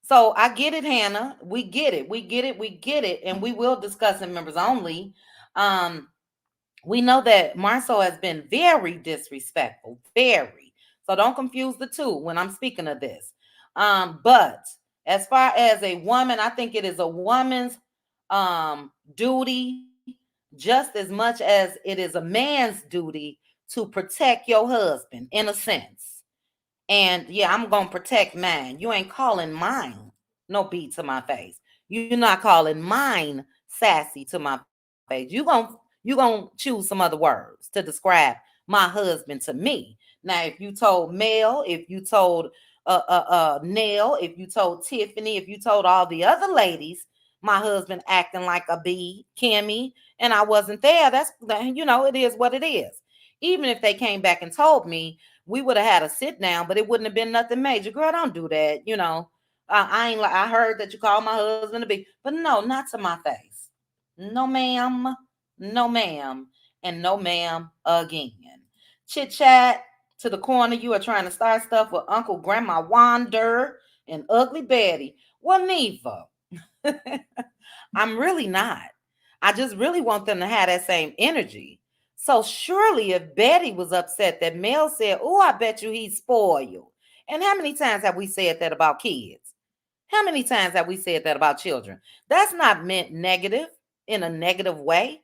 So I get it, Hannah. We get it, and we will discuss in members only. We know that Marceau has been very disrespectful, very. So don't confuse the two when I'm speaking of this. But as far as a woman, I think it is a woman's duty just as much as it is a man's duty to protect your husband, in a sense. And yeah, I'm going to protect mine. You ain't calling mine no B to my face. You're not calling mine sassy to my face. You're going to choose some other words to describe my husband to me. Now, if you told Mel, if you told Nell, if you told Tiffany, if you told all the other ladies, my husband acting like a B, Kimmy, and I wasn't there, that's, it is what it is. Even if they came back and told me, we would have had a sit down, but it wouldn't have been nothing major. Girl, don't do that. I heard that you called my husband a B, but no, not to my face. No, ma'am. No, ma'am. And no, ma'am again. Chit chat to the corner. You are trying to start stuff with Uncle Grandma Wanda and Ugly Betty. Well, Neva, I'm really not. I just really want them to have that same energy. So surely if Betty was upset that Mel said, oh, I bet you he's spoiled. And how many times have we said that about kids? How many times have we said that about children? That's not meant negative in a negative way.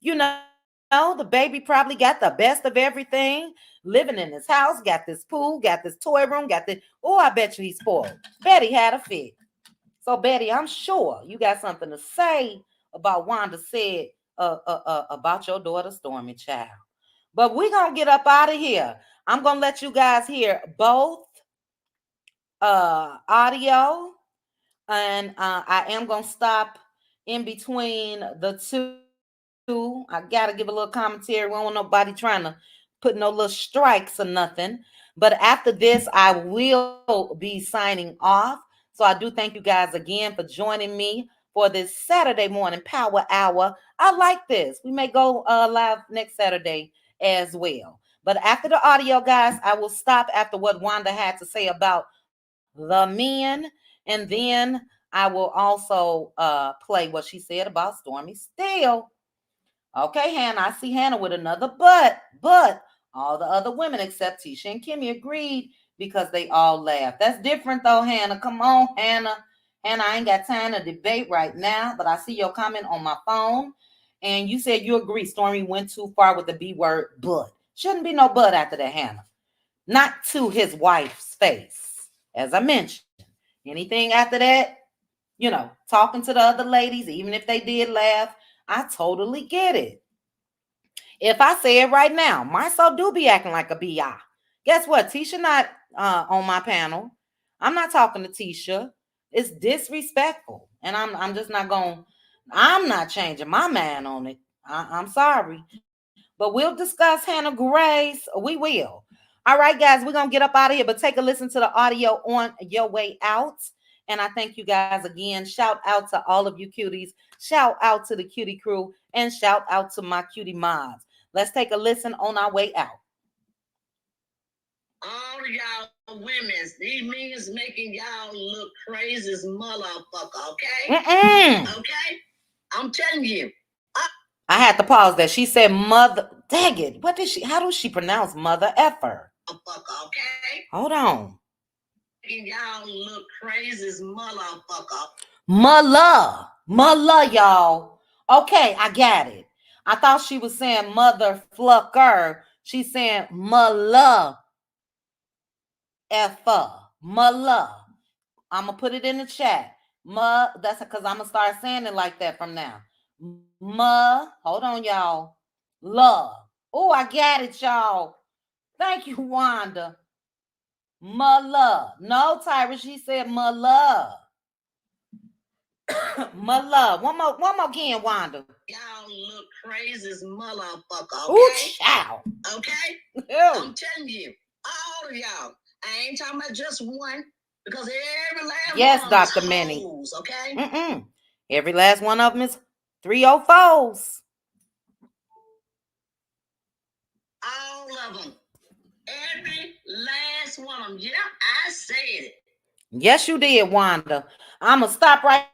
The baby probably got the best of everything, living in his house, got this pool, got this toy room, got this. Oh, I bet you he's spoiled. Betty had a fit. So, Betty, I'm sure you got something to say about Wanda said about your daughter, Stormi, child. But we're going to get up out of here. I'm going to let you guys hear both audio, and I am going to stop in between the two. I got to give a little commentary. We don't want nobody trying to put no little strikes or nothing. But after this, I will be signing off. So I do thank you guys again for joining me for this Saturday morning power hour. I like this. We may go live next Saturday as well. But after the audio, guys, I will stop after what Wanda had to say about the men. And then I will also play what she said about Stormi Steele. Okay, Hannah, I see Hannah with another but all the other women except Tisha and Kimmy agreed because they all laughed. That's different though, Hannah. Come on, Hannah. Hannah, I ain't got time to debate right now, but I see your comment on my phone. And you said you agree Stormi went too far with the B word, but. Shouldn't be no but after that, Hannah. Not to his wife's face. As I mentioned, anything after that, talking to the other ladies, even if they did laugh, I totally get it. If I say it right now, Marceau do be acting like a BI. Guess what? Tisha not on my panel. I'm not talking to Tisha. It's disrespectful. And I'm just not going, I'm not changing my mind on it. I'm sorry. But we'll discuss Hannah Grace. We will. All right, guys, we're going to get up out of here, but take a listen to the audio on your way out. And I thank you guys again. Shout out to all of you cuties. Shout out to the cutie crew. And shout out to my cutie mods. Let's take a listen on our way out. All of y'all women, these men is making y'all look crazy as motherfucker, okay? Okay? I'm telling you. I had to pause that. She said mother. Dang it. How does she pronounce mother effer? Okay? Hold on. Making y'all look crazy as motherfucker. Mother, y'all. Okay, I got it. I thought she was saying mother flucker. She's saying mother effer. Mother. I'm going to put it in the chat. That's because I'm going to start saying it like that from now. Hold on, y'all. Love. Oh, I got it, y'all. Thank you, Wanda. Love. No, Tyra, she said love. Love. One more again, Wanda. Y'all look crazy as motherfucker, okay? Ooh, child. Okay? Ew. I'm telling you, all of y'all. I ain't talking about just one, because every last yes, one Dr. is Minnie. hoes, okay? Every last one of them is 304s. All of them. Every last one of them. Yeah, I said it. Yes, you did, Wanda. I'm going to stop right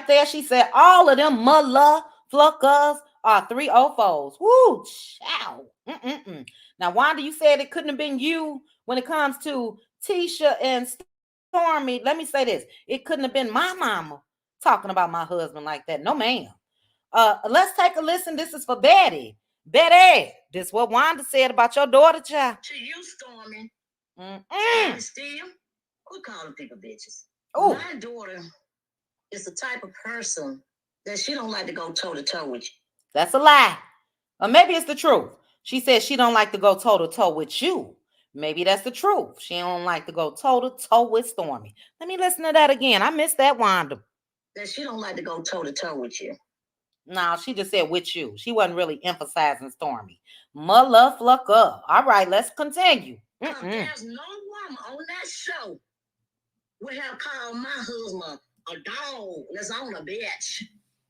there. She said all of them motherfuckers are 304s. Woo, child. Now, Wanda, you said it couldn't have been you when it comes to Tisha and Stormi. Let me say this. It couldn't have been my mama talking about my husband like that. No, ma'am. Let's take a listen. This is for Betty. Betty, this is what Wanda said about your daughter, child. To you, Stormi. Still, Quit calling people bitches. Ooh. My daughter is the type of person that she don't like to go toe-to-toe with you. That's a lie. Or maybe it's the truth. She says she don't like to go toe-to-toe with you. Maybe that's the truth. She don't like to go toe-to-toe with Stormi. Let me listen to that again. I missed that, Wanda. That she don't like to go toe-to-toe with you. No, she just said with you. She wasn't really emphasizing Stormi. Mother fluck up. All right, let's continue. There's no woman on that show would have called my husband a dog that's on a bitch.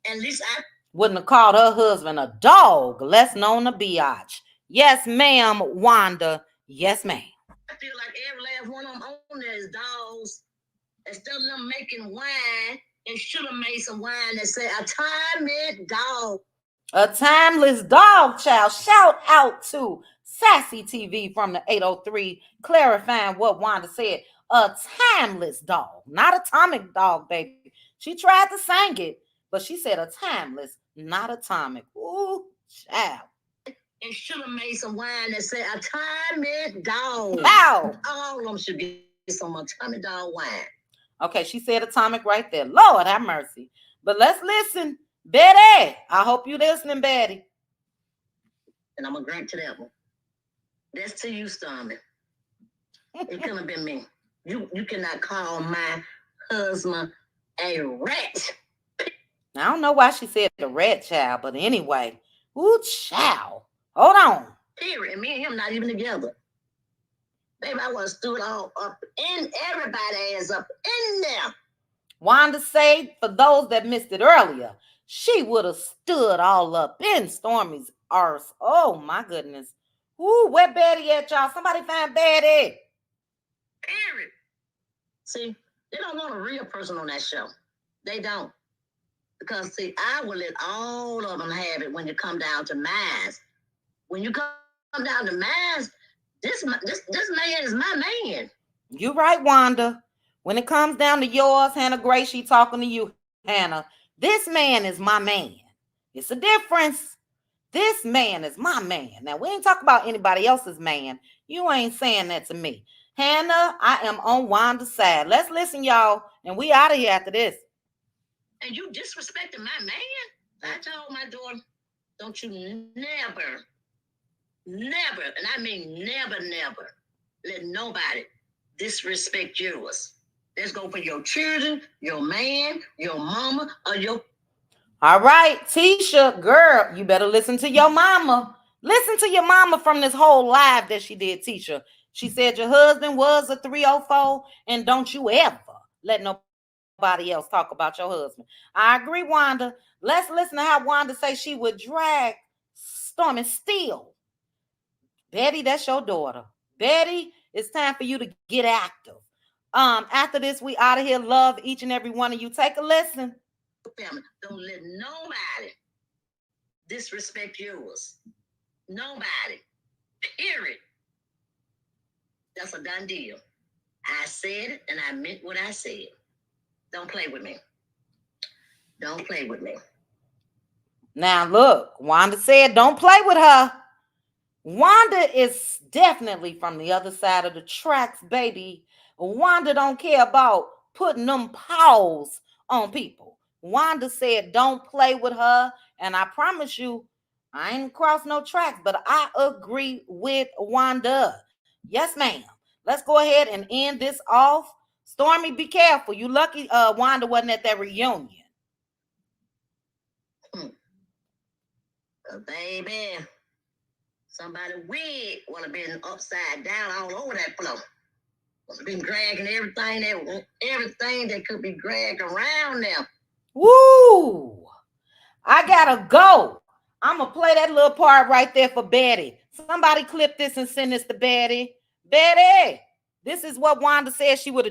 At least I wouldn't have called her husband a dog, less known a biatch. Yes, ma'am, Wanda. Yes, ma'am. I feel like every last one of them on there is dogs. Instead of them making wine, they should have made some wine that said a timeless dog. A timeless dog, child. Shout out to Sassy TV from the 803, clarifying what Wanda said. A timeless dog, not atomic dog, baby. She tried to sing it, but she said a timeless, not atomic. Ooh, child. And should have made some wine that said a timeless dog. Wow. All of them should get some atomic dog wine. Okay, she said atomic right there. Lord have mercy. But let's listen. Betty, I hope you listening, Betty. And I'm going to grant to that one. That's to you, Stormi. It couldn't have been me. You cannot call my husband a rat. I don't know why she said the rat, child, but anyway. Ooh, child. Hold on. Period. And me and him not even together. Baby, I would have stood all up in everybody ass up in there. Wanda said, for those that missed it earlier, she would have stood all up in Stormi's arse. Oh, my goodness. Ooh, where Betty at, y'all? Somebody find Betty. Period. See, they don't want a real person on that show. They don't. Because, see, I will let all of them have it when you come down to mine. When you come down to mine, this man is my man. You're right, Wanda. When it comes down to yours, Hannah Grace, she talking to you, Hannah. This man is my man. It's a difference. This man is my man. Now, we ain't talking about anybody else's man. You ain't saying that to me. Hannah, I am on Wanda's side. Let's listen, y'all, and we out of here after this. And you disrespecting my man? I told my daughter, don't you never, and I mean never, let nobody disrespect yours. Let's go for your children, your man, your mama, or your... All right, Tisha, girl, you better listen to your mama. Listen to your mama from this whole live that she did, Tisha. She said your husband was a 304, and don't you ever let nobody else talk about your husband. I agree, Wanda. Let's listen to how Wanda say she would drag Stormi still. Betty, that's your daughter. Betty, it's time for you to get active. After this, we out of here. Love each and every one of you. Take a listen. Family, don't let nobody disrespect yours. Nobody. Period. That's a done deal. I said it and I meant what I said. Don't play with me. Don't play with me. Now look, Wanda said don't play with her. Wanda is definitely from the other side of the tracks, baby. Wanda don't care about putting them paws on people. Wanda said don't play with her, and I promise you, I ain't crossed no tracks, but I agree with Wanda. Yes, ma'am. Let's go ahead and end this off. Stormi, be careful. You lucky Wanda wasn't at that reunion. Baby, somebody wig would have been upside down all over that floor. Would have been dragging everything that could be dragged around them. Woo! I gotta go. I'm gonna play that little part right there for Betty. Somebody clip this and send this to Betty. Betty, this is what Wanda said she would have